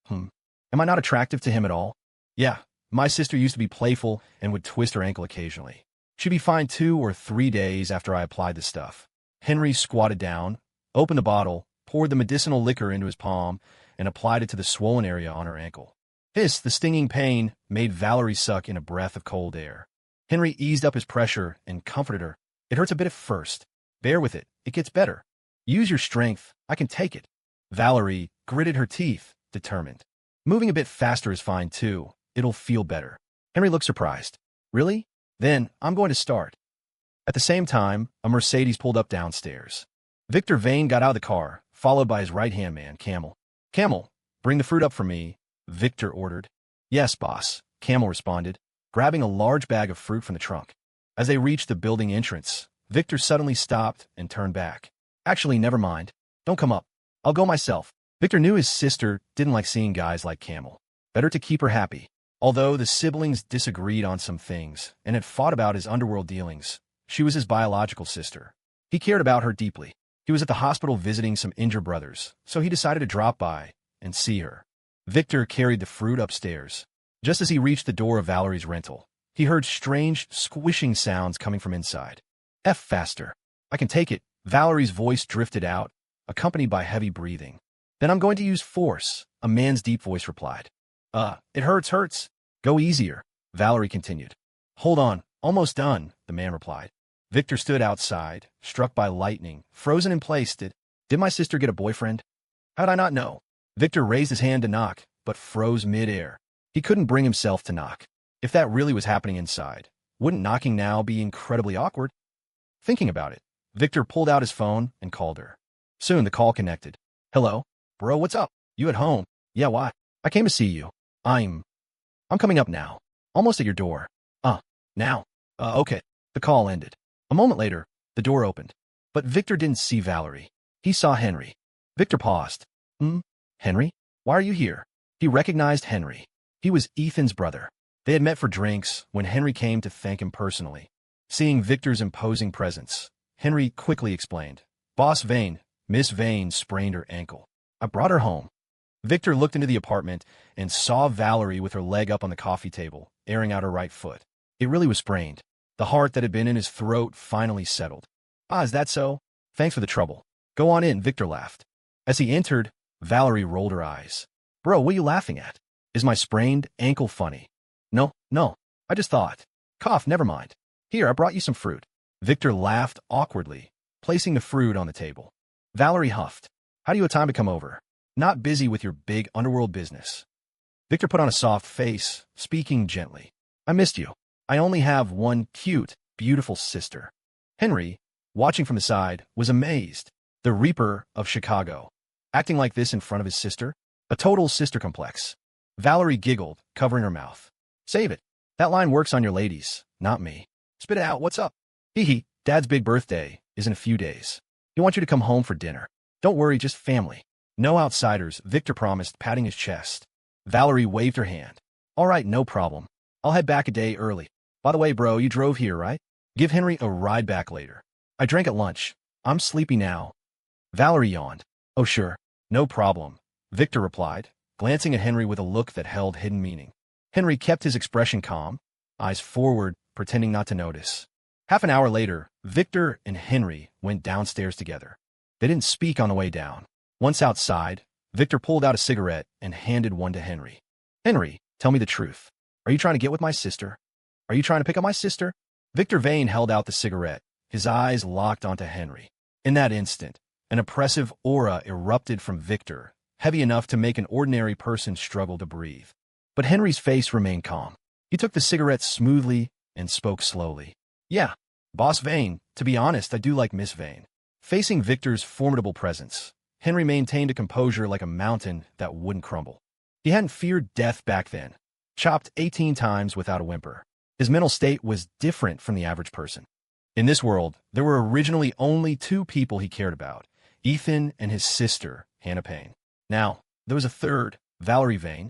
Am I not attractive to him at all? Yeah, my sister used to be playful and would twist her ankle occasionally. She'd be fine 2 or 3 days after I applied the stuff. Henry squatted down, opened the bottle, poured the medicinal liquor into his palm, and applied it to the swollen area on her ankle. The stinging pain made Valerie suck in a breath of cold air. Henry eased up his pressure and comforted her. It hurts a bit at first. Bear with it. It gets better. Use your strength. I can take it. Valerie gritted her teeth, determined. Moving a bit faster is fine too. It'll feel better. Henry looked surprised. Really? Then I'm going to start. At the same time, a Mercedes pulled up downstairs. Victor Vane got out of the car, followed by his right-hand man, Camel. Camel, bring the fruit up for me, Victor ordered. Yes, boss, Camel responded, grabbing a large bag of fruit from the trunk. As they reached the building entrance, Victor suddenly stopped and turned back. Actually, never mind. Don't come up. I'll go myself. Victor knew his sister didn't like seeing guys like Camel. Better to keep her happy. Although the siblings disagreed on some things and had fought about his underworld dealings, she was his biological sister. He cared about her deeply. He was at the hospital visiting some injured brothers, so he decided to drop by and see her. Victor carried the fruit upstairs. Just as he reached the door of Valerie's rental, he heard strange, squishing sounds coming from inside. F faster. I can take it. Valerie's voice drifted out, accompanied by heavy breathing. Then I'm going to use force, a man's deep voice replied. It hurts. Go easier, Valerie continued. Hold on, almost done, the man replied. Victor stood outside, struck by lightning, frozen in place. Did my sister get a boyfriend? How'd I not know? Victor raised his hand to knock, but froze mid-air. He couldn't bring himself to knock. If that really was happening inside, wouldn't knocking now be incredibly awkward? Thinking about it, Victor pulled out his phone and called her. Soon the call connected. Hello? Bro, what's up? You at home? Yeah, why? I came to see you. I'm coming up now. Almost at your door. Now? Okay. The call ended. A moment later, the door opened. But Victor didn't see Valerie. He saw Henry. Victor paused. Henry? Why are you here? He recognized Henry. He was Ethan's brother. They had met for drinks when Henry came to thank him personally. Seeing Victor's imposing presence, Henry quickly explained. Boss Vane, Miss Vane sprained her ankle. I brought her home. Victor looked into the apartment and saw Valerie with her leg up on the coffee table, airing out her right foot. It really was sprained. The heart that had been in his throat finally settled. Is that so? Thanks for the trouble. Go on in, Victor laughed. As he entered, Valerie rolled her eyes. Bro, what are you laughing at? Is my sprained ankle funny? No, I just thought. Cough, never mind. Here, I brought you some fruit. Victor laughed awkwardly, placing the fruit on the table. Valerie huffed. How do you have time to come over? Not busy with your big underworld business. Victor put on a soft face, speaking gently. I missed you. I only have one cute, beautiful sister. Henry, watching from the side, was amazed. The Reaper of Chicago. Acting like this in front of his sister? A total sister complex. Valerie giggled, covering her mouth. Save it. That line works on your ladies, not me. Spit it out, what's up? Hee, Dad's big birthday is in a few days. He wants you to come home for dinner. Don't worry, just family. No outsiders, Victor promised, patting his chest. Valerie waved her hand. All right, no problem. I'll head back a day early. By the way, bro, you drove here, right? Give Henry a ride back later. I drank at lunch. I'm sleepy now. Valerie yawned. Oh, sure. No problem, Victor replied, glancing at Henry with a look that held hidden meaning. Henry kept his expression calm, eyes forward, pretending not to notice. Half an hour later, Victor and Henry went downstairs together. They didn't speak on the way down. Once outside, Victor pulled out a cigarette and handed one to Henry. Henry, tell me the truth. Are you trying to get with my sister? Are you trying to pick up my sister? Victor Vane held out the cigarette, his eyes locked onto Henry. In that instant, an oppressive aura erupted from Victor, heavy enough to make an ordinary person struggle to breathe. But Henry's face remained calm. He took the cigarette smoothly and spoke slowly. Yeah, Boss Vane, to be honest, I do like Miss Vane. Facing Victor's formidable presence, Henry maintained a composure like a mountain that wouldn't crumble. He hadn't feared death back then, chopped 18 times without a whimper. His mental state was different from the average person. In this world, there were originally only two people he cared about, Ethan and his sister, Hannah Payne. Now, there was a third, Valerie Vane.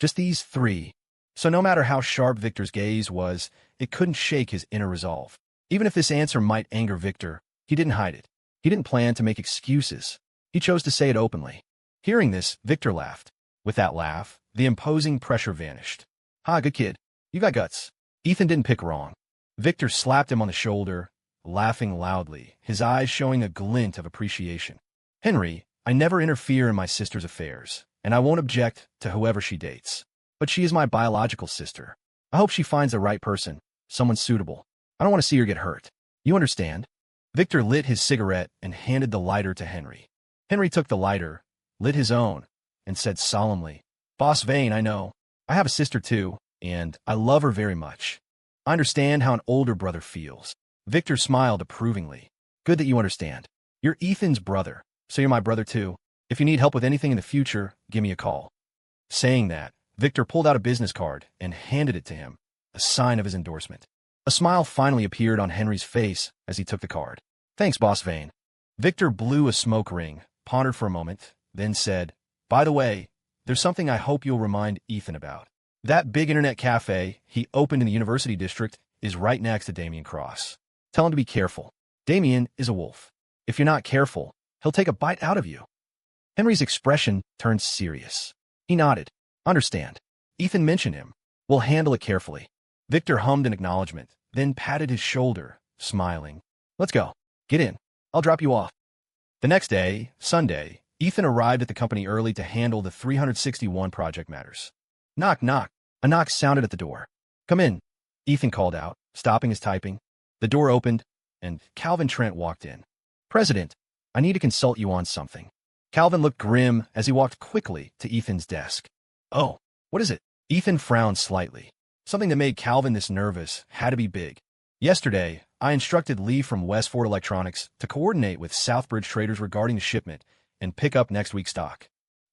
Just these three. So no matter how sharp Victor's gaze was, it couldn't shake his inner resolve. Even if this answer might anger Victor, he didn't hide it. He didn't plan to make excuses. He chose to say it openly. Hearing this, Victor laughed. With that laugh, the imposing pressure vanished. Good kid. You got guts. Ethan didn't pick wrong. Victor slapped him on the shoulder, laughing loudly, his eyes showing a glint of appreciation. Henry, I never interfere in my sister's affairs, and I won't object to whoever she dates. But she is my biological sister. I hope she finds the right person, someone suitable. I don't want to see her get hurt. You understand? Victor lit his cigarette and handed the lighter to Henry. Henry took the lighter, lit his own, and said solemnly, Boss Vane, I know. I have a sister too, and I love her very much. I understand how an older brother feels. Victor smiled approvingly. Good that you understand. You're Ethan's brother, so you're my brother too. If you need help with anything in the future, give me a call. Saying that, Victor pulled out a business card and handed it to him, a sign of his endorsement. A smile finally appeared on Henry's face as he took the card. Thanks, Boss Vane. Victor blew a smoke ring, pondered for a moment, then said, by the way, there's something I hope you'll remind Ethan about. That big internet cafe he opened in the University District is right next to Damien Cross. Tell him to be careful. Damien is a wolf. If you're not careful, he'll take a bite out of you. Henry's expression turned serious. He nodded. Understand. Ethan mentioned him. We'll handle it carefully. Victor hummed an acknowledgement, then patted his shoulder, smiling. Let's go. Get in. I'll drop you off. The next day, Sunday, Ethan arrived at the company early to handle the 361 project matters. Knock, knock. A knock sounded at the door. Come in, Ethan called out, stopping his typing. The door opened, and Calvin Trent walked in. President, I need to consult you on something. Calvin looked grim as he walked quickly to Ethan's desk. Oh, what is it? Ethan frowned slightly. Something that made Calvin this nervous had to be big. Yesterday, I instructed Lee from Westford Electronics to coordinate with Southbridge traders regarding the shipment and pick up next week's stock.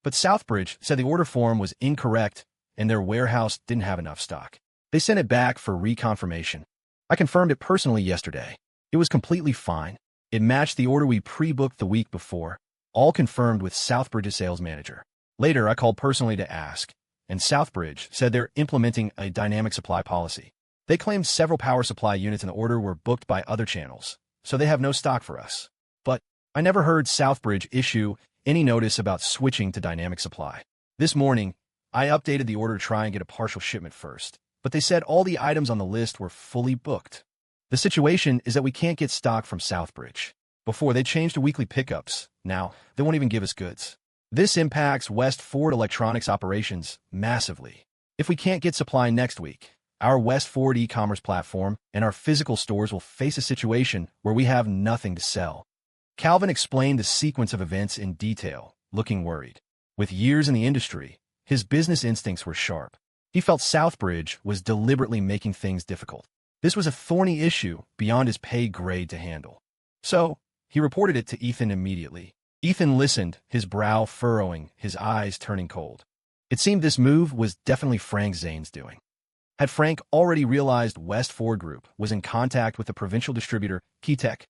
But Southbridge said the order form was incorrect and their warehouse didn't have enough stock. They sent it back for reconfirmation. I confirmed it personally yesterday. It was completely fine. It matched the order we pre-booked the week before, all confirmed with Southbridge's sales manager. Later, I called personally to ask, and Southbridge said they're implementing a dynamic supply policy. They claimed several power supply units in the order were booked by other channels, so they have no stock for us. But I never heard Southbridge issue any notice about switching to dynamic supply. This morning, I updated the order to try and get a partial shipment first, but they said all the items on the list were fully booked. The situation is that we can't get stock from Southbridge. Before, they changed to weekly pickups. Now, they won't even give us goods. This impacts Westford Electronics operations massively. If we can't get supply next week, our Westford e-commerce platform and our physical stores will face a situation where we have nothing to sell. Calvin explained the sequence of events in detail, looking worried. With years in the industry, his business instincts were sharp. He felt Southbridge was deliberately making things difficult. This was a thorny issue beyond his pay grade to handle. So, he reported it to Ethan immediately. Ethan listened, his brow furrowing, his eyes turning cold. It seemed this move was definitely Frank Zane's doing. Had Frank already realized Westford Group was in contact with the provincial distributor, Keytech?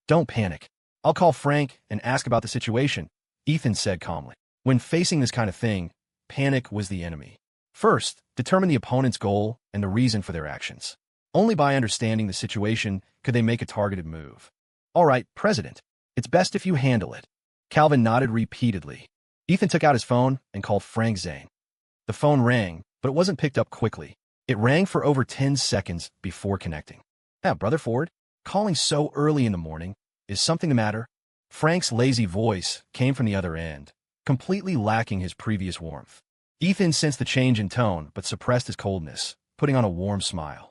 Don't panic. I'll call Frank and ask about the situation, Ethan said calmly. When facing this kind of thing, panic was the enemy. First, determine the opponent's goal and the reason for their actions. Only by understanding the situation could they make a targeted move. All right, President, it's best if you handle it. Calvin nodded repeatedly. Ethan took out his phone and called Frank Zane. The phone rang, but it wasn't picked up quickly. It rang for over 10 seconds before connecting. Brother Ford, calling so early in the morning. Is something the matter? Frank's lazy voice came from the other end, completely lacking his previous warmth. Ethan sensed the change in tone, but suppressed his coldness, putting on a warm smile.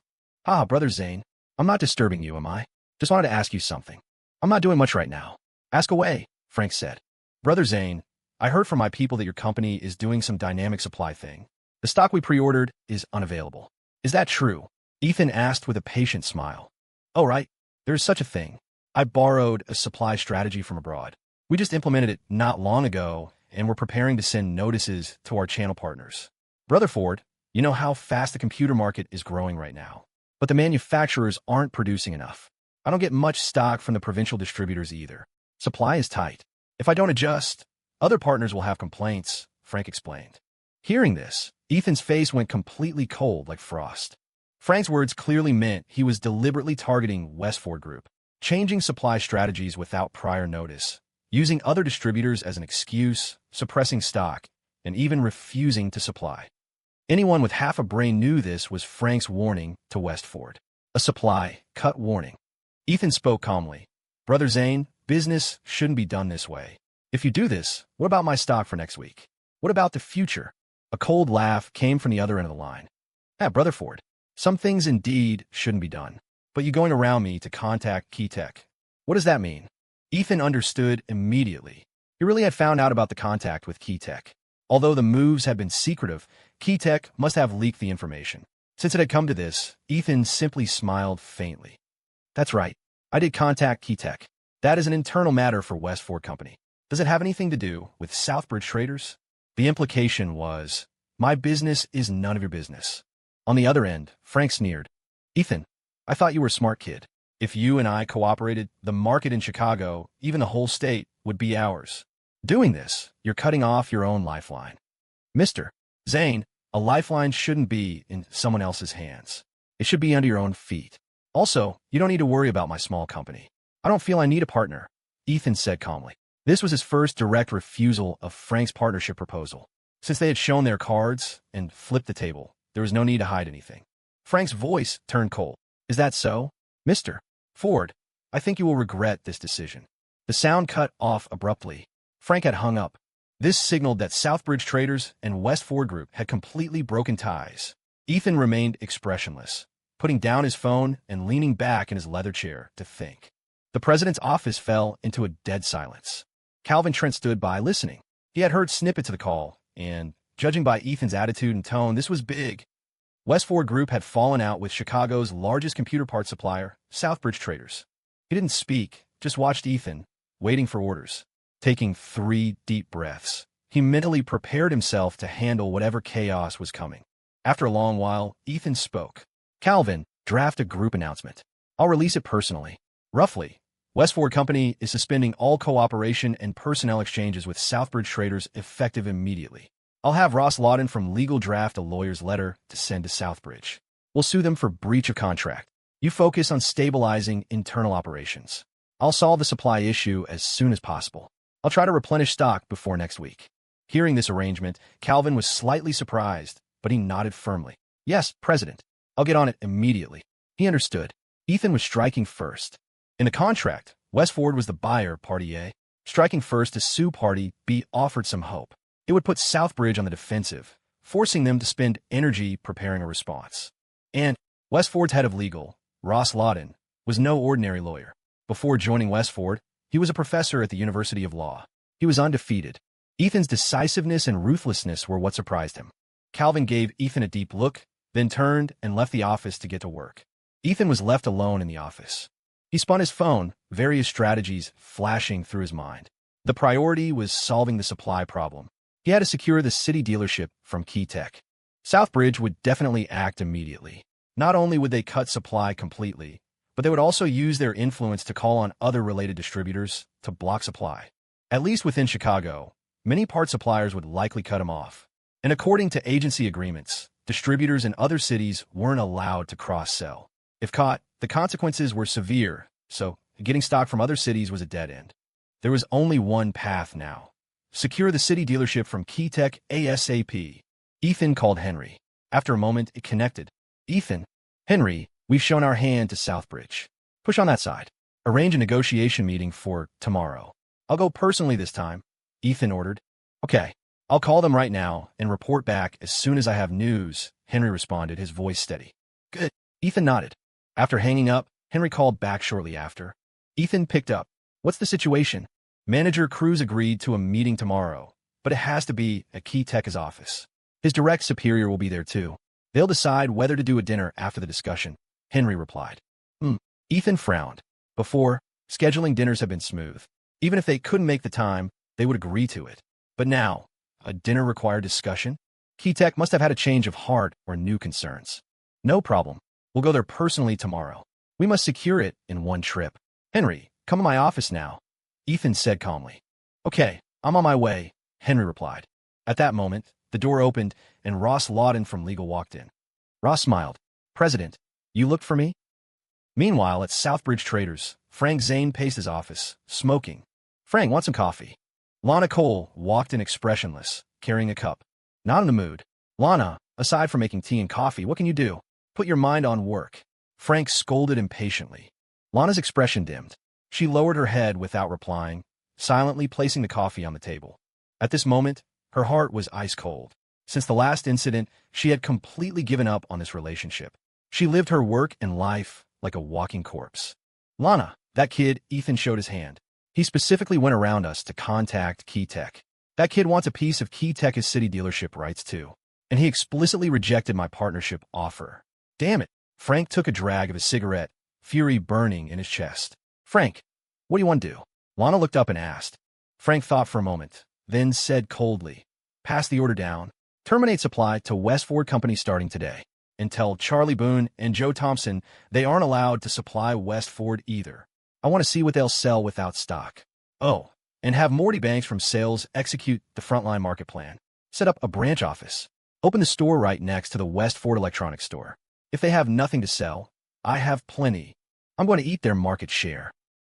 Brother Zane, I'm not disturbing you, am I? Just wanted to ask you something. I'm not doing much right now. Ask away, Frank said. Brother Zane, I heard from my people that your company is doing some dynamic supply thing. The stock we pre-ordered is unavailable. Is that true? Ethan asked with a patient smile. Oh, right. There's such a thing. I borrowed a supply strategy from abroad. We just implemented it not long ago, and we're preparing to send notices to our channel partners. Brother Ford, you know how fast the computer market is growing right now. But the manufacturers aren't producing enough. I don't get much stock from the provincial distributors either. Supply is tight. If I don't adjust, other partners will have complaints, Frank explained. Hearing this, Ethan's face went completely cold like frost. Frank's words clearly meant he was deliberately targeting Westford Group, changing supply strategies without prior notice, using other distributors as an excuse, suppressing stock, and even refusing to supply. Anyone with half a brain knew this was Frank's warning to Westford. A supply cut warning. Ethan spoke calmly. Brother Zane, business shouldn't be done this way. If you do this, what about my stock for next week? What about the future? A cold laugh came from the other end of the line. Brother Ford, some things indeed shouldn't be done. But you going around me to contact Keytech. What does that mean? Ethan understood immediately. He really had found out about the contact with Keytech. Although the moves had been secretive, Keytech must have leaked the information. Since it had come to this, Ethan simply smiled faintly. That's right. I did contact Keytech. That is an internal matter for Westford Company. Does it have anything to do with Southbridge Traders? The implication was, my business is none of your business. On the other end, Frank sneered. Ethan, I thought you were a smart kid. If you and I cooperated, the market in Chicago, even the whole state, would be ours. Doing this, you're cutting off your own lifeline. Mr. Zane, a lifeline shouldn't be in someone else's hands. It should be under your own feet. Also, you don't need to worry about my small company. I don't feel I need a partner, Ethan said calmly. This was his first direct refusal of Frank's partnership proposal. Since they had shown their cards and flipped the table, there was no need to hide anything. Frank's voice turned cold. Is that so? Mr. Ford, I think you will regret this decision. The sound cut off abruptly. Frank had hung up. This signaled that Southbridge Traders and West Ford Group had completely broken ties. Ethan remained expressionless, putting down his phone and leaning back in his leather chair to think. The president's office fell into a dead silence. Calvin Trent stood by listening. He had heard snippets of the call, and, judging by Ethan's attitude and tone, this was big. West Ford Group had fallen out with Chicago's largest computer parts supplier, Southbridge Traders. He didn't speak, just watched Ethan, waiting for orders. Taking 3 deep breaths, he mentally prepared himself to handle whatever chaos was coming. After a long while, Ethan spoke. Calvin, draft a group announcement. I'll release it personally. Roughly, West Ford Company is suspending all cooperation and personnel exchanges with Southbridge Traders effective immediately. I'll have Ross Lawton from Legal draft a lawyer's letter to send to Southbridge. We'll sue them for breach of contract. You focus on stabilizing internal operations. I'll solve the supply issue as soon as possible. I'll try to replenish stock before next week. Hearing this arrangement, Calvin was slightly surprised, but he nodded firmly. Yes, President. I'll get on it immediately. He understood. Ethan was striking first. In the contract, West Ford was the buyer, Party A. Striking first to sue Party B offered some hope. It would put Southbridge on the defensive, forcing them to spend energy preparing a response. And West Ford's head of legal, Ross Lawton, was no ordinary lawyer. Before joining West Ford, he was a professor at the University of Law. He was undefeated. Ethan's decisiveness and ruthlessness were what surprised him. Calvin gave Ethan a deep look, then turned and left the office to get to work. Ethan was left alone in the office. He spun his phone, various strategies flashing through his mind. The priority was solving the supply problem. He had to secure the city dealership from Key Tech. Southbridge would definitely act immediately. Not only would they cut supply completely, but they would also use their influence to call on other related distributors to block supply. At least within Chicago, many part suppliers would likely cut them off. And according to agency agreements, distributors in other cities weren't allowed to cross-sell. If caught, the consequences were severe, so getting stock from other cities was a dead end. There was only one path now. Secure the city dealership from Key Tech ASAP. Ethan called Henry. After a moment, it connected. Ethan, Henry, we've shown our hand to Southbridge. Push on that side. Arrange a negotiation meeting for tomorrow. I'll go personally this time, Ethan ordered. Okay, I'll call them right now and report back as soon as I have news, Henry responded, his voice steady. Good. Ethan nodded. After hanging up, Henry called back shortly after. Ethan picked up. What's the situation? Manager Cruz agreed to a meeting tomorrow, but it has to be at Key Tech's office. His direct superior will be there too. They'll decide whether to do a dinner after the discussion, Henry replied. Ethan frowned. Before, scheduling dinners had been smooth. Even if they couldn't make the time, they would agree to it. But now, a dinner required discussion? Key Tech must have had a change of heart or new concerns. No problem. We'll go there personally tomorrow. We must secure it in one trip. Henry, come to my office now, Ethan said calmly. Okay, I'm on my way, Henry replied. At that moment, the door opened and Ross Lawton from legal walked in. Ross smiled. President, you looked for me? Meanwhile, at Southbridge Traders, Frank Zane paced his office, smoking. Frank, want some coffee? Lana Cole walked in expressionless, carrying a cup. Not in the mood. Lana, aside from making tea and coffee, what can you do? Put your mind on work. Frank scolded impatiently. Lana's expression dimmed. She lowered her head without replying, silently placing the coffee on the table. At this moment, her heart was ice cold. Since the last incident, she had completely given up on this relationship. She lived her work and life like a walking corpse. Lana, that kid, Ethan showed his hand. He specifically went around us to contact Key Tech. That kid wants a piece of Key Tech's city dealership rights too. And he explicitly rejected my partnership offer. Damn it. Frank took a drag of his cigarette, fury burning in his chest. Frank, what do you want to do? Lana looked up and asked. Frank thought for a moment, then said coldly, "Pass the order down. Terminate supply to West Ford Company starting today. And tell Charlie Boone and Joe Thompson they aren't allowed to supply West Ford either. I want to see what they'll sell without stock. Oh, and have Morty Banks from sales execute the frontline market plan. Set up a branch office. Open the store right next to the West Ford Electronics store. If they have nothing to sell, I have plenty. I'm going to eat their market share."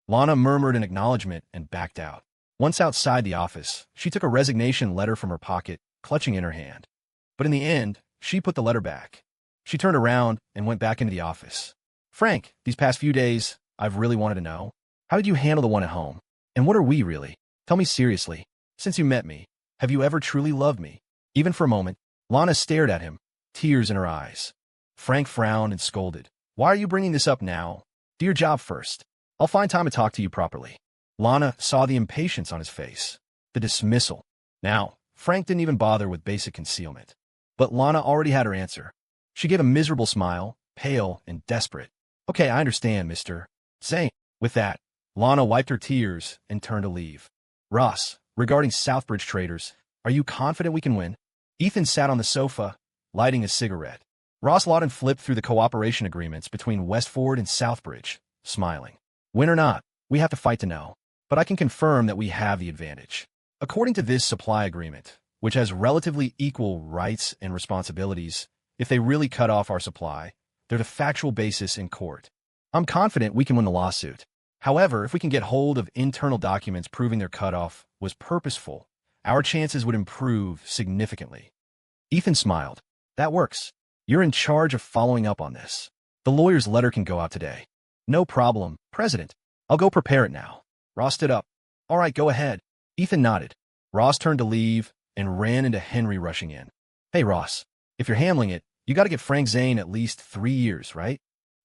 Lana murmured an acknowledgement and backed out. Once outside the office, she took a resignation letter from her pocket, clutching in her hand. But in the end, she put the letter back. She turned around and went back into the office. "Frank, these past few days, I've really wanted to know. How did you handle the one at home? And what are we really? Tell me seriously. Since you met me, have you ever truly loved me?" Even for a moment, Lana stared at him, tears in her eyes. Frank frowned and scolded. "Why are you bringing this up now? Do your job first. I'll find time to talk to you properly." Lana saw the impatience on his face, the dismissal. Now, Frank didn't even bother with basic concealment. But Lana already had her answer. She gave a miserable smile, pale and desperate. "Okay, I understand, Mr. Zane." With that, Lana wiped her tears and turned to leave. "Ross, regarding Southbridge Traders, are you confident we can win?" Ethan sat on the sofa, lighting a cigarette. Ross Lawton flipped through the cooperation agreements between West Ford and Southbridge, smiling. "Win or not, we have to fight to know. But I can confirm that we have the advantage. According to this supply agreement, which has relatively equal rights and responsibilities, if they really cut off our supply, they're the factual basis in court. I'm confident we can win the lawsuit. However, if we can get hold of internal documents proving their cutoff was purposeful, our chances would improve significantly." Ethan smiled. "That works. You're in charge of following up on this. The lawyer's letter can go out today." "No problem, President. I'll go prepare it now." Ross stood up. "All right, go ahead." Ethan nodded. Ross turned to leave and ran into Henry rushing in. "Hey, Ross, if you're handling it, you got to get Frank Zane at least 3 years, right?"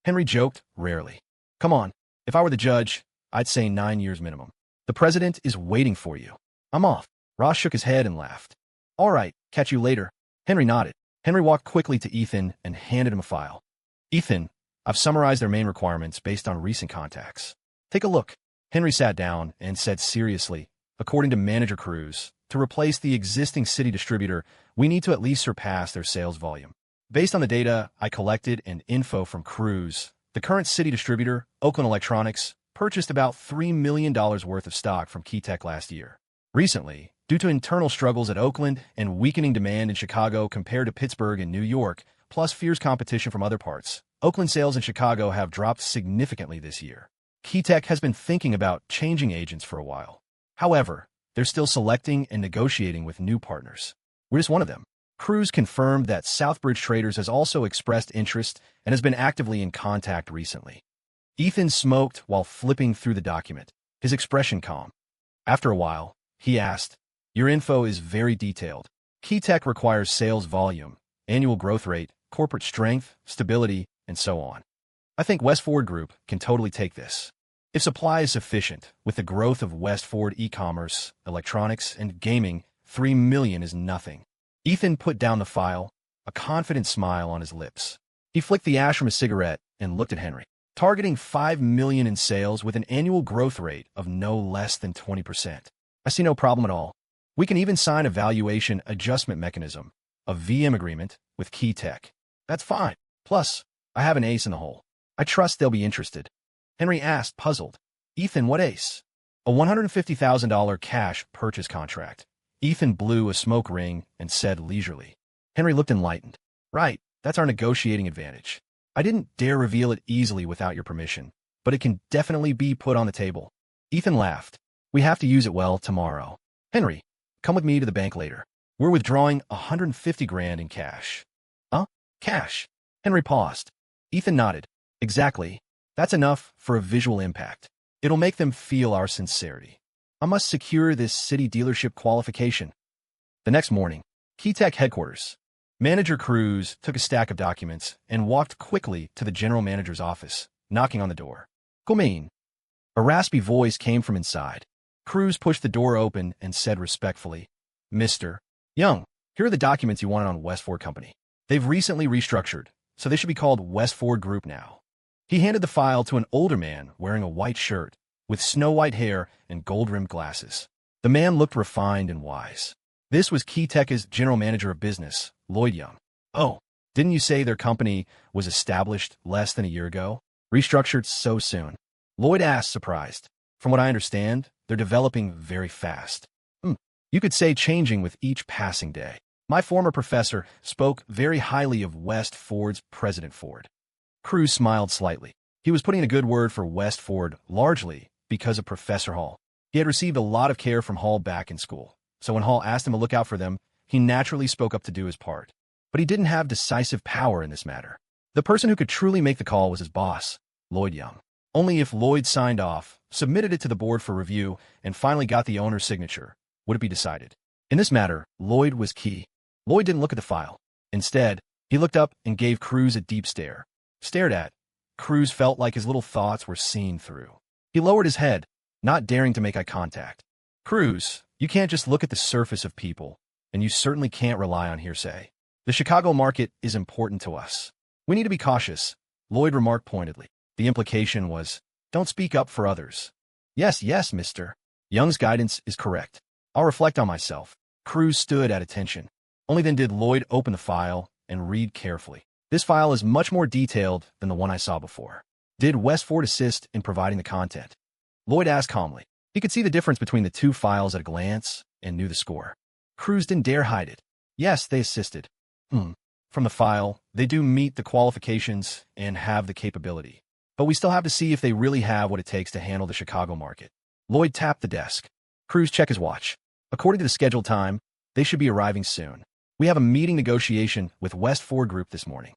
Henry joked, rarely. "Come on. If I were the judge, I'd say 9 years minimum. The president is waiting for you. I'm off." Ross shook his head and laughed. "All right, catch you later." Henry nodded. Henry walked quickly to Ethan and handed him a file. "Ethan, I've summarized their main requirements based on recent contacts. Take a look." Henry sat down and said seriously, "According to Manager Cruz, to replace the existing city distributor, we need to at least surpass their sales volume. Based on the data I collected and info from Cruz, the current city distributor, Oakland Electronics, purchased about $3 million worth of stock from Keytech last year. Recently, due to internal struggles at Oakland and weakening demand in Chicago compared to Pittsburgh and New York, plus fierce competition from other parts, Oakland sales in Chicago have dropped significantly this year. Keytech has been thinking about changing agents for a while. However, they're still selecting and negotiating with new partners. We're just one of them." Cruz confirmed that Southbridge Traders has also expressed interest and has been actively in contact recently. Ethan smoked while flipping through the document, his expression calm. After a while, he asked, "Your info is very detailed. Keytech requires sales volume, annual growth rate, corporate strength, stability, and so on. I think West Ford Group can totally take this. If supply is sufficient, with the growth of West Ford e-commerce, electronics, and gaming, 3 million is nothing." Ethan put down the file, a confident smile on his lips. He flicked the ash from his cigarette and looked at Henry. "Targeting 5 million in sales with an annual growth rate of no less than 20%. I see no problem at all. We can even sign a valuation adjustment mechanism, a VM agreement, with Keytech. That's fine. Plus, I have an ace in the hole. I trust they'll be interested." Henry asked, puzzled. "Ethan, what ace?" "A $150,000 cash purchase contract." Ethan blew a smoke ring and said leisurely. Henry looked enlightened. "Right, that's our negotiating advantage. I didn't dare reveal it easily without your permission, but it can definitely be put on the table." Ethan laughed. "We have to use it well tomorrow. Henry, come with me to the bank later. We're withdrawing 150 grand in cash." "Huh? Cash?" Henry paused. Ethan nodded. "Exactly. That's enough for a visual impact. It'll make them feel our sincerity. I must secure this city dealership qualification." The next morning, Keytech headquarters. Manager Cruz took a stack of documents and walked quickly to the general manager's office, knocking on the door. "Come in." A raspy voice came from inside. Cruz pushed the door open and said respectfully, "Mr. Young, here are the documents you wanted on West Ford Company. They've recently restructured, so they should be called West Ford Group now." He handed the file to an older man wearing a white shirt, with snow-white hair and gold-rimmed glasses. The man looked refined and wise. This was Keytech's general manager of business, Lloyd Young. Oh, didn't you say their company was established less than a year ago? Restructured so soon? Lloyd asked, surprised. From what I understand, they're developing very fast. You could say changing with each passing day. My former professor spoke very highly of West Ford's President Ford. Cruz smiled slightly. He was putting in a good word for West Ford largely because of Professor Hall. He had received a lot of care from Hall back in school, so when Hall asked him to look out for them, he naturally spoke up to do his part. But he didn't have decisive power in this matter. The person who could truly make the call was his boss, Lloyd Young. Only if Lloyd signed off, submitted it to the board for review, and finally got the owner's signature, would it be decided. In this matter, Lloyd was key. Lloyd didn't look at the file. Instead, he looked up and gave Cruz a deep stare. Stared at, Cruz felt like his little thoughts were seen through. He lowered his head, not daring to make eye contact. Cruz, you can't just look at the surface of people, and you certainly can't rely on hearsay. The Chicago market is important to us. We need to be cautious, Lloyd remarked pointedly. The implication was, don't speak up for others. Yes, Mr. Young's guidance is correct. I'll reflect on myself. Cruz stood at attention. Only then did Lloyd open the file and read carefully. This file is much more detailed than the one I saw before. Did West Ford assist in providing the content? Lloyd asked calmly. He could see the difference between the two files at a glance and knew the score. Cruz didn't dare hide it. Yes, they assisted. From the file, they do meet the qualifications and have the capability. But we still have to see if they really have what it takes to handle the Chicago market. Lloyd tapped the desk. Cruz checked his watch. According to the scheduled time, they should be arriving soon. We have a meeting negotiation with West Ford Group this morning.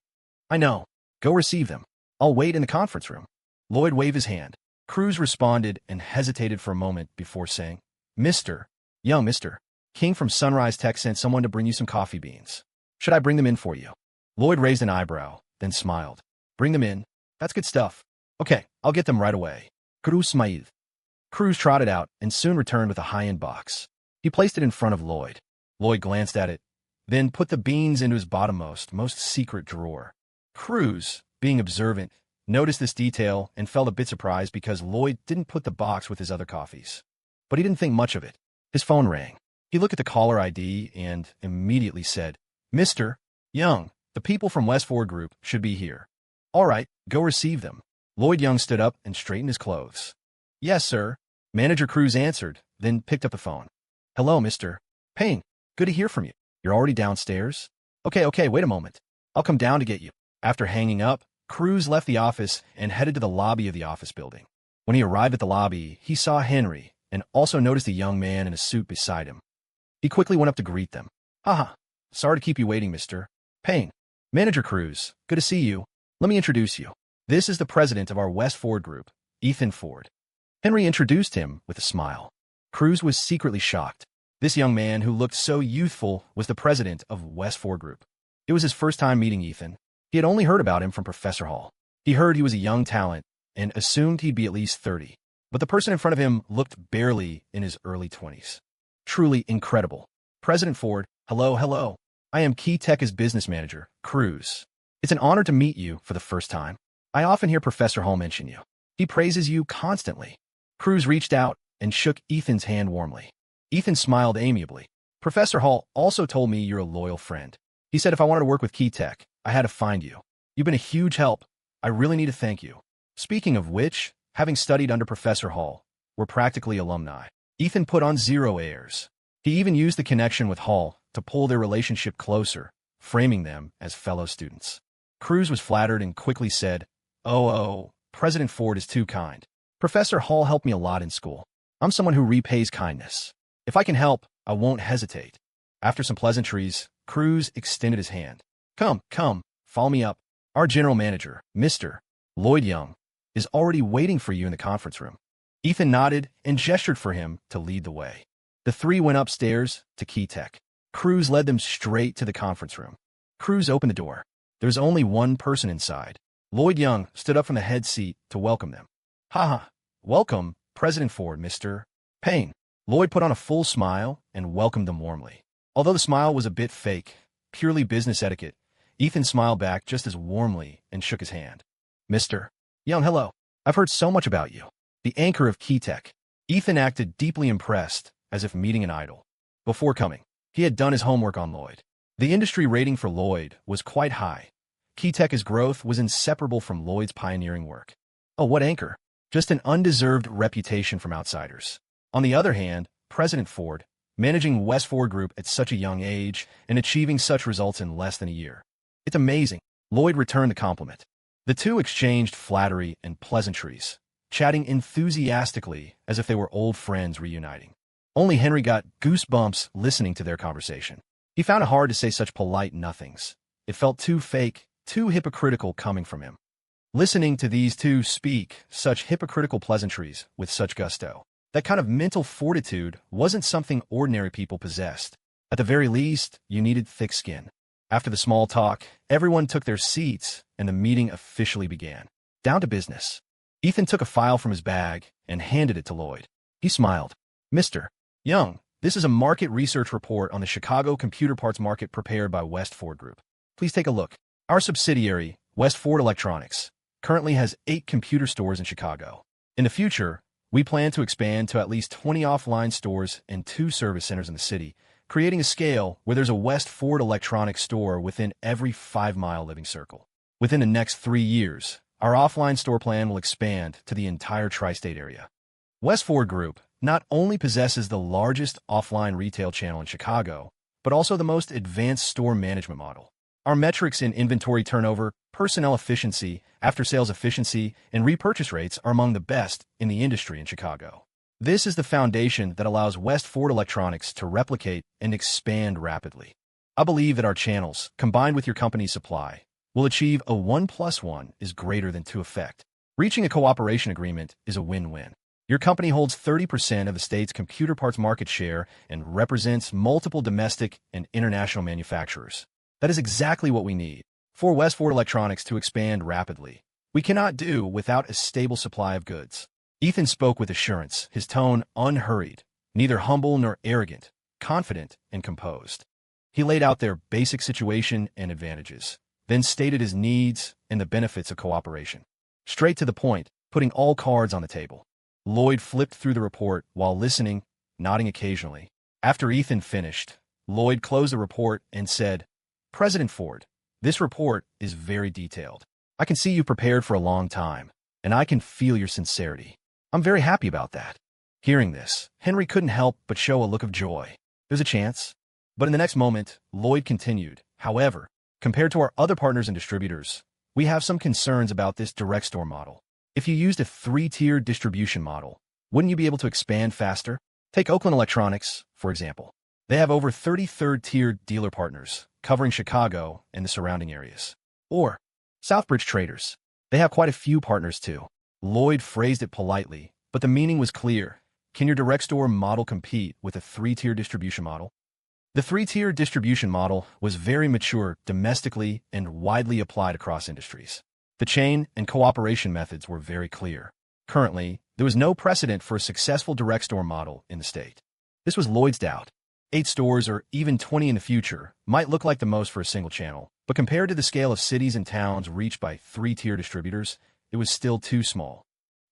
I know. Go receive them. I'll wait in the conference room. Lloyd waved his hand. Cruz responded and hesitated for a moment before saying, Mr. King from Sunrise Tech sent someone to bring you some coffee beans. Should I bring them in for you? Lloyd raised an eyebrow, then smiled. Bring them in. That's good stuff. Okay, I'll get them right away. Cruz smiled. Cruz trotted out and soon returned with a high-end box. He placed it in front of Lloyd. Lloyd glanced at it, then put the beans into his bottommost, most secret drawer. Cruz, being observant, noticed this detail and felt a bit surprised because Lloyd didn't put the box with his other coffees. But he didn't think much of it. His phone rang. He looked at the caller ID and immediately said, Mr. Young, the people from West Ford Group should be here. All right, go receive them. Lloyd Young stood up and straightened his clothes. Yes, sir. Manager Cruz answered, then picked up the phone. Hello, Mr. Payne. Good to hear from you. You're already downstairs? Okay, wait a moment. I'll come down to get you. After hanging up, Cruz left the office and headed to the lobby of the office building. When he arrived at the lobby, he saw Henry and also noticed a young man in a suit beside him. He quickly went up to greet them. Haha, sorry to keep you waiting, Mr. Payne. Manager Cruz, good to see you. Let me introduce you. This is the president of our West Ford Group, Ethan Ford. Henry introduced him with a smile. Cruz was secretly shocked. This young man who looked so youthful was the president of West Ford Group. It was his first time meeting Ethan. He had only heard about him from Professor Hall. He heard he was a young talent and assumed he'd be at least 30. But the person in front of him looked barely in his early 20s. Truly incredible. President Ford, hello. I am Keytech's business manager, Cruz. It's an honor to meet you for the first time. I often hear Professor Hall mention you. He praises you constantly. Cruz reached out and shook Ethan's hand warmly. Ethan smiled amiably. Professor Hall also told me you're a loyal friend. He said if I wanted to work with Keytech, I had to find you. You've been a huge help. I really need to thank you. Speaking of which, having studied under Professor Hall, we're practically alumni. Ethan put on zero airs. He even used the connection with Hall to pull their relationship closer, framing them as fellow students. Cruz was flattered and quickly said, Oh, President Ford is too kind. Professor Hall helped me a lot in school. I'm someone who repays kindness. If I can help, I won't hesitate. After some pleasantries, Cruz extended his hand. Come, follow me up. Our general manager, Mr. Lloyd Young, is already waiting for you in the conference room. Ethan nodded and gestured for him to lead the way. The three went upstairs to Keytech. Cruz led them straight to the conference room. Cruz opened the door. There was only one person inside. Lloyd Young stood up from the head seat to welcome them. Welcome, President Ford, Mr. Payne. Lloyd put on a full smile and welcomed them warmly. Although the smile was a bit fake, purely business etiquette, Ethan smiled back just as warmly and shook his hand. Mr. Young, hello. I've heard so much about you. The anchor of Keytech. Ethan acted deeply impressed as if meeting an idol. Before coming, he had done his homework on Lloyd. The industry rating for Lloyd was quite high. Keytech's growth was inseparable from Lloyd's pioneering work. Oh, what anchor! Just an undeserved reputation from outsiders. On the other hand, President Ford, managing West Ford Group at such a young age and achieving such results in less than a year. It's amazing. Lloyd returned the compliment. The two exchanged flattery and pleasantries, chatting enthusiastically as if they were old friends reuniting. Only Henry got goosebumps listening to their conversation. He found it hard to say such polite nothings. It felt too fake, too hypocritical coming from him. Listening to these two speak such hypocritical pleasantries with such gusto. That kind of mental fortitude wasn't something ordinary people possessed. At the very least, you needed thick skin. After the small talk, everyone took their seats and the meeting officially began. Down to business. Ethan took a file from his bag and handed it to Lloyd. He smiled. Mr. Young, this is a market research report on the Chicago computer parts market prepared by West Ford Group. Please take a look. Our subsidiary, West Ford Electronics, currently has 8 computer stores in Chicago. In the future, we plan to expand to at least 20 offline stores and 2 service centers in the city, creating a scale where there's a West Ford Electronics store within every 5-mile living circle. Within the next 3 years, our offline store plan will expand to the entire tri-state area. West Ford Group not only possesses the largest offline retail channel in Chicago, but also the most advanced store management model. Our metrics in inventory turnover, personnel efficiency, after-sales efficiency, and repurchase rates are among the best in the industry in Chicago. This is the foundation that allows West Ford Electronics to replicate and expand rapidly. I believe that our channels, combined with your company's supply, will achieve a 1 + 1 is greater than 2 effect. Reaching a cooperation agreement is a win-win. Your company holds 30% of the state's computer parts market share and represents multiple domestic and international manufacturers. That is exactly what we need. For West Ford Electronics to expand rapidly, we cannot do without a stable supply of goods. Ethan spoke with assurance, his tone unhurried, neither humble nor arrogant, confident and composed. He laid out their basic situation and advantages, then stated his needs and the benefits of cooperation. Straight to the point, putting all cards on the table. Lloyd flipped through the report while listening, nodding occasionally. After Ethan finished, Lloyd closed the report and said, President Ford, this report is very detailed. I can see you prepared for a long time, and I can feel your sincerity. I'm very happy about that. Hearing this, Henry couldn't help but show a look of joy. There's a chance. But in the next moment, Lloyd continued, however, compared to our other partners and distributors, we have some concerns about this direct store model. If you used a 3-tier distribution model, wouldn't you be able to expand faster? Take Oakland Electronics, for example. They have over 30 third-tier dealer partners, covering Chicago and the surrounding areas. Or Southbridge Traders. They have quite a few partners too. Lloyd phrased it politely, but the meaning was clear. Can your direct store model compete with a 3-tier distribution model? The 3-tier distribution model was very mature domestically and widely applied across industries. The chain and cooperation methods were very clear. Currently, there was no precedent for a successful direct store model in the state. This was Lloyd's doubt. 8 stores or even 20 in the future might look like the most for a single channel, but compared to the scale of cities and towns reached by 3-tier distributors, it was still too small.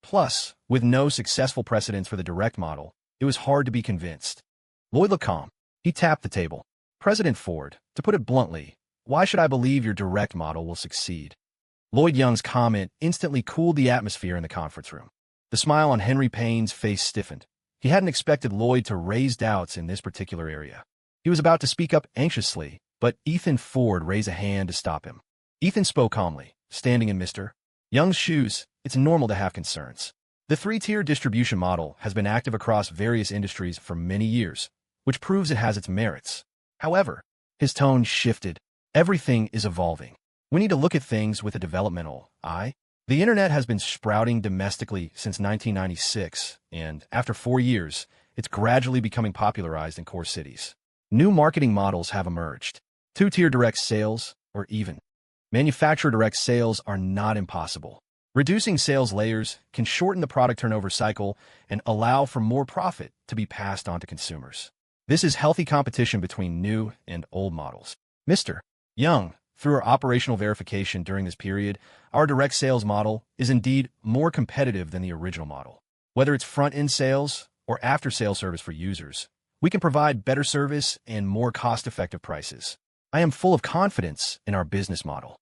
Plus, with no successful precedents for the direct model, it was hard to be convinced. Lloyd looked calm. He tapped the table. President Ford, to put it bluntly, why should I believe your direct model will succeed? Lloyd Young's comment instantly cooled the atmosphere in the conference room. The smile on Henry Payne's face stiffened. He hadn't expected Lloyd to raise doubts in this particular area. He was about to speak up anxiously, but Ethan Ford raised a hand to stop him. Ethan spoke calmly, standing in Mr. Young's shoes. It's normal to have concerns. The 3-tier distribution model has been active across various industries for many years, which proves it has its merits. However, his tone shifted. Everything is evolving. We need to look at things with a developmental eye. The internet has been sprouting domestically since 1996, and after 4 years, it's gradually becoming popularized in core cities. New marketing models have emerged. 2-tier direct sales, or even manufacturer direct sales, are not impossible. Reducing sales layers can shorten the product turnover cycle and allow for more profit to be passed on to consumers. This is healthy competition between new and old models. Mr. Young, through our operational verification during this period, our direct sales model is indeed more competitive than the original model. Whether it's front-end sales or after-sale service for users, we can provide better service and more cost-effective prices. I am full of confidence in our business model.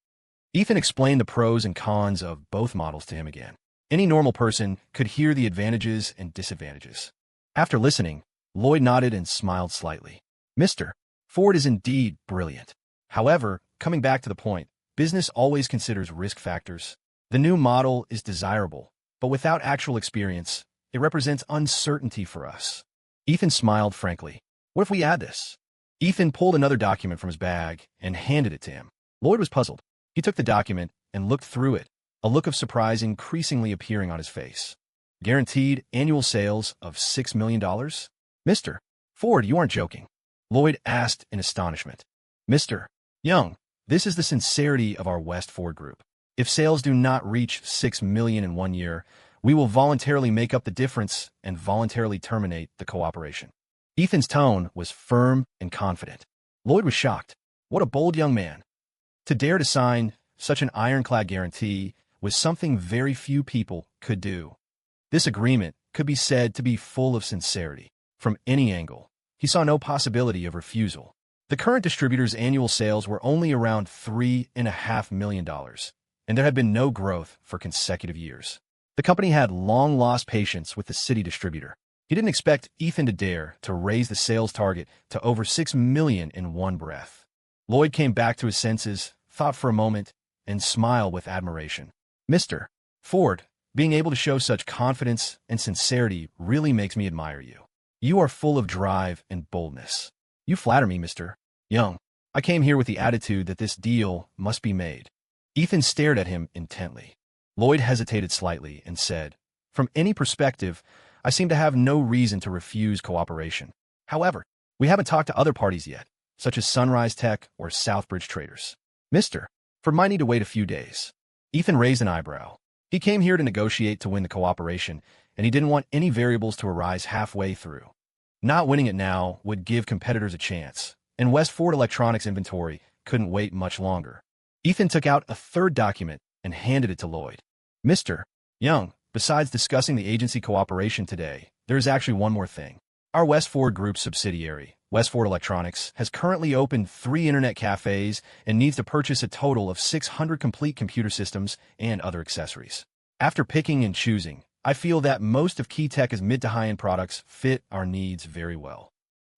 Ethan explained the pros and cons of both models to him again. Any normal person could hear the advantages and disadvantages. After listening, Lloyd nodded and smiled slightly. Mr. Ford is indeed brilliant. However, coming back to the point, business always considers risk factors. The new model is desirable, but without actual experience, it represents uncertainty for us. Ethan smiled frankly. What if we add this? Ethan pulled another document from his bag and handed it to him. Lloyd was puzzled. He took the document and looked through it, a look of surprise increasingly appearing on his face. Guaranteed annual sales of $6 million? Mr. Ford, you aren't joking. Lloyd asked in astonishment. Mr. Young, this is the sincerity of our West Ford Group. If sales do not reach $6 million in 1 year, we will voluntarily make up the difference and voluntarily terminate the cooperation. Ethan's tone was firm and confident. Lloyd was shocked. What a bold young man. To dare to sign such an ironclad guarantee was something very few people could do. This agreement could be said to be full of sincerity. From any angle, he saw no possibility of refusal. The current distributor's annual sales were only around $3.5 million, and there had been no growth for consecutive years. The company had long lost patience with the city distributor. He didn't expect Ethan to dare to raise the sales target to over $6 million in one breath. Lloyd came back to his senses, thought for a moment, and smiled with admiration. Mr. Ford, being able to show such confidence and sincerity really makes me admire you. You are full of drive and boldness. You flatter me, Mr. Young. I came here with the attitude that this deal must be made. Ethan stared at him intently. Lloyd hesitated slightly and said, From any perspective, I seem to have no reason to refuse cooperation. However, we haven't talked to other parties yet, such as Sunrise Tech or Southbridge Traders. Mr. Ford might need to wait a few days. Ethan raised an eyebrow. He came here to negotiate to win the cooperation, and he didn't want any variables to arise halfway through. Not winning it now would give competitors a chance, and West Ford Electronics inventory couldn't wait much longer. Ethan took out a third document and handed it to Lloyd. Mr. Young, besides discussing the agency cooperation today, there is actually one more thing. Our West Ford Group subsidiary, West Ford Electronics, has currently opened 3 internet cafes and needs to purchase a total of 600 complete computer systems and other accessories. After picking and choosing, I feel that most of Key Tech's mid to high-end products fit our needs very well.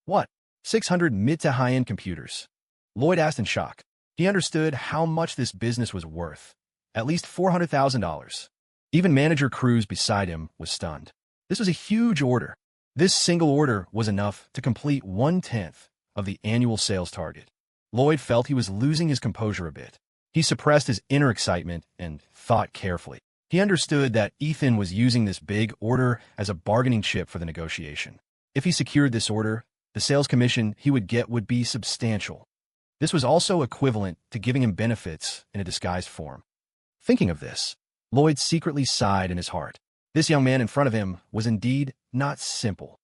What? 600 mid to high-end computers? Lloyd asked in shock. He understood how much this business was worth. At least $400,000. Even Manager Cruz beside him was stunned. This was a huge order. This single order was enough to complete 1/10 of the annual sales target. Lloyd felt he was losing his composure a bit. He suppressed his inner excitement and thought carefully. He understood that Ethan was using this big order as a bargaining chip for the negotiation. If he secured this order, the sales commission he would get would be substantial. This was also equivalent to giving him benefits in a disguised form. Thinking of this, Lloyd secretly sighed in his heart. This young man in front of him was indeed not simple.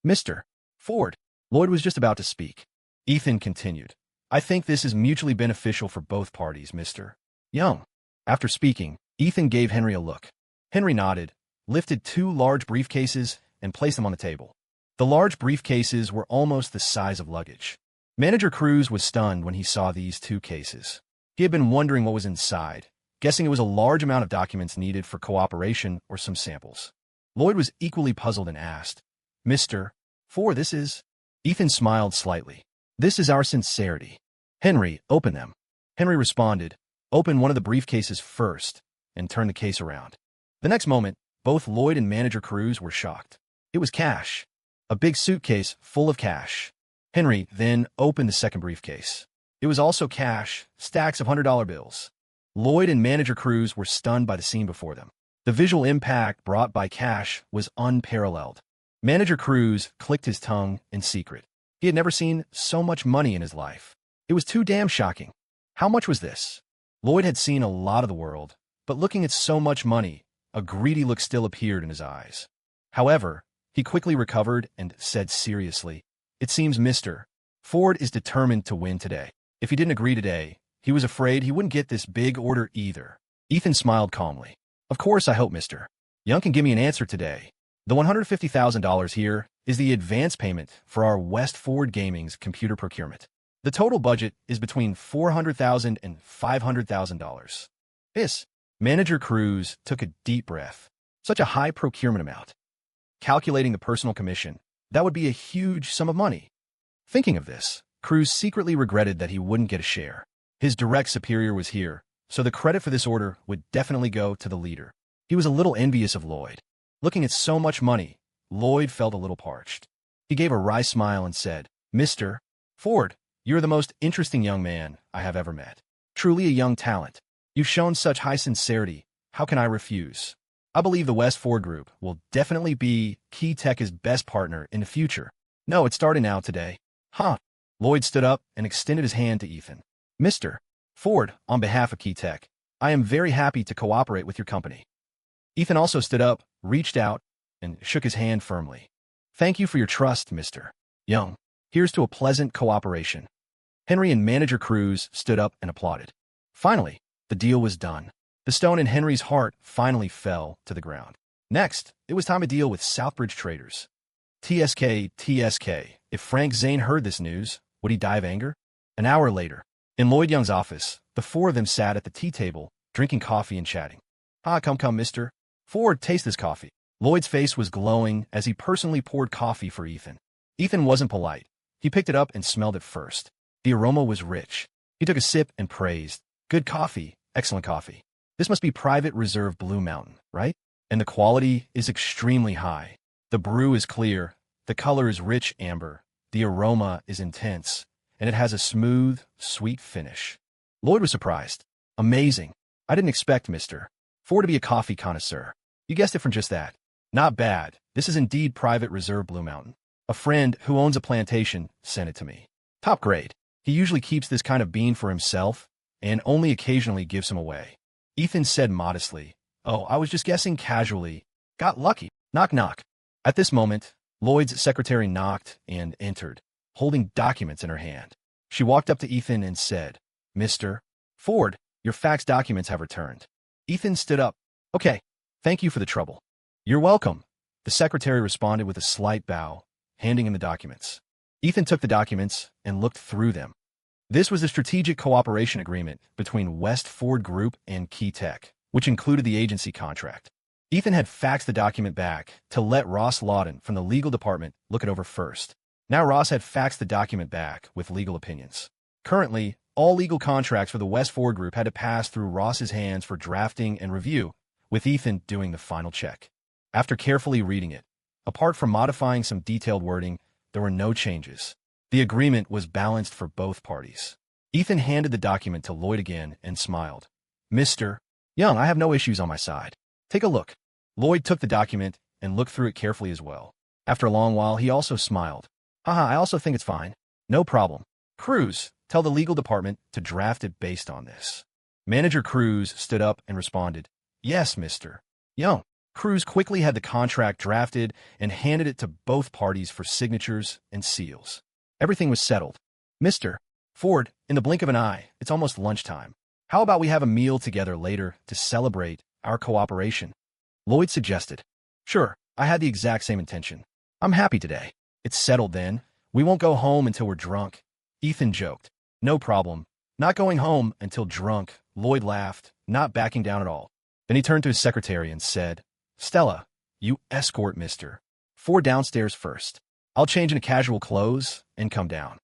Mr. Ford, Lloyd was just about to speak. Ethan continued. I think this is mutually beneficial for both parties, Mr. Young. After speaking, Ethan gave Henry a look. Henry nodded, lifted 2 large briefcases, and placed them on the table. The large briefcases were almost the size of luggage. Manager Cruz was stunned when he saw these 2 cases. He had been wondering what was inside, guessing it was a large amount of documents needed for cooperation or some samples. Lloyd was equally puzzled and asked, Mr. Ford, this is... Ethan smiled slightly. This is our sincerity. Henry, open them. Henry responded, open one of the briefcases first, and turn the case around. The next moment, both Lloyd and Manager Cruz were shocked. It was cash. A big suitcase full of cash. Henry then opened the second briefcase. It was also cash, stacks of $100 bills. Lloyd and Manager Cruz were stunned by the scene before them. The visual impact brought by cash was unparalleled. Manager Cruz clicked his tongue in secret. He had never seen so much money in his life. It was too damn shocking. How much was this? Lloyd had seen a lot of the world, but looking at so much money, a greedy look still appeared in his eyes. However, he quickly recovered and said seriously, It seems Mr. Ford is determined to win today. If he didn't agree today, he was afraid he wouldn't get this big order either. Ethan smiled calmly. Of course I hope Mr. Young can give me an answer today. The $150,000 here is the advance payment for our West Ford Gaming's computer procurement. The total budget is between $400,000 and $500,000. Yes. Manager Cruz took a deep breath. Such a high procurement amount. Calculating the personal commission, that would be a huge sum of money. Thinking of this, Cruz secretly regretted that he wouldn't get a share. His direct superior was here, so the credit for this order would definitely go to the leader. He was a little envious of Lloyd. Looking at so much money, Lloyd felt a little parched. He gave a wry smile and said, "Mr. Ford, you're the most interesting young man I have ever met. Truly a young talent. You've shown such high sincerity. How can I refuse? I believe the West Ford Group will definitely be Key Tech's best partner in the future. No, it's starting now today." Huh. Lloyd stood up and extended his hand to Ethan. "Mr. Ford, on behalf of Key Tech, I am very happy to cooperate with your company." Ethan also stood up, reached out, and shook his hand firmly. "Thank you for your trust, Mr. Young. Here's to a pleasant cooperation." Henry and Manager Cruz stood up and applauded. Finally, the deal was done. The stone in Henry's heart finally fell to the ground. Next, it was time to deal with Southbridge traders. TSK. If Frank Zane heard this news, would he die of anger? An hour later, in Lloyd Young's office, the four of them sat at the tea table, drinking coffee and chatting. Come, Mr. Ford, taste this coffee." Lloyd's face was glowing as he personally poured coffee for Ethan. Ethan wasn't polite. He picked it up and smelled it first. The aroma was rich. He took a sip and praised, "Good coffee, excellent coffee. This must be Private Reserve Blue Mountain, right? And the quality is extremely high. The brew is clear, the color is rich amber, the aroma is intense, and it has a smooth, sweet finish." Lloyd was surprised. "Amazing. I didn't expect Mr. Ford to be a coffee connoisseur. You guessed it from just that. Not bad. This is indeed Private Reserve Blue Mountain. A friend who owns a plantation sent it to me. Top grade. He usually keeps this kind of bean for himself and only occasionally gives him away." Ethan said modestly, "Oh, I was just guessing casually. Got lucky. Knock, knock." At this moment, Lloyd's secretary knocked and entered, holding documents in her hand. She walked up to Ethan and said, "Mr. Ford, your fax documents have returned." Ethan stood up. "Okay, thank you for the trouble." "You're welcome." The secretary responded with a slight bow, handing him the documents. Ethan took the documents and looked through them. This was a strategic cooperation agreement between West Ford Group and Key Tech, which included the agency contract. Ethan had faxed the document back to let Ross Lawton from the legal department look it over first. Now Ross had faxed the document back with legal opinions. Currently, all legal contracts for the West Ford Group had to pass through Ross's hands for drafting and review, with Ethan doing the final check. After carefully reading it, apart from modifying some detailed wording, there were no changes. The agreement was balanced for both parties. Ethan handed the document to Lloyd again and smiled. "Mr. Young, I have no issues on my side. Take a look." Lloyd took the document and looked through it carefully as well. After a long while, he also smiled. I also think it's fine. No problem. Cruz, tell the legal department to draft it based on this." Manager Cruz stood up and responded, "Yes, Mr. Young." Cruz quickly had the contract drafted and handed it to both parties for signatures and seals. Everything was settled. "Mr. Ford, in the blink of an eye, it's almost lunchtime. How about we have a meal together later to celebrate our cooperation?" Lloyd suggested. "Sure, I had the exact same intention. I'm happy today." "It's settled then. We won't go home until we're drunk." Ethan joked. "No problem. Not going home until drunk." Lloyd laughed, not backing down at all. Then he turned to his secretary and said, "Stella, you escort Mr. Ford downstairs first. I'll change into casual clothes and come down."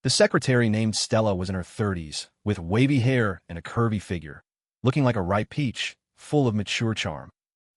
The secretary named Stella was in her 30s, with wavy hair and a curvy figure, looking like a ripe peach, full of mature charm.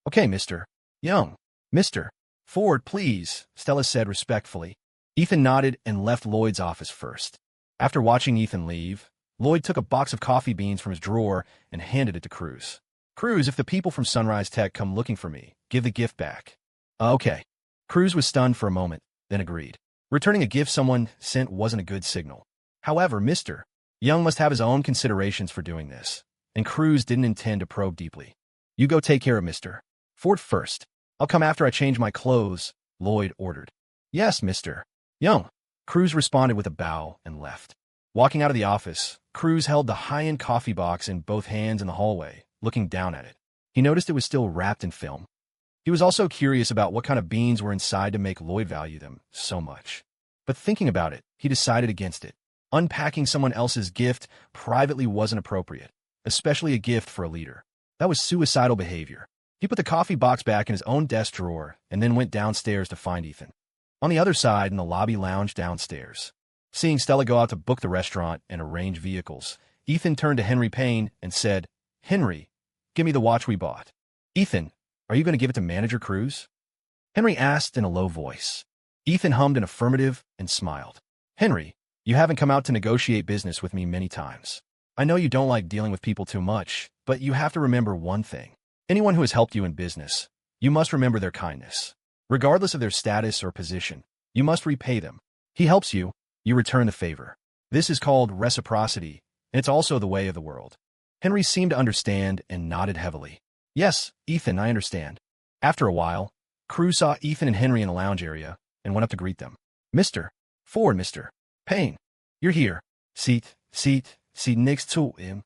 "Okay, Mr. Young." "Mr. Ford, please," Stella said respectfully. Ethan nodded and left Lloyd's office first. After watching Ethan leave, Lloyd took a box of coffee beans from his drawer and handed it to Cruz. "Cruz, if the people from Sunrise Tech come looking for me, give the gift back." "Okay." Cruz was stunned for a moment, then agreed. Returning a gift someone sent wasn't a good signal. However, Mr. Young must have his own considerations for doing this, and Cruz didn't intend to probe deeply. "You go take care of Mr. Ford first. I'll come after I change my clothes," Lloyd ordered. "Yes, Mr. Young." Cruz responded with a bow and left. Walking out of the office, Cruz held the high-end coffee box in both hands in the hallway, looking down at it. He noticed it was still wrapped in film. He was also curious about what kind of beans were inside to make Lloyd value them so much. But thinking about it, he decided against it. Unpacking someone else's gift privately wasn't appropriate, especially a gift for a leader. That was suicidal behavior. He put the coffee box back in his own desk drawer and then went downstairs to find Ethan. On the other side, in the lobby lounge downstairs. Seeing Stella go out to book the restaurant and arrange vehicles, Ethan turned to Henry Payne and said, "Henry, give me the watch we bought." "Ethan, are you going to give it to Manager Cruz?" Henry asked in a low voice. Ethan hummed an affirmative and smiled. "Henry, you haven't come out to negotiate business with me many times. I know you don't like dealing with people too much, but you have to remember one thing. Anyone who has helped you in business, you must remember their kindness. Regardless of their status or position, you must repay them. He helps you, you return the favor. This is called reciprocity, and it's also the way of the world." Henry seemed to understand and nodded heavily. "Yes, Ethan, I understand." After a while, Cruz saw Ethan and Henry in the lounge area and went up to greet them. "Mr. Ford, Mr. Payne, you're here. Seat next to him."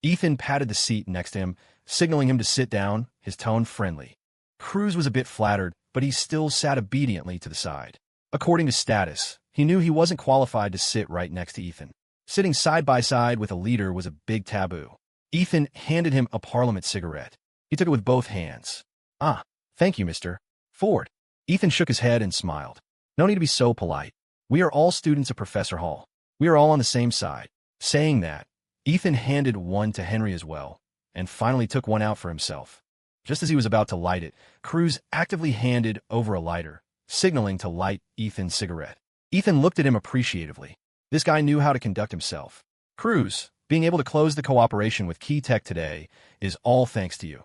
Ethan patted the seat next to him, signaling him to sit down, his tone friendly. Cruz was a bit flattered, but he still sat obediently to the side. According to status, he knew he wasn't qualified to sit right next to Ethan. Sitting side by side with a leader was a big taboo. Ethan handed him a Parliament cigarette. He took it with both hands. "Ah, thank you, Mr. Ford." Ethan shook his head and smiled. "No need to be so polite. We are all students of Professor Hall. We are all on the same side." Saying that, Ethan handed one to Henry as well, and finally took one out for himself. Just as he was about to light it, Cruz actively handed over a lighter, signaling to light Ethan's cigarette. Ethan looked at him appreciatively. This guy knew how to conduct himself. "Cruz, being able to close the cooperation with Key Tech today is all thanks to you."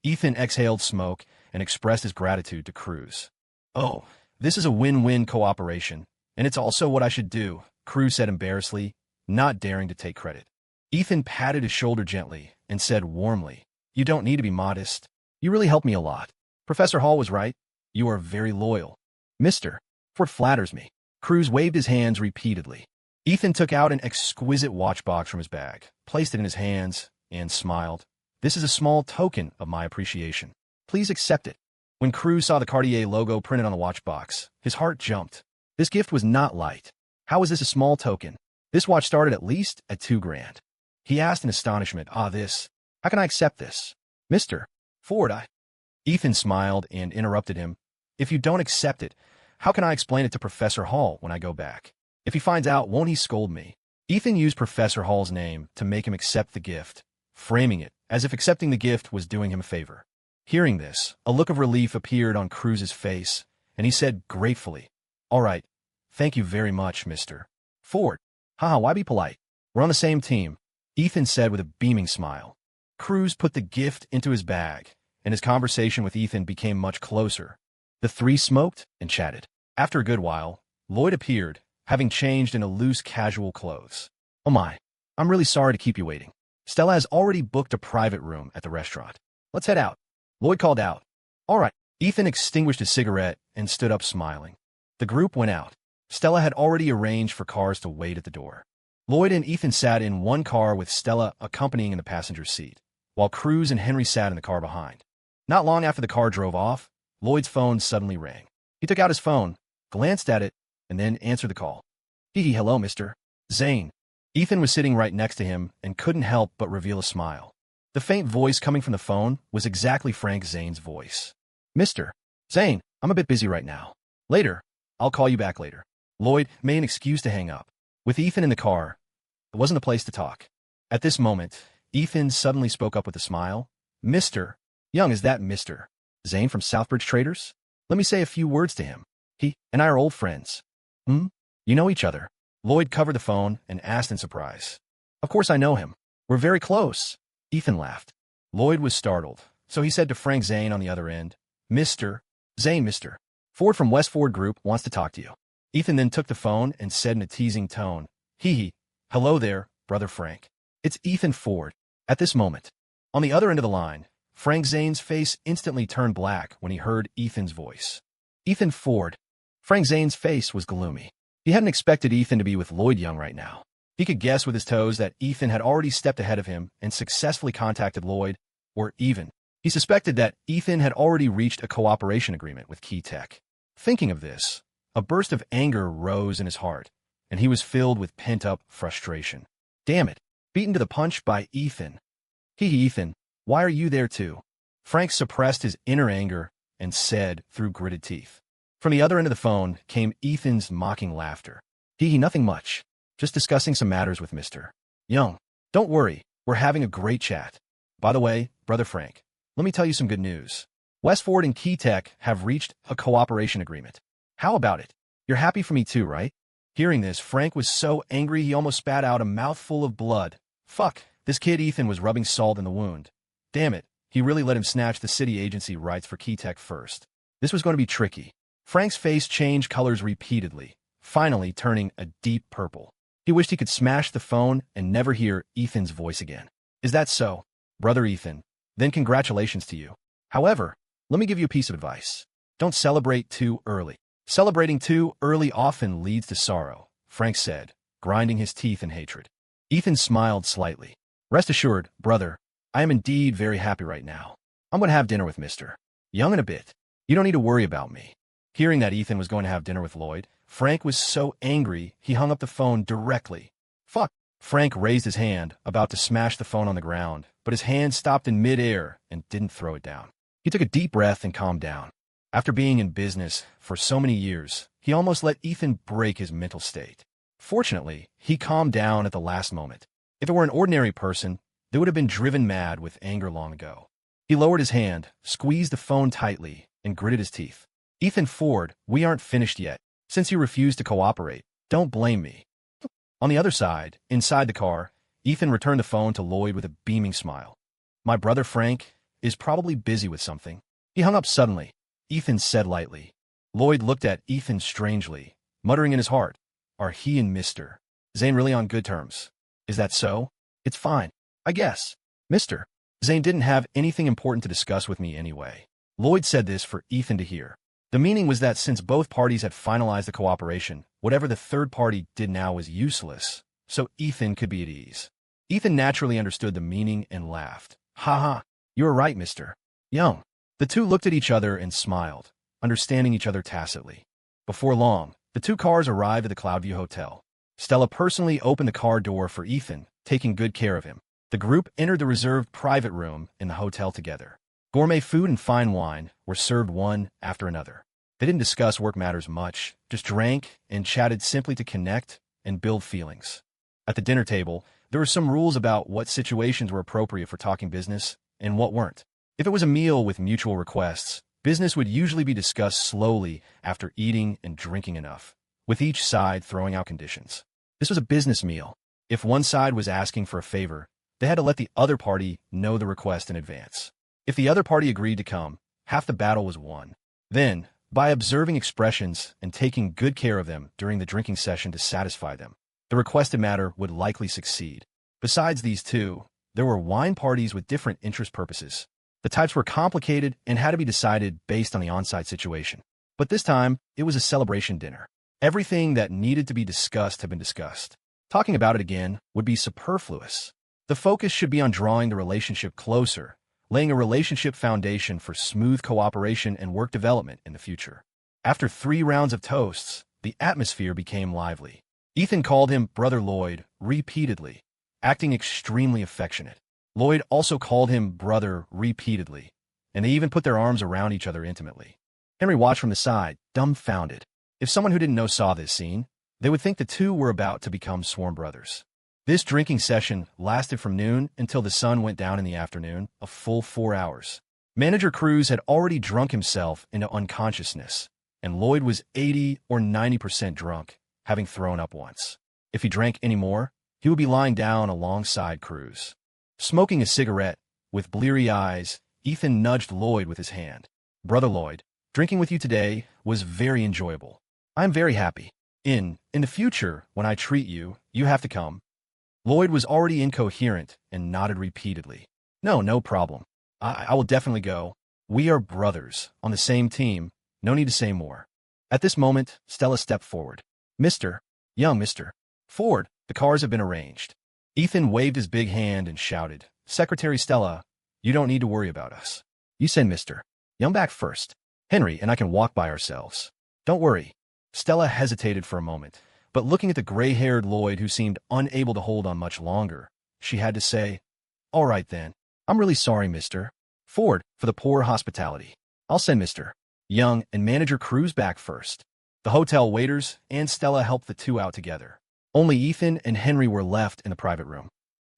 Ethan exhaled smoke and expressed his gratitude to Cruz. "Oh, this is a win-win cooperation, and it's also what I should do," Cruz said embarrassedly, not daring to take credit. Ethan patted his shoulder gently and said warmly, "You don't need to be modest. You really helped me a lot. Professor Hall was right. You are very loyal. Mr. Ford flatters me." Cruz waved his hands repeatedly. Ethan took out an exquisite watch box from his bag, placed it in his hands, and smiled. "This is a small token of my appreciation. Please accept it." When Cruz saw the Cartier logo printed on the watch box, his heart jumped. This gift was not light. How is this a small token? This watch started at least at $2,000. He asked in astonishment, how can I accept this? "Mr. Ford, Ethan smiled and interrupted him. "If you don't accept it, how can I explain it to Professor Hall when I go back? If he finds out, won't he scold me?" Ethan used Professor Hall's name to make him accept the gift, framing it as if accepting the gift was doing him a favor. Hearing this, a look of relief appeared on Cruz's face, and he said gratefully, "All right, thank you very much, Mr. Ford." "Haha, why be polite? We're on the same team," Ethan said with a beaming smile. Cruz put the gift into his bag, and his conversation with Ethan became much closer. The three smoked and chatted. After a good while, Lloyd appeared, having changed into loose casual clothes. "Oh my, I'm really sorry to keep you waiting. Stella has already booked a private room at the restaurant. Let's head out," Lloyd called out. "All right." Ethan extinguished his cigarette and stood up smiling. The group went out. Stella had already arranged for cars to wait at the door. Lloyd and Ethan sat in one car with Stella accompanying in the passenger seat, while Cruz and Henry sat in the car behind. Not long after the car drove off, Lloyd's phone suddenly rang. He took out his phone, glanced at it, and then answered the call. Hello, Mr. Zane." Ethan was sitting right next to him and couldn't help but reveal a smile. The faint voice coming from the phone was exactly Frank Zane's voice. "Mr. Zane, I'm a bit busy right now. Later, I'll call you back later." Lloyd made an excuse to hang up. With Ethan in the car, it wasn't the place to talk. At this moment, Ethan suddenly spoke up with a smile. "Mr. Young, is that Mr. Zane from Southbridge Traders? Let me say a few words to him. He and I are old friends." "Hmm? You know each other?" Lloyd covered the phone and asked in surprise. "Of course I know him. We're very close." Ethan laughed. Lloyd was startled, so he said to Frank Zane on the other end, "Mr. Zane, Mr. Ford from West Ford Group wants to talk to you." Ethan then took the phone and said in a teasing tone, "Hello there, brother Frank. It's Ethan Ford." At this moment, on the other end of the line, Frank Zane's face instantly turned black when he heard Ethan's voice. "Ethan Ford." Frank Zane's face was gloomy. He hadn't expected Ethan to be with Lloyd Young right now. He could guess with his toes that Ethan had already stepped ahead of him and successfully contacted Lloyd, or even He suspected that Ethan had already reached a cooperation agreement with Key Tech. Thinking of this, a burst of anger rose in his heart, and he was filled with pent-up frustration. Damn it, beaten to the punch by Ethan. Ethan, why are you there too? Frank suppressed his inner anger and said through gritted teeth. From the other end of the phone came Ethan's mocking laughter. Nothing much. Just discussing some matters with Mr. Young. Don't worry, we're having a great chat. By the way, Brother Frank, let me tell you some good news. Westford and Key Tech have reached a cooperation agreement. How about it? You're happy for me too, right? Hearing this, Frank was so angry he almost spat out a mouthful of blood. Fuck, this kid Ethan was rubbing salt in the wound. Damn it, he really let him snatch the city agency rights for Key Tech first. This was going to be tricky. Frank's face changed colors repeatedly, finally turning a deep purple. He wished he could smash the phone and never hear Ethan's voice again. Is that so, Brother Ethan? Then congratulations to you. However, let me give you a piece of advice. Don't celebrate too early. Celebrating too early often leads to sorrow, Frank said, grinding his teeth in hatred. Ethan smiled slightly. Rest assured, brother, I am indeed very happy right now. I'm going to have dinner with Mr. Young in a bit. You don't need to worry about me. Hearing that Ethan was going to have dinner with Lloyd, Frank was so angry he hung up the phone directly. Fuck. Frank raised his hand, about to smash the phone on the ground, but his hand stopped in mid-air and didn't throw it down. He took a deep breath and calmed down. After being in business for so many years, he almost let Ethan break his mental state. Fortunately, he calmed down at the last moment. If it were an ordinary person, they would have been driven mad with anger long ago. He lowered his hand, squeezed the phone tightly, and gritted his teeth. Ethan Ford, we aren't finished yet. Since you refused to cooperate, don't blame me. On the other side, inside the car, Ethan returned the phone to Lloyd with a beaming smile. My brother Frank is probably busy with something. He hung up suddenly. Ethan said lightly. Lloyd looked at Ethan strangely, muttering in his heart, are he and Mr. Zane really on good terms? Is that so? It's fine, I guess. Mr. Zane didn't have anything important to discuss with me anyway. Lloyd said this for Ethan to hear. The meaning was that since both parties had finalized the cooperation, whatever the third party did now was useless, so Ethan could be at ease. Ethan naturally understood the meaning and laughed. Ha ha, you were right, Mr. Young. The two looked at each other and smiled, understanding each other tacitly. Before long, the two cars arrived at the Cloudview Hotel. Stella personally opened the car door for Ethan, taking good care of him. The group entered the reserved private room in the hotel together. Gourmet food and fine wine were served one after another. They didn't discuss work matters much, just drank and chatted simply to connect and build feelings. At the dinner table, there were some rules about what situations were appropriate for talking business and what weren't. If it was a meal with mutual requests, business would usually be discussed slowly after eating and drinking enough, with each side throwing out conditions. This was a business meal. If one side was asking for a favor, they had to let the other party know the request in advance. If the other party agreed to come, half the battle was won. Then, by observing expressions and taking good care of them during the drinking session to satisfy them, the requested matter would likely succeed. Besides these two, there were wine parties with different interest purposes. The types were complicated and had to be decided based on the on-site situation. But this time, it was a celebration dinner. Everything that needed to be discussed had been discussed. Talking about it again would be superfluous. The focus should be on drawing the relationship closer, laying a relationship foundation for smooth cooperation and work development in the future. After 3 rounds of toasts, the atmosphere became lively. Ethan called him Brother Lloyd repeatedly, acting extremely affectionate. Lloyd also called him Brother repeatedly, and they even put their arms around each other intimately. Henry watched from the side, dumbfounded. If someone who didn't know saw this scene, they would think the two were about to become sworn brothers. This drinking session lasted from noon until the sun went down in the afternoon, a full 4 hours. Manager Cruz had already drunk himself into unconsciousness, and Lloyd was 80 or 90% drunk, having thrown up once. If he drank any more, he would be lying down alongside Cruz. Smoking a cigarette, with bleary eyes, Ethan nudged Lloyd with his hand. Brother Lloyd, drinking with you today was very enjoyable. I'm very happy. In the future, when I treat you, you have to come. Lloyd was already incoherent and nodded repeatedly. No problem. I will definitely go. We are brothers, on the same team. No need to say more. At this moment, Stella stepped forward. Mr. Ford, the cars have been arranged. Ethan waved his big hand and shouted, Secretary Stella, you don't need to worry about us. You send Mr. Young back first. Henry and I can walk by ourselves. Don't worry. Stella hesitated for a moment, but looking at the gray-haired Lloyd who seemed unable to hold on much longer, she had to say, "All right then. I'm really sorry, Mr. Ford, for the poor hospitality. I'll send Mr. Young and Manager Cruz back first." The hotel waiters and Stella helped the two out together. Only Ethan and Henry were left in the private room.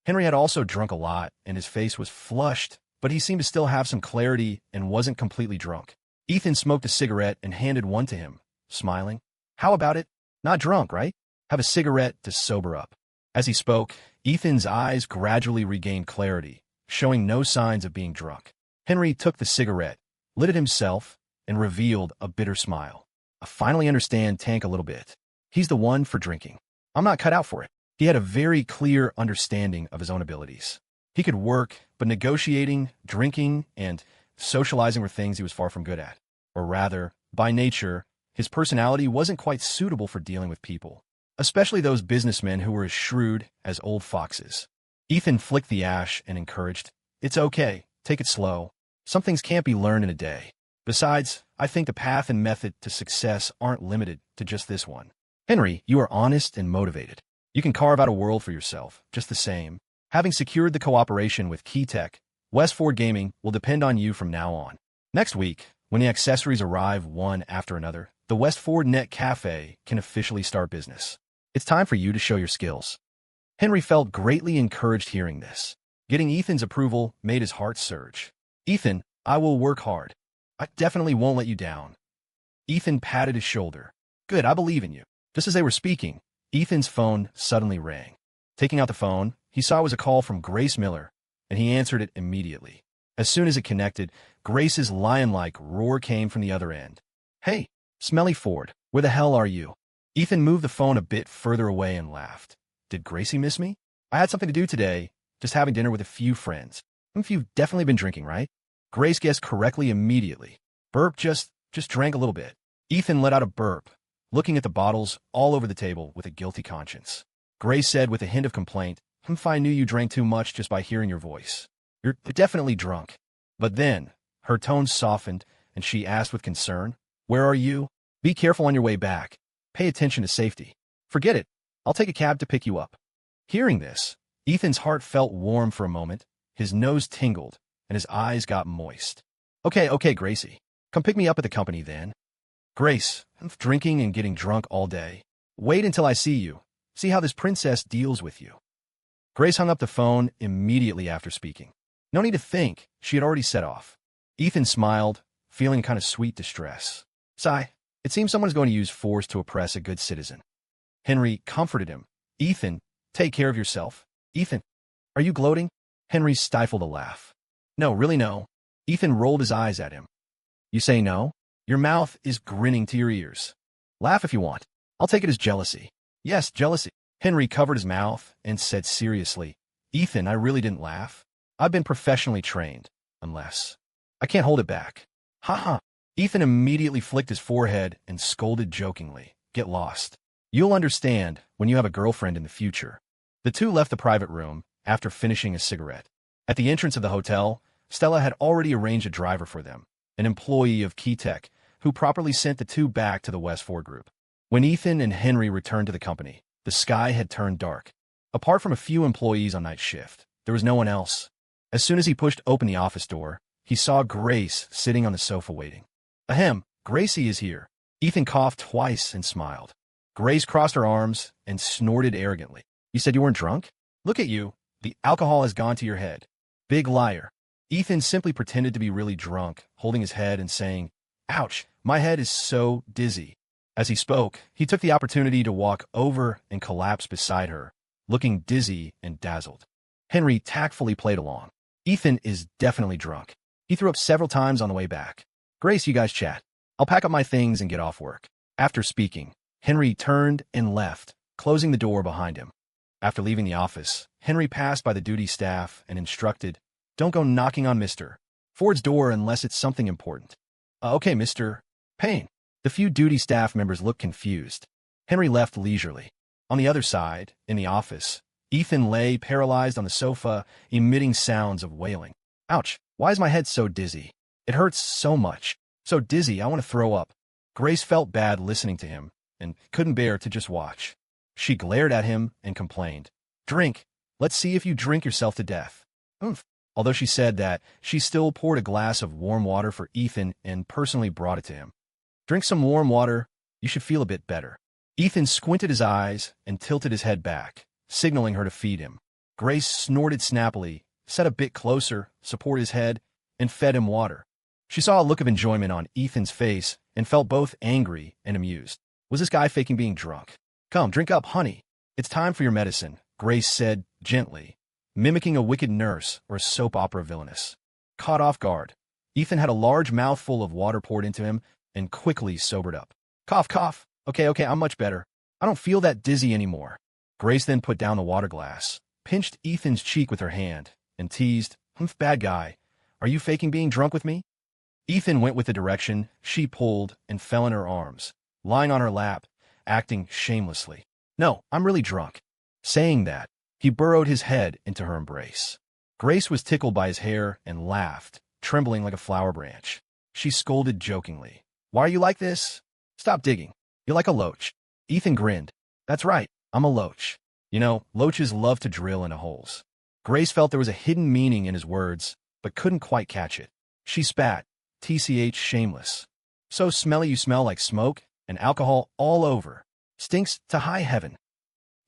Henry had also drunk a lot, and his face was flushed, but he seemed to still have some clarity and wasn't completely drunk. Ethan smoked a cigarette and handed one to him, smiling. "How about it? Not drunk, right? Have a cigarette to sober up." As he spoke, Ethan's eyes gradually regained clarity, showing no signs of being drunk. Henry took the cigarette, lit it himself, and revealed a bitter smile. "I finally understand Tank a little bit. He's the one for drinking. I'm not cut out for it." He had a very clear understanding of his own abilities. He could work, but negotiating, drinking, and socializing were things he was far from good at. Or rather, by nature, his personality wasn't quite suitable for dealing with people, especially those businessmen who were as shrewd as old foxes. Ethan flicked the ash and encouraged, "It's okay. Take it slow. Some things can't be learned in a day. Besides, I think the path and method to success aren't limited to just this one. Henry, you are honest and motivated. You can carve out a world for yourself, just the same. Having secured the cooperation with Keytech, Westford Gaming will depend on you from now on. Next week, when the accessories arrive one after another, the Westford Net Cafe can officially start business. It's time for you to show your skills." Henry felt greatly encouraged hearing this. Getting Ethan's approval made his heart surge. "Ethan, I will work hard. I definitely won't let you down." Ethan patted his shoulder. "Good, I believe in you." Just as they were speaking, Ethan's phone suddenly rang. Taking out the phone, he saw it was a call from Grace Miller, and he answered it immediately. As soon as it connected, Grace's lion-like roar came from the other end. "Hey, Smelly Ford, where the hell are you?" Ethan moved the phone a bit further away and laughed. "Did Gracie miss me? I had something to do today, just having dinner with a few friends. You've definitely been drinking, right?" Grace guessed correctly immediately. "Burp, just drank a little bit." Ethan let out a burp, looking at the bottles all over the table with a guilty conscience. Grace said with a hint of complaint, "If I knew you drank too much just by hearing your voice. You're definitely drunk." But then, her tone softened, and she asked with concern, "Where are you? Be careful on your way back. Pay attention to safety." "Forget it. I'll take a cab to pick you up." Hearing this, Ethan's heart felt warm for a moment, his nose tingled, and his eyes got moist. Okay, Gracie. Come pick me up at the company then." "Grace, I'm drinking and getting drunk all day. Wait until I see you. See how this princess deals with you." Grace hung up the phone immediately after speaking. No need to think, she had already set off. Ethan smiled, feeling kind of sweet distress. Sigh, it seems someone is going to use force to oppress a good citizen. Henry comforted him. "Ethan, take care of yourself." "Ethan, are you gloating?" Henry stifled a laugh. "No, really no." Ethan rolled his eyes at him. "You say no? Your mouth is grinning to your ears. Laugh if you want. I'll take it as jealousy." "Yes, jealousy." Henry covered his mouth and said seriously, "Ethan, I really didn't laugh. I've been professionally trained. Unless I can't hold it back." "Ha ha." Ethan immediately flicked his forehead and scolded jokingly, "Get lost. You'll understand when you have a girlfriend in the future." The two left the private room after finishing a cigarette. At the entrance of the hotel, Stella had already arranged a driver for them, an employee of Keytech, who properly sent the two back to the Westford Group. When Ethan and Henry returned to the company, the sky had turned dark. Apart from a few employees on night shift, there was no one else. As soon as he pushed open the office door, he saw Grace sitting on the sofa waiting. "Ahem, Gracie is here." Ethan coughed twice and smiled. Grace crossed her arms and snorted arrogantly. "You said you weren't drunk? Look at you. The alcohol has gone to your head. Big liar." Ethan simply pretended to be really drunk, holding his head and saying, "Ouch, my head is so dizzy." As he spoke, he took the opportunity to walk over and collapse beside her, looking dizzy and dazzled. Henry tactfully played along. "Ethan is definitely drunk." He threw up several times on the way back. "Grace, you guys chat. I'll pack up my things and get off work." After speaking, Henry turned and left, closing the door behind him. After leaving the office, Henry passed by the duty staff and instructed, "Don't go knocking on Mr. Ford's door unless it's something important." Okay, Mr. Payne." The few duty staff members looked confused. Henry left leisurely. On the other side, in the office, Ethan lay paralyzed on the sofa, emitting sounds of wailing. "Ouch, why is my head so dizzy?" It hurts so much. So dizzy, I want to throw up. Grace felt bad listening to him and couldn't bear to just watch. She glared at him and complained. Drink. Let's see if you drink yourself to death. Oomph. Although she said that, she still poured a glass of warm water for Ethan and personally brought it to him. Drink some warm water. You should feel a bit better. Ethan squinted his eyes and tilted his head back, signaling her to feed him. Grace snorted snappily, sat a bit closer, supported his head, and fed him water. She saw a look of enjoyment on Ethan's face and felt both angry and amused. Was this guy faking being drunk? Come, drink up, honey. It's time for your medicine, Grace said gently, mimicking a wicked nurse or a soap opera villainess. Caught off guard, Ethan had a large mouthful of water poured into him and quickly sobered up. Cough, cough. Okay, I'm much better. I don't feel that dizzy anymore. Grace then put down the water glass, pinched Ethan's cheek with her hand, and teased, Bad guy, are you faking being drunk with me? Ethan went with the direction she pulled and fell in her arms, lying on her lap, acting shamelessly. No, I'm really drunk. Saying that, he burrowed his head into her embrace. Grace was tickled by his hair and laughed, trembling like a flower branch. She scolded jokingly. Why are you like this? Stop digging. You're like a loach. Ethan grinned. That's right, I'm a loach. You know, loaches love to drill into holes. Grace felt there was a hidden meaning in his words, but couldn't quite catch it. She spat, TCH shameless. So smelly you smell like smoke and alcohol all over. Stinks to high heaven.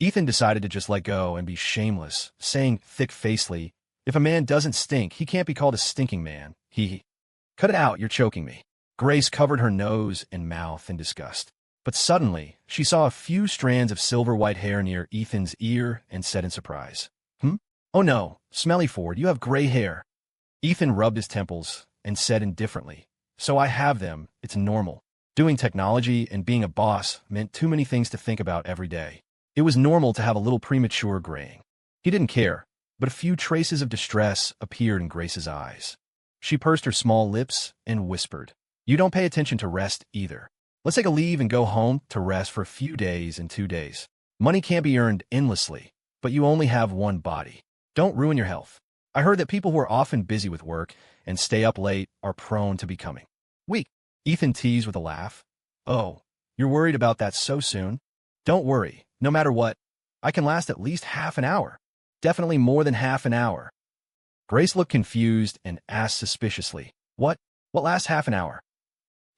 Ethan decided to just let go and be shameless, saying thick-facedly, if a man doesn't stink, he can't be called a stinking man. He. Cut it out, you're choking me. Grace covered her nose and mouth in disgust. But suddenly, she saw a few strands of silver-white hair near Ethan's ear and said in surprise, Oh no, Smelly Ford, you have gray hair. Ethan rubbed his temples and said indifferently, So I have them, it's normal. Doing technology and being a boss meant too many things to think about every day. It was normal to have a little premature graying. He didn't care, but a few traces of distress appeared in Grace's eyes. She pursed her small lips and whispered, You don't pay attention to rest either. Let's take a leave and go home to rest for a few days and 2 days. Money can't be earned endlessly, but you only have one body. Don't ruin your health. I heard that people who are often busy with work and stay up late are prone to becoming weak. Ethan teased with a laugh. Oh, you're worried about that so soon? Don't worry, no matter what, I can last at least half an hour. Definitely more than half an hour. Grace looked confused and asked suspiciously, What lasts half an hour?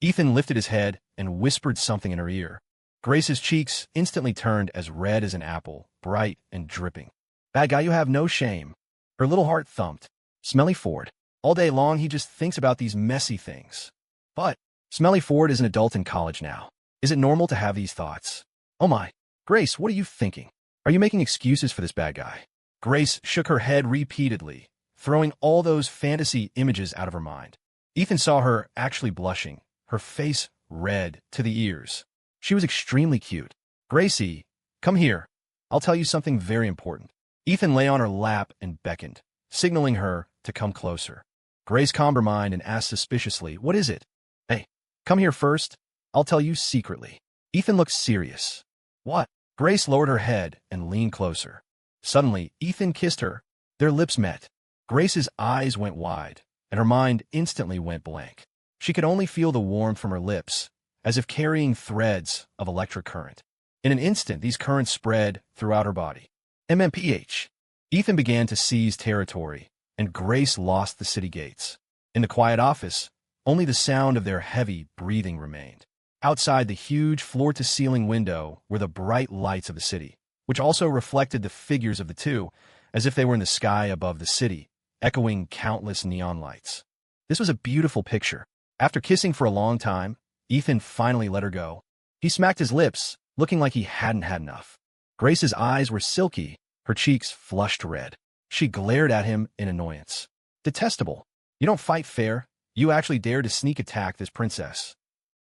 Ethan lifted his head and whispered something in her ear. Grace's cheeks instantly turned as red as an apple, bright and dripping. Bad guy, you have no shame. Her little heart thumped. Smelly Ford. All day long he just thinks about these messy things. But Smelly Ford is an adult in college now. Is it normal to have these thoughts? Oh my. Grace, what are you thinking? Are you making excuses for this bad guy? Grace shook her head repeatedly, throwing all those fantasy images out of her mind. Ethan saw her actually blushing, her face red to the ears. She was extremely cute. Gracie, come here. I'll tell you something very important. Ethan lay on her lap and beckoned, signaling her to come closer. Grace calmed her mind and asked suspiciously, What is it? Hey, come here first. I'll tell you secretly. Ethan looked serious. What? Grace lowered her head and leaned closer. Suddenly, Ethan kissed her. Their lips met. Grace's eyes went wide, and her mind instantly went blank. She could only feel the warmth from her lips, as if carrying threads of electric current. In an instant, these currents spread throughout her body. MMPH. Ethan began to seize territory, and Grace lost the city gates. In the quiet office, only the sound of their heavy breathing remained. Outside the huge floor-to-ceiling window were the bright lights of the city, which also reflected the figures of the two, as if they were in the sky above the city, echoing countless neon lights. This was a beautiful picture. After kissing for a long time, Ethan finally let her go. He smacked his lips, looking like he hadn't had enough. Grace's eyes were silky, her cheeks flushed red. She glared at him in annoyance. Detestable. You don't fight fair. You actually dare to sneak attack this princess.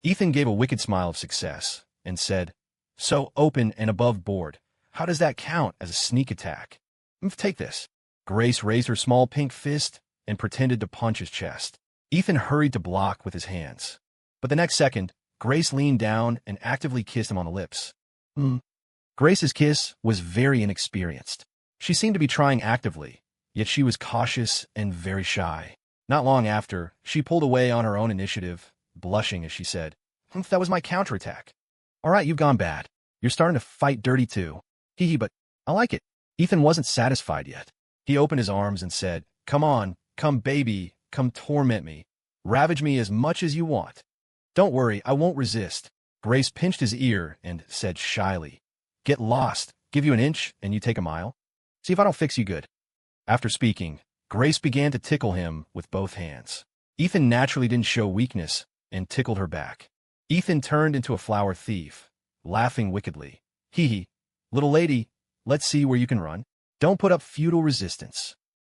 Ethan gave a wicked smile of success and said, So open and above board. How does that count as a sneak attack? Take this. Grace raised her small pink fist and pretended to punch his chest. Ethan hurried to block with his hands. But the next second, Grace leaned down and actively kissed him on the lips. Grace's kiss was very inexperienced. She seemed to be trying actively, yet she was cautious and very shy. Not long after, she pulled away on her own initiative, blushing as she said, "That was my counterattack." "All right, you've gone bad. You're starting to fight dirty too. Hee hee, but I like it." Ethan wasn't satisfied yet. He opened his arms and said, "Come on, come baby, come torment me. Ravage me as much as you want. Don't worry, I won't resist." Grace pinched his ear and said shyly, "Get lost. Give you an inch and you take a mile. See if I don't fix you good." After speaking, Grace began to tickle him with both hands. Ethan naturally didn't show weakness and tickled her back. Ethan turned into a flower thief, laughing wickedly. "Hee hee, little lady, let's see where you can run. Don't put up futile resistance."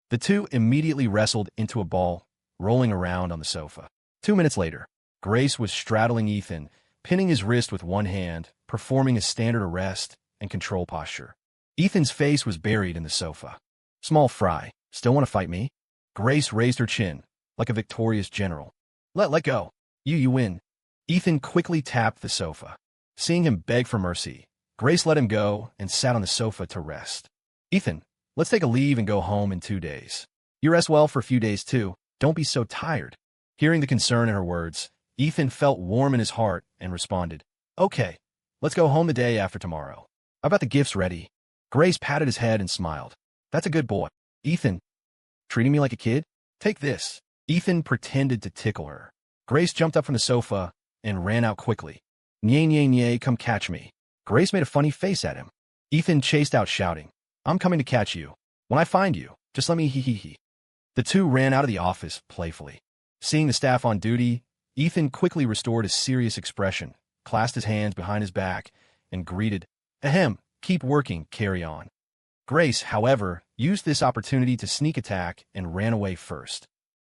The two immediately wrestled into a ball, rolling around on the sofa. 2 minutes later, Grace was straddling Ethan, pinning his wrist with one hand, performing a standard arrest and control posture. Ethan's face was buried in the sofa. "Small fry, still want to fight me?" Grace raised her chin, like a victorious general. Let go. You win." Ethan quickly tapped the sofa. Seeing him beg for mercy, Grace let him go and sat on the sofa to rest. "Ethan, let's take a leave and go home in 2 days. You rest well for a few days too. Don't be so tired." Hearing the concern in her words, Ethan felt warm in his heart and responded, "Okay, let's go home the day after tomorrow. I've got the gifts ready." Grace patted his head and smiled. "That's a good boy." "Ethan, treating me like a kid? Take this." Ethan pretended to tickle her. Grace jumped up from the sofa and ran out quickly. "Nye, nye, nye, come catch me." Grace made a funny face at him. Ethan chased out shouting, "I'm coming to catch you. When I find you, just let me hee hee hee." The two ran out of the office playfully. Seeing the staff on duty, Ethan quickly restored a serious expression, clasped his hands behind his back, and greeted, "Ahem, keep working, carry on." Grace, however, used this opportunity to sneak attack and ran away first.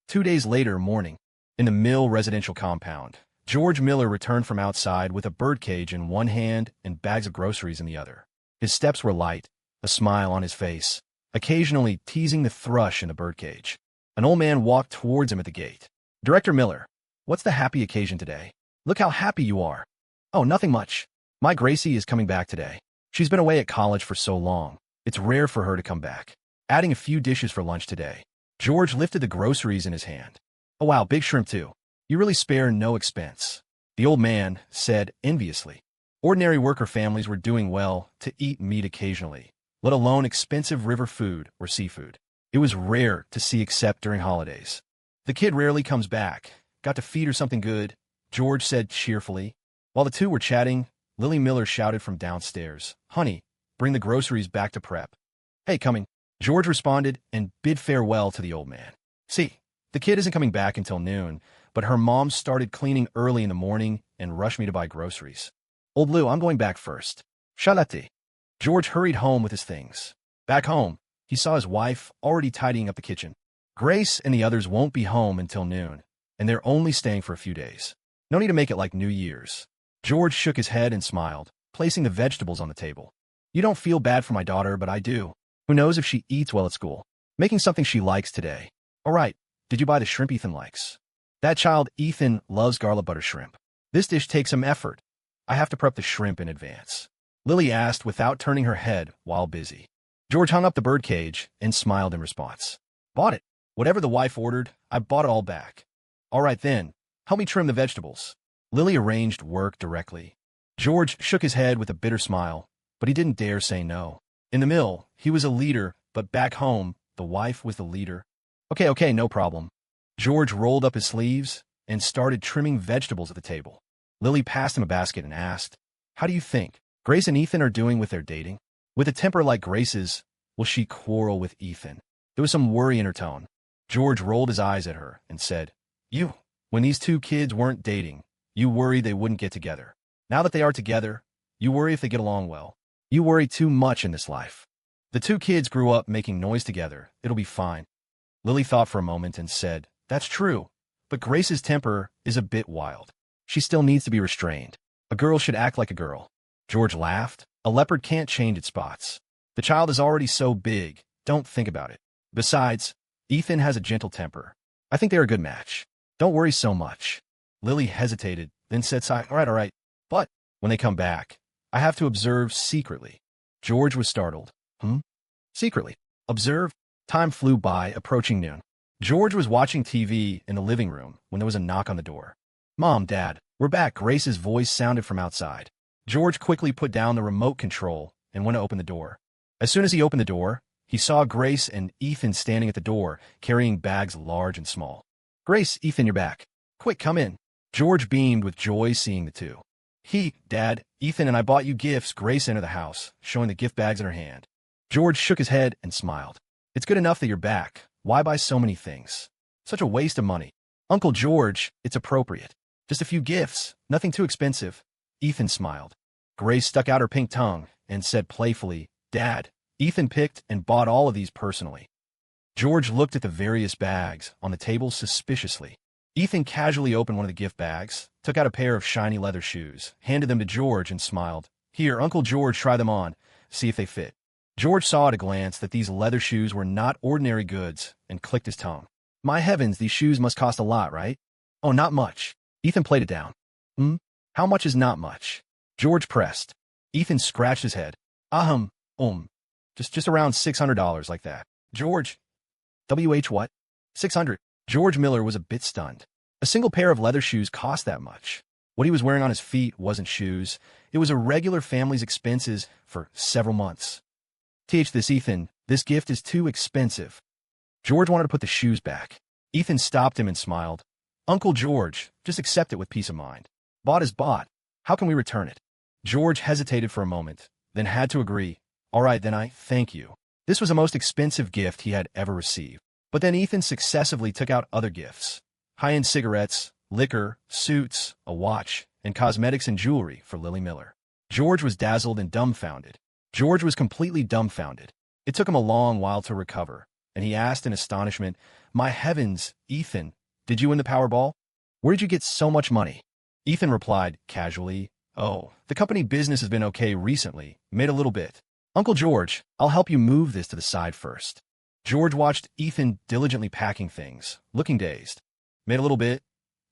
2 days later morning, in the Mill residential compound, George Miller returned from outside with a birdcage in one hand and bags of groceries in the other. His steps were light, a smile on his face, occasionally teasing the thrush in the birdcage. An old man walked towards him at the gate. "Director Miller, what's the happy occasion today? Look how happy you are." "Oh, nothing much. My Gracie is coming back today. She's been away at college for so long. It's rare for her to come back. Adding a few dishes for lunch today." George lifted the groceries in his hand. "Oh wow, big shrimp too. You really spare no expense." The old man said enviously. Ordinary worker families were doing well to eat meat occasionally, let alone expensive river food or seafood. It was rare to see except during holidays. "The kid rarely comes back. Got to feed her something good," George said cheerfully. While the two were chatting, Lily Miller shouted from downstairs, "Honey, bring the groceries back to prep." "Hey, coming." George responded and bid farewell to the old man. "See, the kid isn't coming back until noon, but her mom started cleaning early in the morning and rushed me to buy groceries. Old Lou, I'm going back first." "Shalati." George hurried home with his things. Back home, he saw his wife already tidying up the kitchen. Grace and the others won't be home until noon, and they're only staying for a few days. No need to make it like New Year's. George shook his head and smiled, placing the vegetables on the table. "You don't feel bad for my daughter, but I do. Who knows if she eats well at school? Making something she likes today. All right, did you buy the shrimp Ethan likes?" "That child Ethan loves garlic butter shrimp. This dish takes some effort. I have to prep the shrimp in advance," Lily asked without turning her head while busy. George hung up the birdcage and smiled in response. "Bought it. Whatever the wife ordered, I bought it all back." "All right then, help me trim the vegetables." Lily arranged work directly. George shook his head with a bitter smile, but he didn't dare say no. In the mill, he was a leader, but back home, the wife was the leader. Okay, no problem." George rolled up his sleeves and started trimming vegetables at the table. Lily passed him a basket and asked, "How do you think Grace and Ethan are doing with their dating? With a temper like Grace's, will she quarrel with Ethan?" There was some worry in her tone. George rolled his eyes at her and said, When these two kids weren't dating, you worried they wouldn't get together. Now that they are together, you worry if they get along well. You worry too much in this life. The two kids grew up making noise together. It'll be fine." Lily thought for a moment and said, "That's true, but Grace's temper is a bit wild. She still needs to be restrained. A girl should act like a girl." George laughed. "A leopard can't change its spots. The child is already so big. Don't think about it. Besides, Ethan has a gentle temper. I think they're a good match. Don't worry so much." Lily hesitated, then said, All right. But when they come back, I have to observe secretly." George was startled. Secretly? Observe?" Time flew by, approaching noon. George was watching TV in the living room when there was a knock on the door. "Mom, Dad, we're back," Grace's voice sounded from outside. George quickly put down the remote control and went to open the door. As soon as he opened the door, he saw Grace and Ethan standing at the door, carrying bags large and small. "Grace, Ethan, you're back. Quick, come in." George beamed with joy seeing the two. "Dad, Ethan and I bought you gifts." Grace entered the house, showing the gift bags in her hand. George shook his head and smiled. "It's good enough that you're back. Why buy so many things? Such a waste of money." "Uncle George, it's appropriate. Just a few gifts, nothing too expensive." Ethan smiled. Grace stuck out her pink tongue and said playfully, "Dad, Ethan picked and bought all of these personally." George looked at the various bags on the table suspiciously. Ethan casually opened one of the gift bags, took out a pair of shiny leather shoes, handed them to George, and smiled. "Here, Uncle George, try them on. See if they fit." George saw at a glance that these leather shoes were not ordinary goods and clicked his tongue. "My heavens, these shoes must cost a lot, right?" "Oh, not much." Ethan played it down. How much is not much?" George pressed. Ethan scratched his head. Just around $600 like that." "George, what? 600? George Miller was a bit stunned. A single pair of leather shoes cost that much. What he was wearing on his feet wasn't shoes. It was a regular family's expenses for several months. Ethan, this gift is too expensive." George wanted to put the shoes back. Ethan stopped him and smiled. "Uncle George, just accept it with peace of mind. Bought is bought. How can we return it?" George hesitated for a moment, then had to agree. "All right, then I thank you." This was the most expensive gift he had ever received. But then Ethan successively took out other gifts. High-end cigarettes, liquor, suits, a watch, and cosmetics and jewelry for Lily Miller. George was dazzled and dumbfounded. George was completely dumbfounded. It took him a long while to recover, and he asked in astonishment, "My heavens, Ethan, did you win the Powerball? Where did you get so much money?" Ethan replied casually, "Oh, the company business has been okay recently, made a little bit. Uncle George, I'll help you move this to the side first." George watched Ethan diligently packing things, looking dazed. "Made a little bit?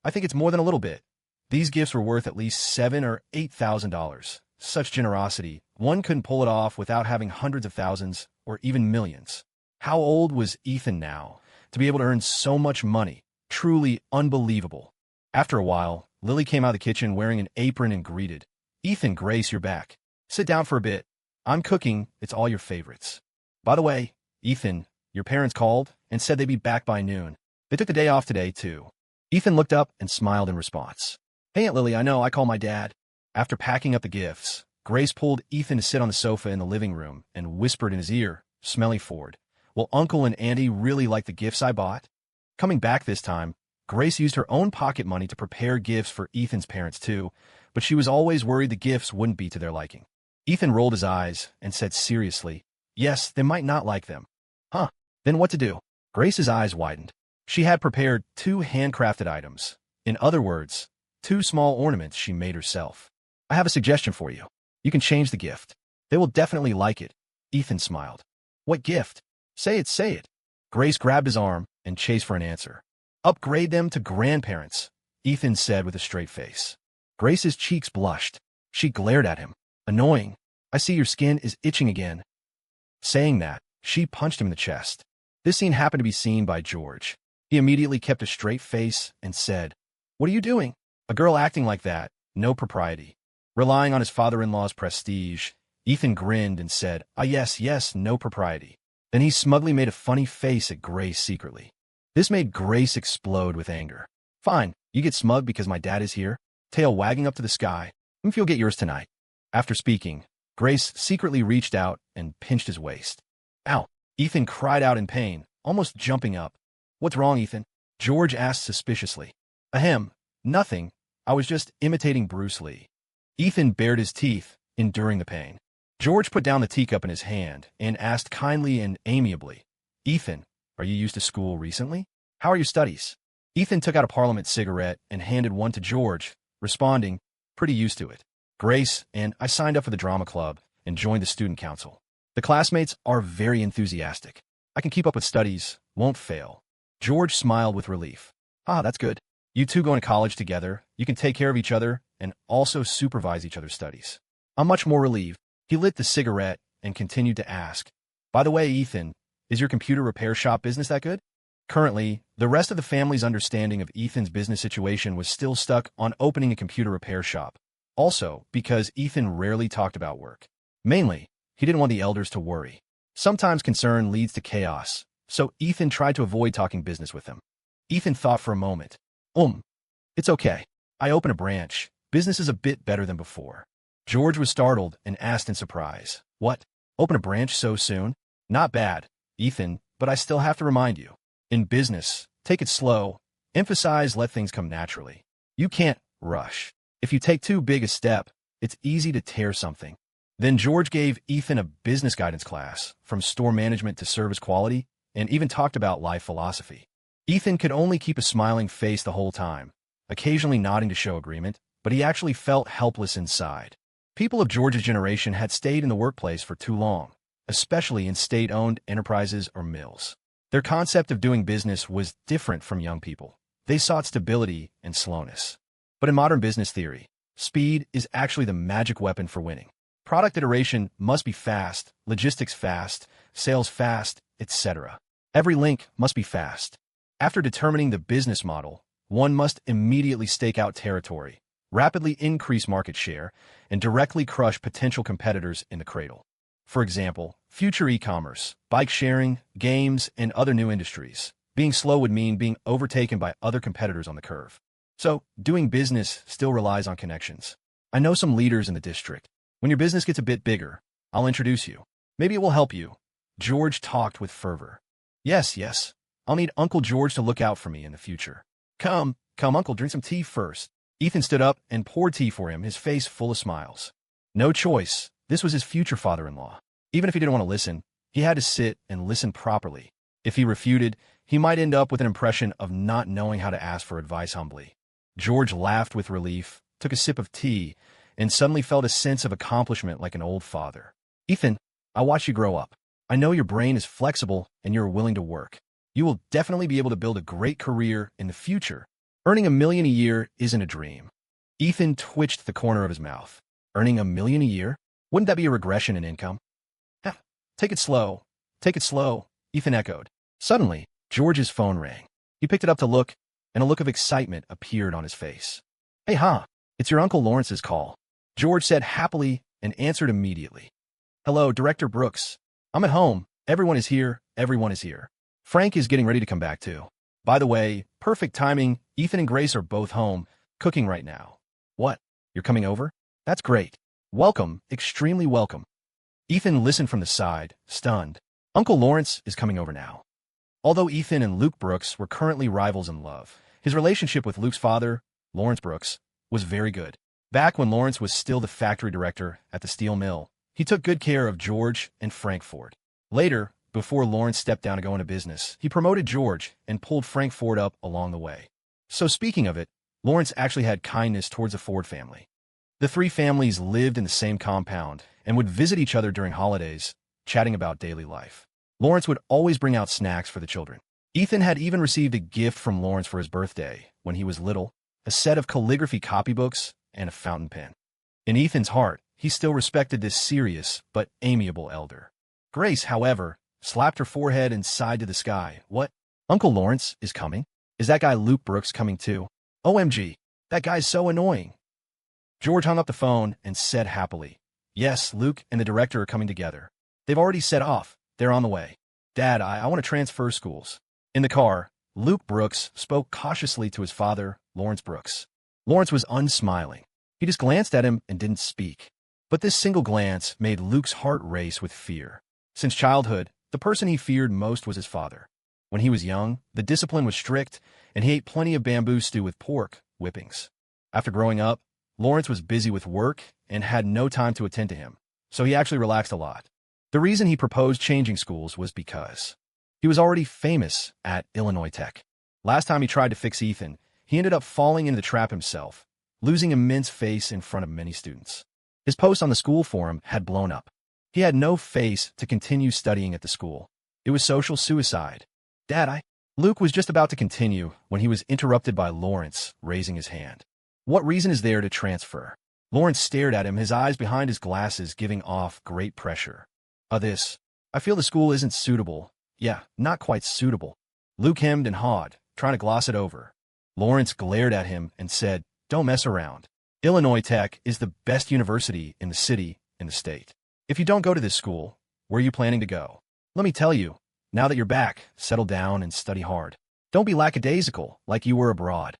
I think it's more than a little bit. These gifts were worth at least $7,000 or $8,000. Such generosity, one couldn't pull it off without having hundreds of thousands or even millions." How old was Ethan now to be able to earn so much money? Truly unbelievable. After a while, Lily came out of the kitchen wearing an apron and greeted, "Ethan, Grace, you're back. Sit down for a bit. I'm cooking. It's all your favorites. By the way, Ethan, your parents called and said they'd be back by noon. They took the day off today, too." Ethan looked up and smiled in response. "Hey, Aunt Lily, I know, I call my dad." After packing up the gifts, Grace pulled Ethan to sit on the sofa in the living room and whispered in his ear, "Smelly Ford, will Uncle and Auntie really like the gifts I bought?" Coming back this time, Grace used her own pocket money to prepare gifts for Ethan's parents, too, but she was always worried the gifts wouldn't be to their liking. Ethan rolled his eyes and said seriously, "Yes, they might not like them." "Huh, then what to do?" Grace's eyes widened. She had prepared 2 handcrafted items. In other words, 2 small ornaments she made herself. "I have a suggestion for you. You can change the gift. They will definitely like it." Ethan smiled. "What gift? Say it, say it." Grace grabbed his arm and chased for an answer. "Upgrade them to grandparents," Ethan said with a straight face. Grace's cheeks blushed. She glared at him. "Annoying. I see your skin is itching again." Saying that, she punched him in the chest. This scene happened to be seen by George. He immediately kept a straight face and said, "What are you doing? A girl acting like that, no propriety." Relying on his father-in-law's prestige, Ethan grinned and said, Yes, no propriety." Then he smugly made a funny face at Grace secretly. This made Grace explode with anger. "Fine, you get smug because my dad is here, tail wagging up to the sky. If you'll get yours tonight." After speaking, Grace secretly reached out and pinched his waist. "Ow!" Ethan cried out in pain, almost jumping up. "What's wrong, Ethan?" George asked suspiciously. "Ahem, nothing. I was just imitating Bruce Lee." Ethan bared his teeth, enduring the pain. George put down the teacup in his hand and asked kindly and amiably, "Ethan, are you used to school recently? How are your studies?" Ethan took out a Parliament cigarette and handed one to George, responding, "Pretty used to it. Grace and I signed up for the drama club and joined the student council. The classmates are very enthusiastic. I can keep up with studies, won't fail." George smiled with relief. "Ah, that's good. You two going to college together, you can take care of each other and also supervise each other's studies." "I'm much more relieved." He lit the cigarette and continued to ask, "By the way, Ethan, is your computer repair shop business that good?" Currently, the rest of the family's understanding of Ethan's business situation was still stuck on opening a computer repair shop. Also, because Ethan rarely talked about work. Mainly, he didn't want the elders to worry. Sometimes concern leads to chaos, so Ethan tried to avoid talking business with him. Ethan thought for a moment. It's okay. I open a branch. Business is a bit better than before. George was startled and asked in surprise, "What? Open a branch so soon?" "Not bad, Ethan, but I still have to remind you. In business, take it slow. Emphasize let things come naturally. You can't rush. If you take too big a step, it's easy to tear something." Then George gave Ethan a business guidance class, from store management to service quality, and even talked about life philosophy. Ethan could only keep a smiling face the whole time, occasionally nodding to show agreement, but he actually felt helpless inside. People of George's generation had stayed in the workplace for too long, especially in state-owned enterprises or mills. Their concept of doing business was different from young people. They sought stability and slowness. But in modern business theory, speed is actually the magic weapon for winning. Product iteration must be fast, logistics fast, sales fast, etc. Every link must be fast. After determining the business model, one must immediately stake out territory, rapidly increase market share, and directly crush potential competitors in the cradle. For example, future e-commerce, bike sharing, games, and other new industries. Being slow would mean being overtaken by other competitors on the curve. So, doing business still relies on connections. I know some leaders in the district. When your business gets a bit bigger, I'll introduce you. Maybe it will help you. George talked with fervor. Yes. I'll need Uncle George to look out for me in the future. Come, Uncle, drink some tea first. Ethan stood up and poured tea for him, his face full of smiles. No choice. This was his future father-in-law. Even if he didn't want to listen, he had to sit and listen properly. If he refuted, he might end up with an impression of not knowing how to ask for advice humbly. George laughed with relief, took a sip of tea, and suddenly felt a sense of accomplishment like an old father. Ethan, I watched you grow up. I know your brain is flexible and you're willing to work. You will definitely be able to build a great career in the future. Earning $1 million a year isn't a dream. Ethan twitched the corner of his mouth. Earning $1 million a year? Wouldn't that be a regression in income? Take it slow. Take it slow, Ethan echoed. Suddenly, George's phone rang. He picked it up to look, and a look of excitement appeared on his face. Hey, it's your Uncle Lawrence's call, George said happily and answered immediately. Hello, Director Brooks. I'm at home. Everyone is here. Everyone is here. Frank is getting ready to come back too. By the way, perfect timing. Ethan and Grace are both home, cooking right now. What? You're coming over? That's great. Welcome, extremely welcome. Ethan listened from the side, stunned. Uncle Lawrence is coming over now. Although Ethan and Luke Brooks were currently rivals in love, his relationship with Luke's father, Lawrence Brooks, was very good. Back when Lawrence was still the factory director at the steel mill, he took good care of George and Frank Ford. Later, before Lawrence stepped down to go into business, he promoted George and pulled Frank Ford up along the way. So speaking of it, Lawrence actually had kindness towards the Ford family. The three families lived in the same compound and would visit each other during holidays, chatting about daily life. Lawrence would always bring out snacks for the children. Ethan had even received a gift from Lawrence for his birthday when he was little, a set of calligraphy copybooks and a fountain pen. In Ethan's heart, he still respected this serious but amiable elder. Grace, however, slapped her forehead and sighed to the sky. What? Uncle Lawrence is coming? Is that guy Luke Brooks coming too? OMG, that guy's so annoying. George hung up the phone and said happily, Yes, Luke and the director are coming together. They've already set off. They're on the way. Dad, I want to transfer schools. In the car, Luke Brooks spoke cautiously to his father, Lawrence Brooks. Lawrence was unsmiling. He just glanced at him and didn't speak. But this single glance made Luke's heart race with fear. Since childhood, the person he feared most was his father. When he was young, the discipline was strict, and he ate plenty of bamboo stew with pork, whippings. After growing up, Lawrence was busy with work and had no time to attend to him, so he actually relaxed a lot. The reason he proposed changing schools was because he was already famous at Illinois Tech. Last time he tried to fix Ethan, he ended up falling into the trap himself, losing immense face in front of many students. His post on the school forum had blown up. He had no face to continue studying at the school. It was social suicide. Dad, Luke was just about to continue when he was interrupted by Lawrence raising his hand. What reason is there to transfer? Lawrence stared at him, his eyes behind his glasses giving off great pressure. I feel the school isn't suitable. Yeah, not quite suitable. Luke hemmed and hawed, trying to gloss it over. Lawrence glared at him and said, "Don't mess around. Illinois Tech is the best university in the city, in the state. If you don't go to this school, where are you planning to go? Let me tell you, now that you're back, settle down and study hard. Don't be lackadaisical like you were abroad."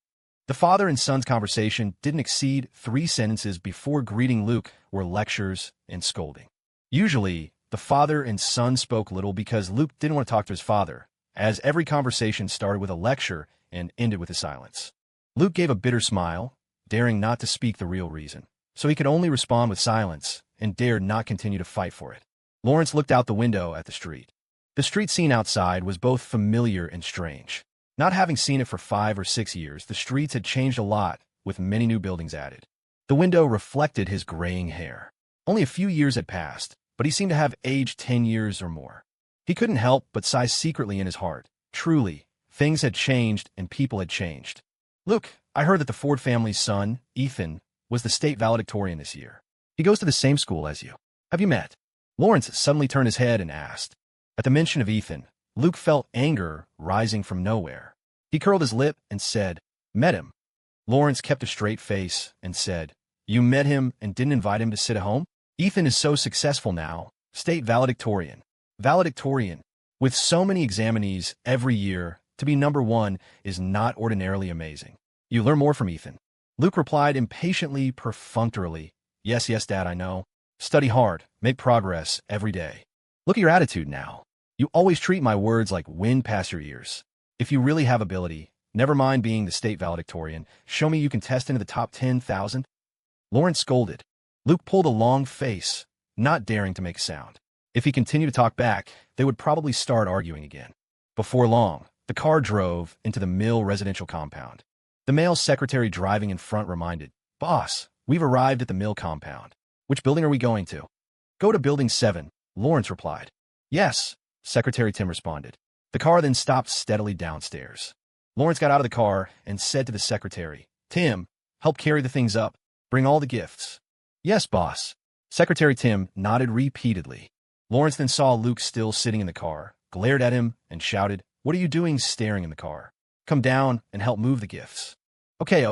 The father and son's conversation didn't exceed 3 sentences before greeting Luke were lectures and scolding. Usually, the father and son spoke little because Luke didn't want to talk to his father, as every conversation started with a lecture and ended with a silence. Luke gave a bitter smile, daring not to speak the real reason, so he could only respond with silence and dared not continue to fight for it. Lawrence looked out the window at the street. The street scene outside was both familiar and strange. Not having seen it for 5 or 6 years, the streets had changed a lot, with many new buildings added. The window reflected his graying hair. Only a few years had passed, but he seemed to have aged 10 years or more. He couldn't help but sigh secretly in his heart. Truly, things had changed and people had changed. "Look, I heard that the Ford family's son, Ethan, was the state valedictorian this year. He goes to the same school as you. Have you met?" Lawrence suddenly turned his head and asked. At the mention of Ethan, Luke felt anger rising from nowhere. He curled his lip and said, "Met him." Lawrence kept a straight face and said, "You met him and didn't invite him to sit at home? Ethan is so successful now, state valedictorian. Valedictorian. With so many examinees every year, to be number 1 is not ordinarily amazing. You learn more from Ethan." Luke replied impatiently, perfunctorily, Yes, Dad, I know. Study hard, make progress every day. Look at your attitude now. You always treat my words like wind past your ears. If you really have ability, never mind being the state valedictorian, show me you can test into the top 10,000. Lawrence scolded. Luke pulled a long face, not daring to make a sound. If he continued to talk back, they would probably start arguing again. Before long, the car drove into the mill residential compound. The male secretary driving in front reminded, "Boss, we've arrived at the mill compound. Which building are we going to?" "Go to building 7, Lawrence replied. "Yes," Secretary Tim responded. The car then stopped steadily downstairs. Lawrence got out of the car and said to the secretary, "Tim, help carry the things up. Bring all the gifts." "Yes, boss." Secretary Tim nodded repeatedly. Lawrence then saw Luke still sitting in the car, glared at him, and shouted, "What are you doing staring in the car? Come down and help move the gifts." Okay,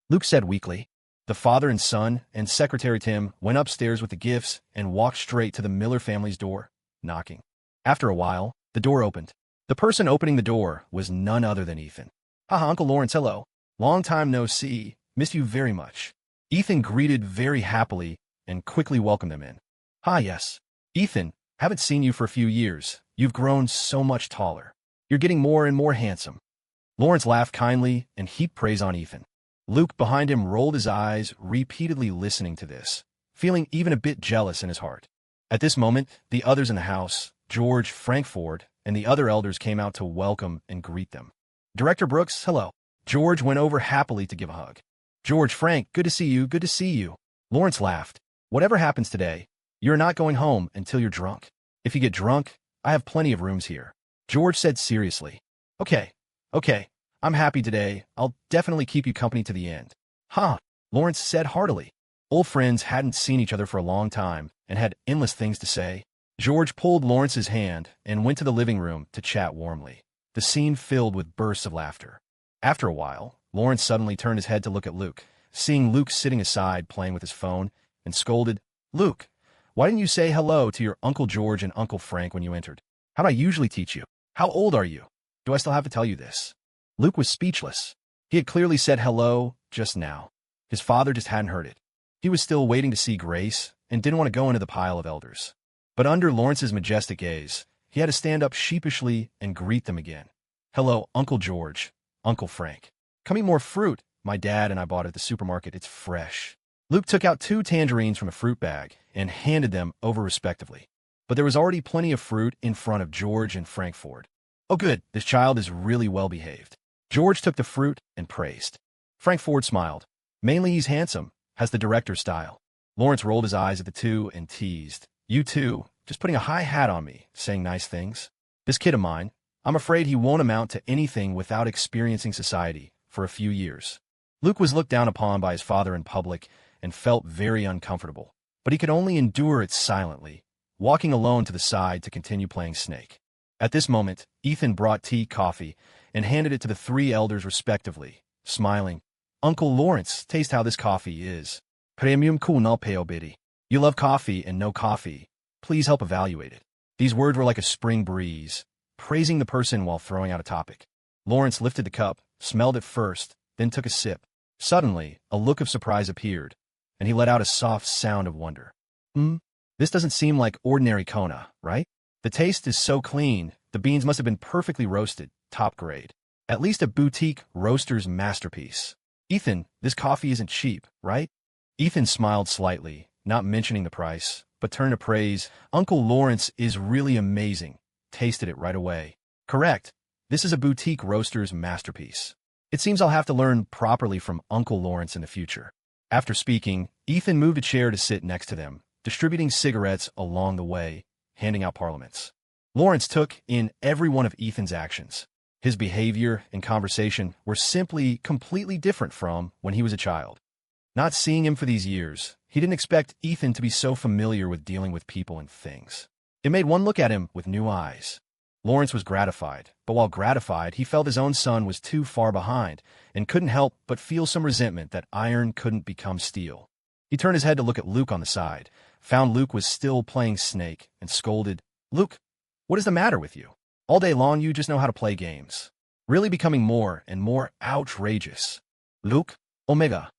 Luke said weakly. The father and son and Secretary Tim went upstairs with the gifts and walked straight to the Miller family's door, knocking. After a while, the door opened. The person opening the door was none other than Ethan. "Haha, Uncle Lawrence, hello. Long time no see. Missed you very much." Ethan greeted very happily and quickly welcomed them in. "Ah, yes. Ethan, haven't seen you for a few years. You've grown so much taller. You're getting more and more handsome." Lawrence laughed kindly and heaped praise on Ethan. Luke behind him rolled his eyes, repeatedly listening to this, feeling even a bit jealous in his heart. At this moment, the others in the house, George, Frank Ford, and the other elders came out to welcome and greet them. "Director Brooks, hello." George went over happily to give a hug. "George, Frank, good to see you, good to see you." Lawrence laughed. "Whatever happens today, you're not going home until you're drunk. If you get drunk, I have plenty of rooms here." George said seriously. Okay, I'm happy today. I'll definitely keep you company to the end." "Huh," Lawrence said heartily. Old friends hadn't seen each other for a long time and had endless things to say. George pulled Lawrence's hand and went to the living room to chat warmly. The scene filled with bursts of laughter. After a while, Lawrence suddenly turned his head to look at Luke, seeing Luke sitting aside playing with his phone, and scolded, "Luke, why didn't you say hello to your Uncle George and Uncle Frank when you entered? How'd I usually teach you? How old are you? Do I still have to tell you this?" Luke was speechless. He had clearly said hello just now. His father just hadn't heard it. He was still waiting to see Grace and didn't want to go into the pile of elders. But under Lawrence's majestic gaze, he had to stand up sheepishly and greet them again. "Hello, Uncle George, Uncle Frank. Come eat more fruit. My dad and I bought it at the supermarket. It's fresh." Luke took out 2 tangerines from a fruit bag and handed them over respectively. But there was already plenty of fruit in front of George and Frank Ford. "Oh good, this child is really well behaved." George took the fruit and praised. Frank Ford smiled. "Mainly he's handsome, has the director's style." Lawrence rolled his eyes at the two and teased, "You too, just putting a high hat on me, saying nice things. This kid of mine, I'm afraid he won't amount to anything without experiencing society for a few years." Luke was looked down upon by his father in public and felt very uncomfortable, but he could only endure it silently, walking alone to the side to continue playing Snake. At this moment, Ethan brought tea, coffee, and handed it to the three elders respectively, smiling. Uncle Lawrence, taste how this coffee is. Premium cool no peobidi. You love coffee and no coffee. Please help evaluate it. These words were like a spring breeze, praising the person while throwing out a topic. Lawrence lifted the cup, smelled it first, then took a sip. Suddenly, a look of surprise appeared, and he let out a soft sound of wonder. This doesn't seem like ordinary Kona, right? The taste is so clean, the beans must have been perfectly roasted, top grade. At least a boutique roaster's masterpiece. Ethan, this coffee isn't cheap, right? Ethan smiled slightly, not mentioning the price, but turned to praise. Uncle Lawrence is really amazing. Tasted it right away. Correct. This is a boutique roaster's masterpiece. It seems I'll have to learn properly from Uncle Lawrence in the future. After speaking, Ethan moved a chair to sit next to them, distributing cigarettes along the way, handing out parliaments. Lawrence took in every one of Ethan's actions. His behavior and conversation were simply completely different from when he was a child. Not seeing him for these years, he didn't expect Ethan to be so familiar with dealing with people and things. It made one look at him with new eyes. Lawrence was gratified, but while gratified, he felt his own son was too far behind and couldn't help but feel some resentment that iron couldn't become steel. He turned his head to look at Luke on the side, found Luke was still playing Snake, and scolded, "Luke, what is the matter with you? All day long you just know how to play games. Really becoming more and more outrageous. Luke, Omega."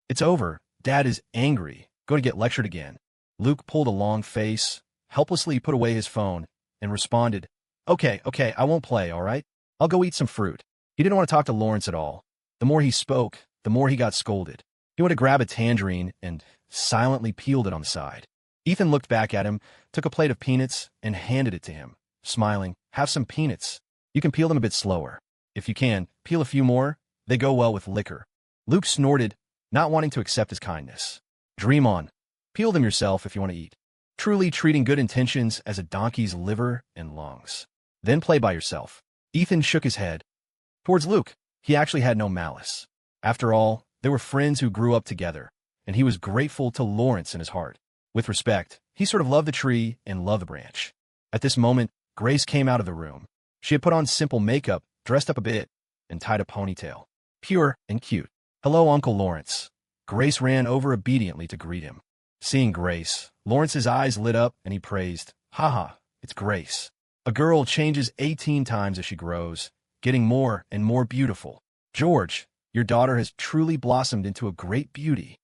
"It's over. Dad is angry. Going to get lectured again." Luke pulled a long face, helplessly put away his phone, and responded, Okay, I won't play, all right? I'll go eat some fruit." He didn't want to talk to Lawrence at all. The more he spoke, the more he got scolded. He went to grab a tangerine and silently peeled it on the side. Ethan looked back at him, took a plate of peanuts, and handed it to him, smiling. "Have some peanuts. You can peel them a bit slower. If you can, peel a few more. They go well with liquor." Luke snorted, not wanting to accept his kindness. "Dream on. Peel them yourself if you want to eat. Truly treating good intentions as a donkey's liver and lungs. Then play by yourself." Ethan shook his head. Towards Luke, he actually had no malice. After all, they were friends who grew up together, and he was grateful to Lawrence in his heart. With respect, he sort of loved the tree and loved the branch. At this moment, Grace came out of the room. She had put on simple makeup, dressed up a bit, and tied a ponytail. Pure and cute. "Hello, Uncle Lawrence." Grace ran over obediently to greet him. Seeing Grace, Lawrence's eyes lit up and he praised, "Haha, it's Grace. A girl changes 18 times as she grows, getting more and more beautiful. George, your daughter has truly blossomed into a great beauty."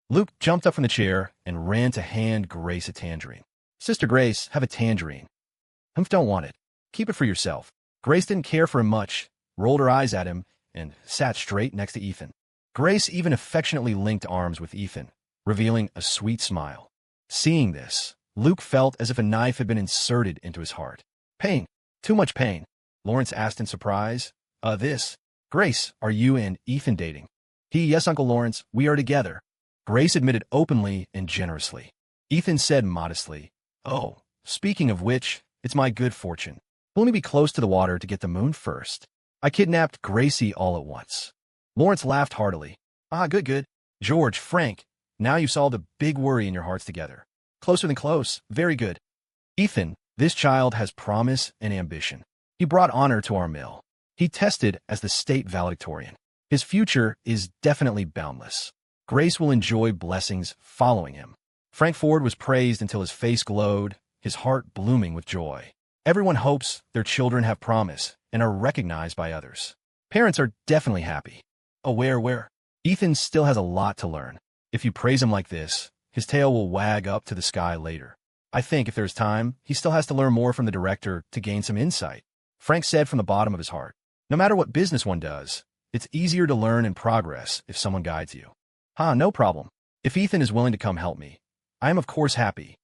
Luke jumped up from the chair and ran to hand Grace a tangerine. "Sister Grace, have a tangerine." "Humph, don't want it. Keep it for yourself." Grace didn't care for him much, rolled her eyes at him, and sat straight next to Ethan. Grace even affectionately linked arms with Ethan, revealing a sweet smile. Seeing this, Luke felt as if a knife had been inserted into his heart. "Pain. Too much pain?" Lawrence asked in surprise. This. Grace, are you and Ethan dating?" "Yes, Uncle Lawrence, we are together." Grace admitted openly and generously. Ethan said modestly, "Oh, speaking of which, it's my good fortune. Let me be close to the water to get the moon first. I kidnapped Gracie all at once." Lawrence laughed heartily. Good. "George, Frank, now you've solved a big worry in your hearts together. Closer than close. Very good. Ethan, this child has promise and ambition. He brought honor to our mill. He tested as the state valedictorian. His future is definitely boundless. Grace will enjoy blessings following him." Frank Ford was praised until his face glowed, his heart blooming with joy. Everyone hopes their children have promise and are recognized by others. Parents are definitely happy. Where? Ethan still has a lot to learn. If you praise him like this, his tail will wag up to the sky later. I think if there's time, he still has to learn more from the director to gain some insight. Frank said from the bottom of his heart. No matter what business one does, it's easier to learn and progress if someone guides you. No problem. If Ethan is willing to come help me, I am of course happy.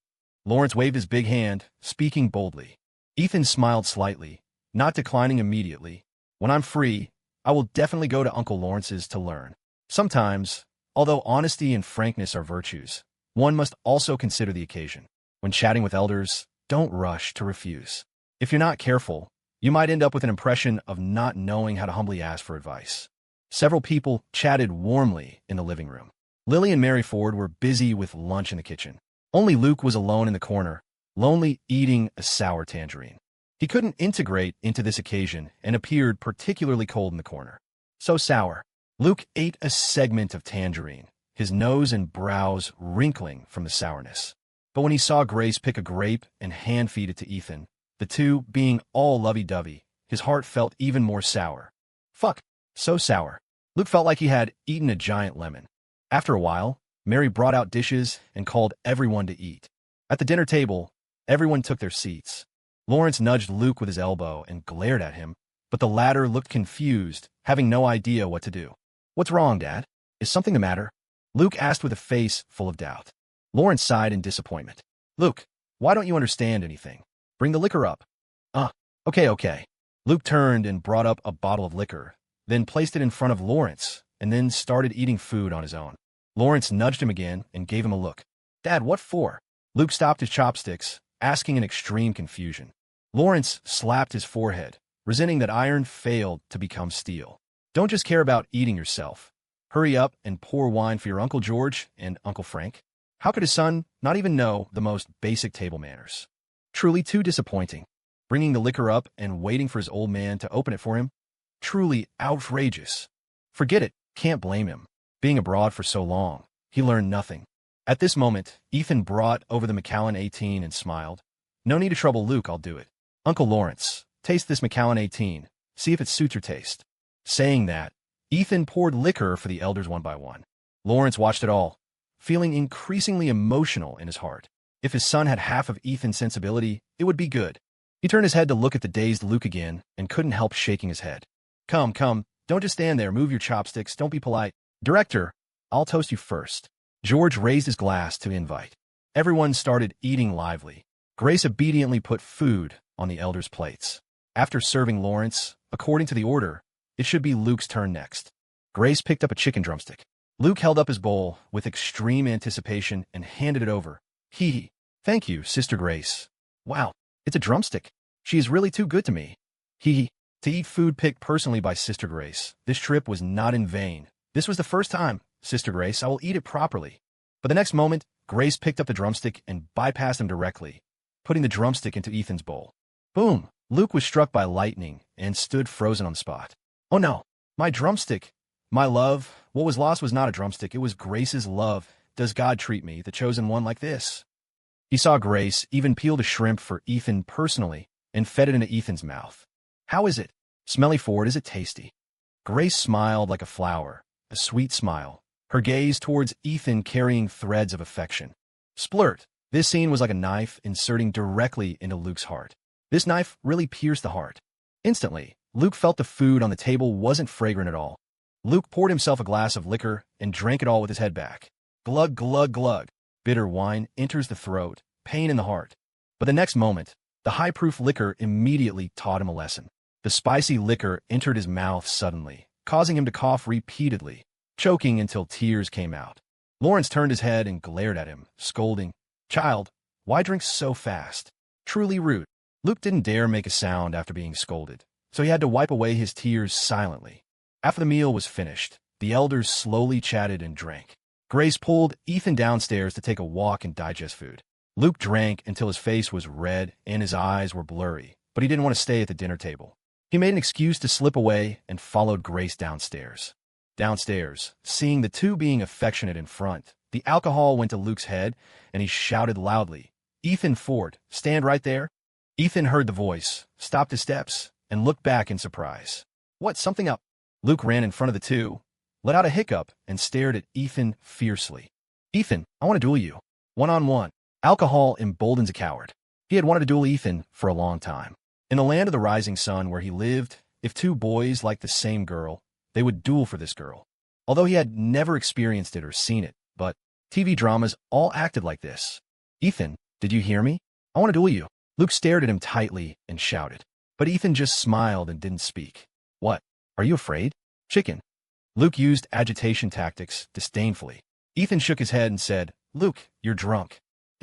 Lawrence waved his big hand, speaking boldly. Ethan smiled slightly, not declining immediately. "When I'm free, I will definitely go to Uncle Lawrence's to learn. Sometimes, although honesty and frankness are virtues, one must also consider the occasion. When chatting with elders, don't rush to refuse. If you're not careful, you might end up with an impression of not knowing how to humbly ask for advice." Several people chatted warmly in the living room. Lily and Mary Ford were busy with lunch in the kitchen. Only Luke was alone in the corner, lonely eating a sour tangerine. He couldn't integrate into this occasion and appeared particularly cold in the corner. So sour. Luke ate a segment of tangerine, his nose and brows wrinkling from the sourness. But when he saw Grace pick a grape and hand-feed it to Ethan, the two being all lovey-dovey, his heart felt even more sour. Fuck, so sour. Luke felt like he had eaten a giant lemon. After a while, Mary brought out dishes and called everyone to eat. At the dinner table, everyone took their seats. Lawrence nudged Luke with his elbow and glared at him, but the latter looked confused, having no idea what to do. "What's wrong, Dad? Is something the matter?" Luke asked with a face full of doubt. Lawrence sighed in disappointment. "Luke, why don't you understand anything? Bring the liquor up." Okay. Luke turned and brought up a bottle of liquor, then placed it in front of Lawrence, and then started eating food on his own. Lawrence nudged him again and gave him a look. "Dad, what for?" Luke stopped his chopsticks, asking in extreme confusion. Lawrence slapped his forehead, resenting that iron failed to become steel. "Don't just care about eating yourself. Hurry up and pour wine for your Uncle George and Uncle Frank." How could his son not even know the most basic table manners? Truly too disappointing. Bringing the liquor up and waiting for his old man to open it for him? Truly outrageous. Forget it, can't blame him. Being abroad for so long, he learned nothing. At this moment, Ethan brought over the Macallan 18 and smiled. "No need to trouble Luke, I'll do it. Uncle Lawrence, taste this Macallan 18, see if it suits your taste." Saying that, Ethan poured liquor for the elders one by one. Lawrence watched it all, feeling increasingly emotional in his heart. If his son had half of Ethan's sensibility, it would be good. He turned his head to look at the dazed Luke again and couldn't help shaking his head. Come, don't just stand there, move your chopsticks, don't be polite. Director, I'll toast you first." George raised his glass to invite. Everyone started eating lively. Grace obediently put food on the elders' plates. After serving Lawrence, according to the order, it should be Luke's turn next. Grace picked up a chicken drumstick. Luke held up his bowl with extreme anticipation and handed it over. Hee. "Thank you, Sister Grace. Wow, it's a drumstick. She is really too good to me." Hee. To eat food picked personally by Sister Grace, this trip was not in vain. "This was the first time, Sister Grace. I will eat it properly." But the next moment, Grace picked up the drumstick and bypassed him directly, putting the drumstick into Ethan's bowl. Boom! Luke was struck by lightning and stood frozen on the spot. "Oh no, my drumstick! My love, what was lost was not a drumstick, it was Grace's love. Does God treat me, the chosen one, like this?" He saw Grace even peeled a shrimp for Ethan personally and fed it into Ethan's mouth. "How is it? Smelly forward, is it tasty?" Grace smiled like a flower, a sweet smile, her gaze towards Ethan carrying threads of affection. Splurt! This scene was like a knife inserting directly into Luke's heart. This knife really pierced the heart. Instantly, Luke felt the food on the table wasn't fragrant at all. Luke poured himself a glass of liquor and drank it all with his head back. Glug, glug, glug. Bitter wine enters the throat, pain in the heart. But the next moment, the high-proof liquor immediately taught him a lesson. The spicy liquor entered his mouth suddenly, causing him to cough repeatedly, choking until tears came out. Lawrence turned his head and glared at him, scolding, "Child, why drink so fast? Truly rude." Luke didn't dare make a sound after being scolded, so he had to wipe away his tears silently. After the meal was finished, the elders slowly chatted and drank. Grace pulled Ethan downstairs to take a walk and digest food. Luke drank until his face was red and his eyes were blurry, but he didn't want to stay at the dinner table. He made an excuse to slip away and followed Grace downstairs. Downstairs, seeing the two being affectionate in front, the alcohol went to Luke's head and he shouted loudly, "Ethan Ford, stand right there." Ethan heard the voice, stopped his steps, and looked back in surprise. "What, something up?" Luke ran in front of the two, let out a hiccup, and stared at Ethan fiercely. "Ethan, I want to duel you. One-on-one." Alcohol emboldens a coward. He had wanted to duel Ethan for a long time. In the land of the rising sun where he lived, if two boys liked the same girl, they would duel for this girl. Although he had never experienced it or seen it, but TV dramas all acted like this. "Ethan, did you hear me? I want to duel you." Luke stared at him tightly and shouted. But Ethan just smiled and didn't speak. "What? Are you afraid? Chicken." Luke used agitation tactics disdainfully. Ethan shook his head and said, "Luke, you're drunk."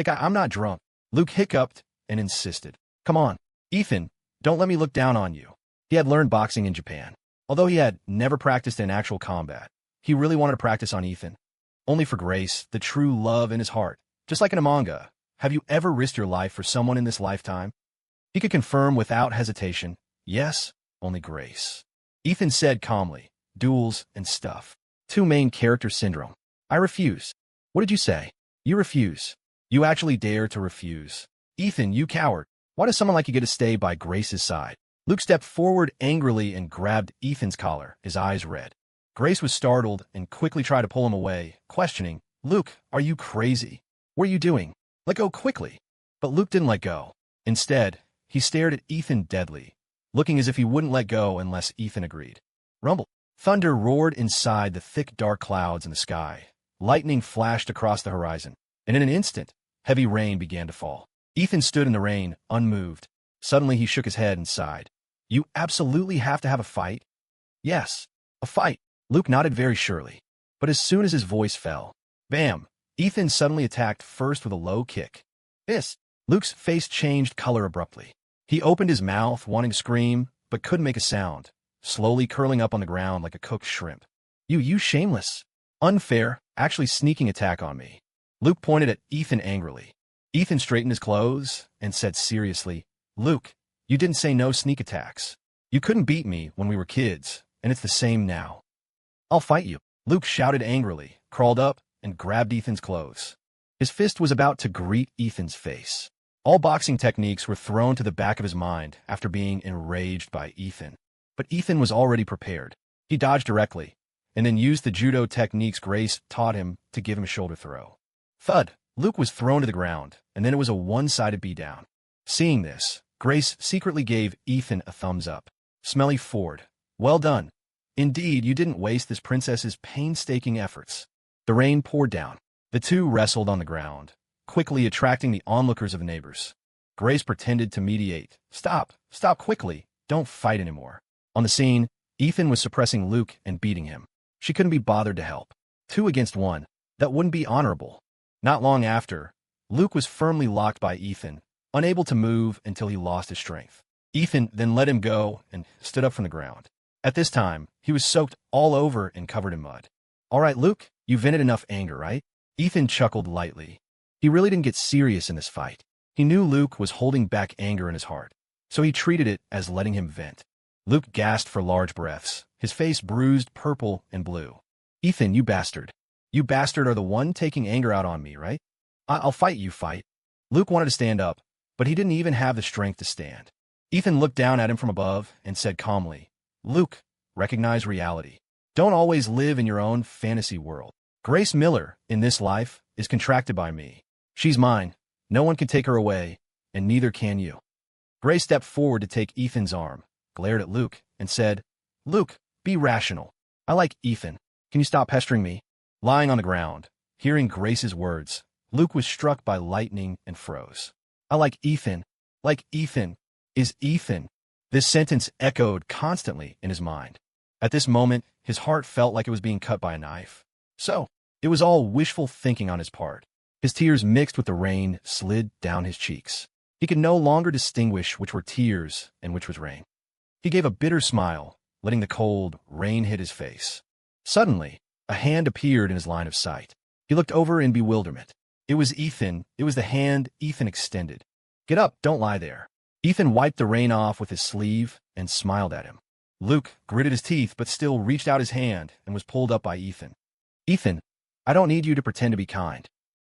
I'm not drunk." Luke hiccuped and insisted. "Come on, Ethan, don't let me look down on you." He had learned boxing in Japan. Although he had never practiced in actual combat, he really wanted to practice on Ethan. Only for Grace, the true love in his heart. Just like in a manga, have you ever risked your life for someone in this lifetime? He could confirm without hesitation, yes, only Grace. Ethan said calmly, duels and stuff. Two main character syndrome. I refuse. What did you say? You refuse. You actually dare to refuse. Ethan, you coward. Why does someone like you get to stay by Grace's side? Luke stepped forward angrily and grabbed Ethan's collar, his eyes red. Grace was startled and quickly tried to pull him away, questioning, Luke, are you crazy? What are you doing? Let go quickly. But Luke didn't let go. Instead, he stared at Ethan deadly, looking as if he wouldn't let go unless Ethan agreed. Rumble. Thunder roared inside the thick dark clouds in the sky. Lightning flashed across the horizon, and in an instant, heavy rain began to fall. Ethan stood in the rain, unmoved. Suddenly he shook his head and sighed. You absolutely have to have a fight? Yes, a fight. Luke nodded very surely. But as soon as his voice fell, bam, Ethan suddenly attacked first with a low kick. This. Luke's face changed color abruptly. He opened his mouth, wanting to scream, but couldn't make a sound, slowly curling up on the ground like a cooked shrimp. You shameless, unfair, actually sneaking attack on me. Luke pointed at Ethan angrily. Ethan straightened his clothes and said seriously, Luke, you didn't say no sneak attacks. You couldn't beat me when we were kids, and it's the same now. I'll fight you. Luke shouted angrily, crawled up, and grabbed Ethan's clothes. His fist was about to greet Ethan's face. All boxing techniques were thrown to the back of his mind after being enraged by Ethan. But Ethan was already prepared. He dodged directly, and then used the judo techniques Grace taught him to give him a shoulder throw. Thud! Luke was thrown to the ground, and then it was a one-sided beatdown. Seeing this, Grace secretly gave Ethan a thumbs up. Smelly Ford. Well done. Indeed, you didn't waste this princess's painstaking efforts. The rain poured down. The two wrestled on the ground, quickly attracting the onlookers of the neighbors. Grace pretended to mediate. Stop quickly. Don't fight anymore. On the scene, Ethan was suppressing Luke and beating him. She couldn't be bothered to help. 2 against 1. That wouldn't be honorable. Not long after, Luke was firmly locked by Ethan, unable to move until he lost his strength. Ethan then let him go and stood up from the ground. At this time, he was soaked all over and covered in mud. All right, Luke, you vented enough anger, right? Ethan chuckled lightly. He really didn't get serious in this fight. He knew Luke was holding back anger in his heart, so he treated it as letting him vent. Luke gasped for large breaths, his face bruised purple and blue. Ethan, you bastard. You bastard are the one taking anger out on me, right? I'll fight you, fight. Luke wanted to stand up, but he didn't even have the strength to stand. Ethan looked down at him from above and said calmly, Luke, recognize reality. Don't always live in your own fantasy world. Grace Miller, in this life, is contracted by me. She's mine. No one can take her away, and neither can you. Grace stepped forward to take Ethan's arm, glared at Luke, and said, Luke, be rational. I like Ethan. Can you stop pestering me? Lying on the ground, hearing Grace's words, Luke was struck by lightning and froze. I like Ethan. Like Ethan. Is Ethan. This sentence echoed constantly in his mind. At this moment, his heart felt like it was being cut by a knife. So, it was all wishful thinking on his part. His tears mixed with the rain slid down his cheeks. He could no longer distinguish which were tears and which was rain. He gave a bitter smile, letting the cold rain hit his face. Suddenly, a hand appeared in his line of sight. He looked over in bewilderment. It was Ethan. It was the hand Ethan extended. Get up, don't lie there. Ethan wiped the rain off with his sleeve and smiled at him. Luke gritted his teeth but still reached out his hand and was pulled up by Ethan. Ethan, I don't need you to pretend to be kind.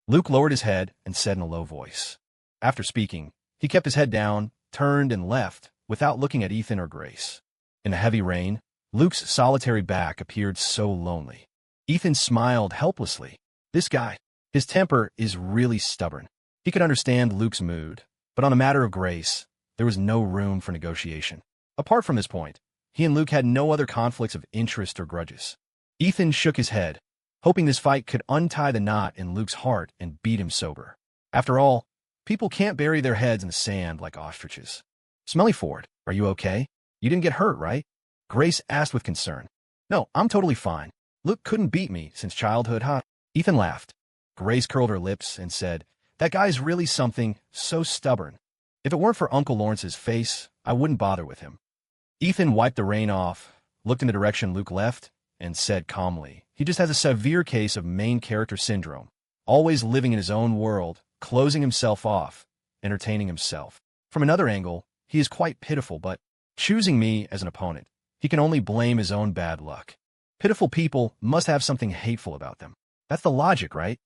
Luke lowered his head and said in a low voice. After speaking, he kept his head down, turned, and left without looking at Ethan or Grace. In the heavy rain, Luke's solitary back appeared so lonely. Ethan smiled helplessly. This guy, his temper is really stubborn. He could understand Luke's mood, but on a matter of Grace, there was no room for negotiation. Apart from this point, he and Luke had no other conflicts of interest or grudges. Ethan shook his head, hoping this fight could untie the knot in Luke's heart and beat him sober. After all, people can't bury their heads in the sand like ostriches. Smelly Ford, are you okay? You didn't get hurt, right? Grace asked with concern. No, I'm totally fine. Luke couldn't beat me since childhood, huh? Ethan laughed. Grace curled her lips and said, that guy's really something, so stubborn. If it weren't for Uncle Lawrence's face, I wouldn't bother with him. Ethan wiped the rain off, looked in the direction Luke left, and said calmly, he just has a severe case of main character syndrome, always living in his own world, closing himself off, entertaining himself. From another angle, he is quite pitiful, but choosing me as an opponent, he can only blame his own bad luck. Pitiful people must have something hateful about them. That's the logic, right?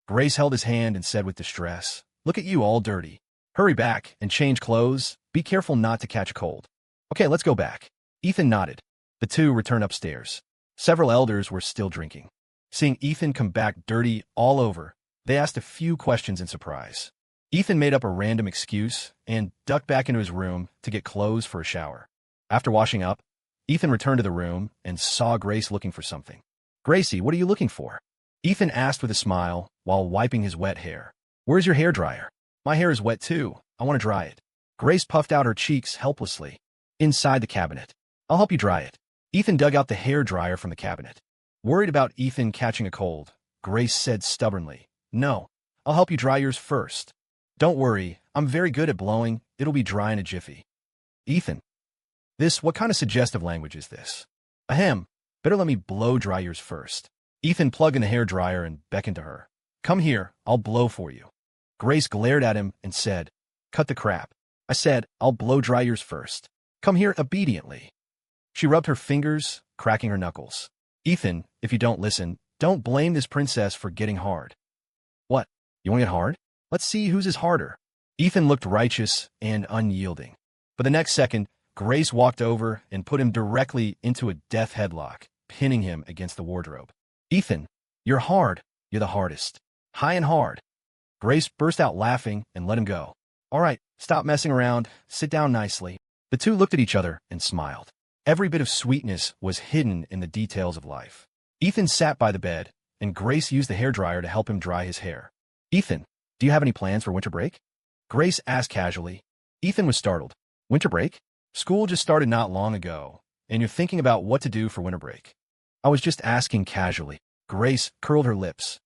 Grace held his hand and said with distress, "Look at you, all dirty. Hurry back and change clothes. Be careful not to catch a cold." "Okay, let's go back." Ethan nodded. The two returned upstairs. Several elders were still drinking. Seeing Ethan come back dirty all over, they asked a few questions in surprise. Ethan made up a random excuse and ducked back into his room to get clothes for a shower. After washing up, Ethan returned to the room and saw Grace looking for something. "Gracie, what are you looking for?" Ethan asked with a smile while wiping his wet hair. "Where's your hairdryer?" "My hair is wet too. I want to dry it." Grace puffed out her cheeks helplessly. "Inside the cabinet. I'll help you dry it." Ethan dug out the hairdryer from the cabinet. Worried about Ethan catching a cold, Grace said stubbornly, "No, I'll help you dry yours first. Don't worry, I'm very good at blowing. It'll be dry in a jiffy." "Ethan, what kind of suggestive language is this?" "Ahem, better let me blow dry yours first." Ethan plugged in the hairdryer and beckoned to her. "Come here, I'll blow for you." Grace glared at him and said, "Cut the crap. I said, I'll blow dry yours first. Come here obediently." She rubbed her fingers, cracking her knuckles. "Ethan, if you don't listen, don't blame this princess for getting hard." "What? You want to get hard? Let's see whose is harder." Ethan looked righteous and unyielding. But the next second, Grace walked over and put him directly into a death headlock, pinning him against the wardrobe. "Ethan, you're hard. You're the hardest. High and hard." Grace burst out laughing and let him go. "All right, stop messing around. Sit down nicely." The two looked at each other and smiled. Every bit of sweetness was hidden in the details of life. Ethan sat by the bed, and Grace used the hairdryer to help him dry his hair. "Ethan, do you have any plans for winter break?" Grace asked casually. Ethan was startled. "Winter break? School just started not long ago, and you're thinking about what to do for winter break." "I was just asking casually." Grace curled her lips.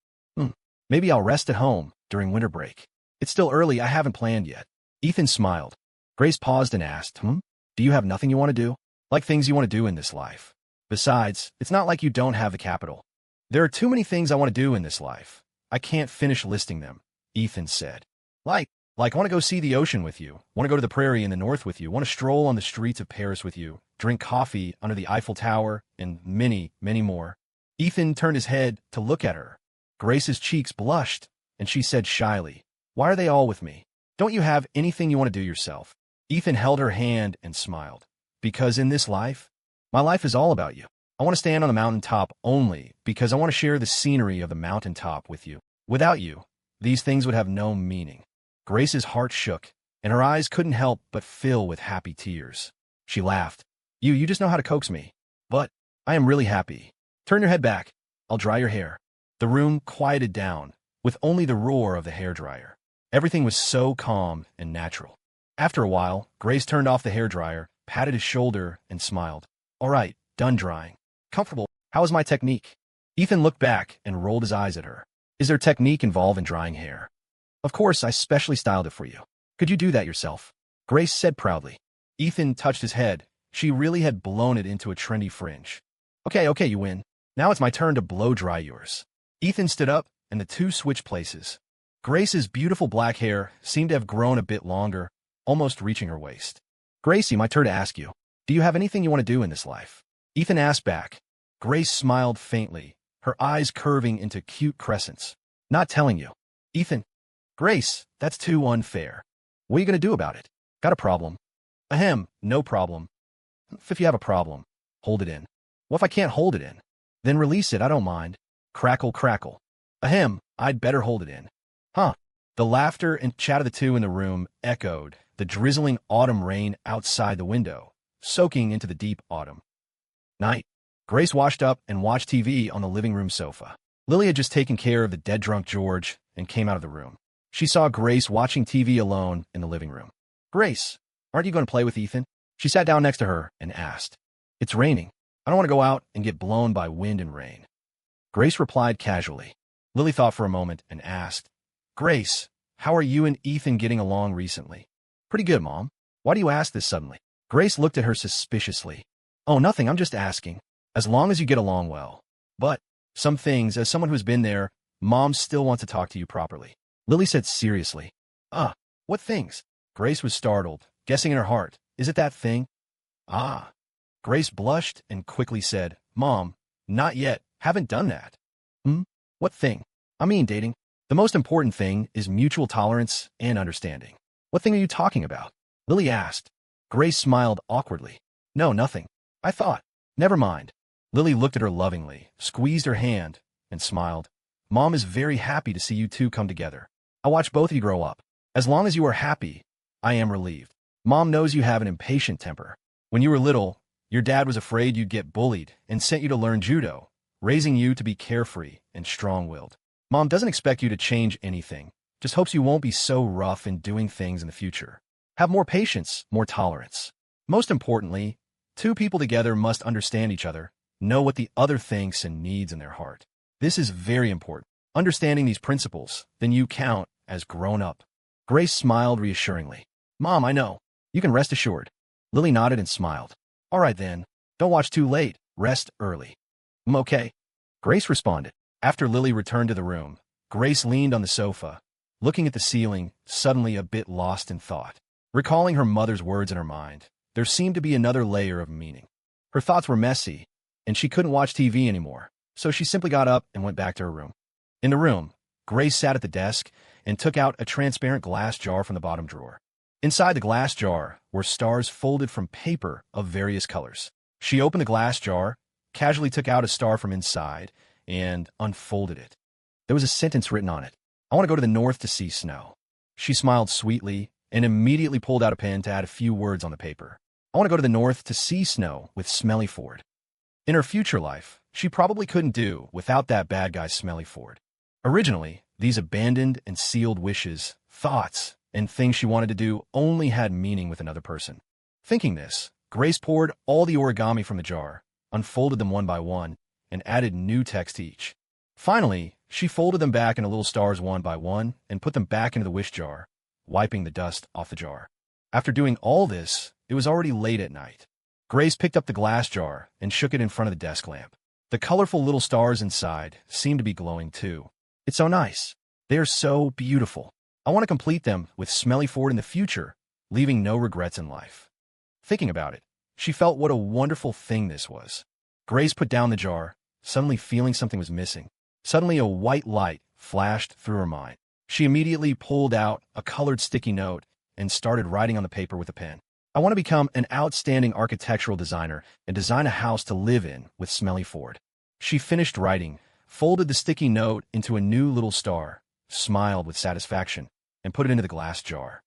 Maybe I'll rest at home during winter break. It's still early, I haven't planned yet." Ethan smiled. Grace paused and asked, "Do you have nothing you want to do? Like things you want to do in this life? Besides, it's not like you don't have the capital." "There are too many things I want to do in this life. I can't finish listing them," Ethan said. Like, I want to go see the ocean with you, want to go to the prairie in the north with you, want to stroll on the streets of Paris with you, drink coffee under the Eiffel Tower, and many, many more." Ethan turned his head to look at her. Grace's cheeks blushed, and she said shyly, "Why are they all with me? Don't you have anything you want to do yourself?" Ethan held her hand and smiled. "Because in this life, my life is all about you. I want to stand on the mountaintop only because I want to share the scenery of the mountaintop with you. Without you, these things would have no meaning." Grace's heart shook, and her eyes couldn't help but fill with happy tears. She laughed. You just know how to coax me. But I am really happy. Turn your head back. I'll dry your hair." The room quieted down, with only the roar of the hairdryer. Everything was so calm and natural. After a while, Grace turned off the hairdryer, patted his shoulder, and smiled. "All right, done drying. Comfortable. How is my technique?" Ethan looked back and rolled his eyes at her. "Is there technique involved in drying hair?" "Of course, I specially styled it for you. Could you do that yourself?" Grace said proudly. Ethan touched his head. She really had blown it into a trendy fringe. Okay, you win. Now it's my turn to blow dry yours." Ethan stood up, and the two switched places. Grace's beautiful black hair seemed to have grown a bit longer, almost reaching her waist. "Gracie, my turn to ask you. Do you have anything you want to do in this life?" Ethan asked back. Grace smiled faintly, her eyes curving into cute crescents. "Not telling you." "Ethan." "Grace, that's too unfair. What are you going to do about it? Got a problem?" "Ahem, no problem." "If you have a problem, hold it in." "What if I can't hold it in?" "Then release it, I don't mind." Crackle, crackle. "Ahem, I'd better hold it in." "Huh." The laughter and chat of the two in the room echoed, the drizzling autumn rain outside the window, soaking into the deep autumn night. Grace washed up and watched TV on the living room sofa. Lily had just taken care of the dead-drunk George and came out of the room. She saw Grace watching TV alone in the living room. "Grace, aren't you going to play with Ethan?" She sat down next to her and asked. "It's raining. I don't want to go out and get blown by wind and rain." Grace replied casually. Lily thought for a moment and asked, "Grace, how are you and Ethan getting along recently?" "Pretty good, Mom. Why do you ask this suddenly?" Grace looked at her suspiciously. "Oh, nothing, I'm just asking. As long as you get along well. But some things, as someone who's been there, Mom still wants to talk to you properly." Lily said seriously. What things?" Grace was startled, guessing in her heart, is it that thing? Ah. Grace blushed and quickly said, Mom, not yet, haven't done that. Hmm? What thing? I mean dating. The most important thing is mutual tolerance and understanding. What thing are you talking about? Lily asked. Grace smiled awkwardly. No, nothing. I thought. Never mind. Lily looked at her lovingly, squeezed her hand, and smiled. Mom is very happy to see you two come together. I watch both of you grow up. As long as you are happy, I am relieved. Mom knows you have an impatient temper. When you were little, your dad was afraid you'd get bullied and sent you to learn judo, raising you to be carefree and strong-willed. Mom doesn't expect you to change anything, just hopes you won't be so rough in doing things in the future. Have more patience, more tolerance. Most importantly, two people together must understand each other, know what the other thinks and needs in their heart. This is very important. Understanding these principles, then you count as grown up. Grace smiled reassuringly. Mom, I know. You can rest assured. Lily nodded and smiled. All right then. Don't watch too late. Rest early. Okay. Grace responded. After Lily returned to the room, Grace leaned on the sofa, looking at the ceiling, suddenly a bit lost in thought. Recalling her mother's words in her mind, there seemed to be another layer of meaning. Her thoughts were messy, and she couldn't watch TV anymore, so she simply got up and went back to her room. In the room, Grace sat at the desk and took out a transparent glass jar from the bottom drawer. Inside the glass jar were stars folded from paper of various colors. She opened the glass jar, casually took out a star from inside, and unfolded it. There was a sentence written on it. I want to go to the north to see snow. She smiled sweetly and immediately pulled out a pen to add a few words on the paper. I want to go to the north to see snow with Smelly Ford. In her future life, she probably couldn't do without that bad guy Smelly Ford. Originally, these abandoned and sealed wishes, thoughts, and things she wanted to do only had meaning with another person. Thinking this, Grace poured all the origami from the jar, unfolded them one by one, and added new text to each. Finally, she folded them back into little stars one by one and put them back into the wish jar, wiping the dust off the jar. After doing all this, it was already late at night. Grace picked up the glass jar and shook it in front of the desk lamp. The colorful little stars inside seemed to be glowing too. It's so nice. They are so beautiful. I want to complete them with Smelly Ford in the future, leaving no regrets in life. Thinking about it, she felt what a wonderful thing this was. Grace put down the jar, suddenly feeling something was missing. Suddenly a white light flashed through her mind. She immediately pulled out a colored sticky note and started writing on the paper with a pen. I want to become an outstanding architectural designer and design a house to live in with Smelly Ford. She finished writing, folded the sticky note into a new little star, smiled with satisfaction, and put it into the glass jar.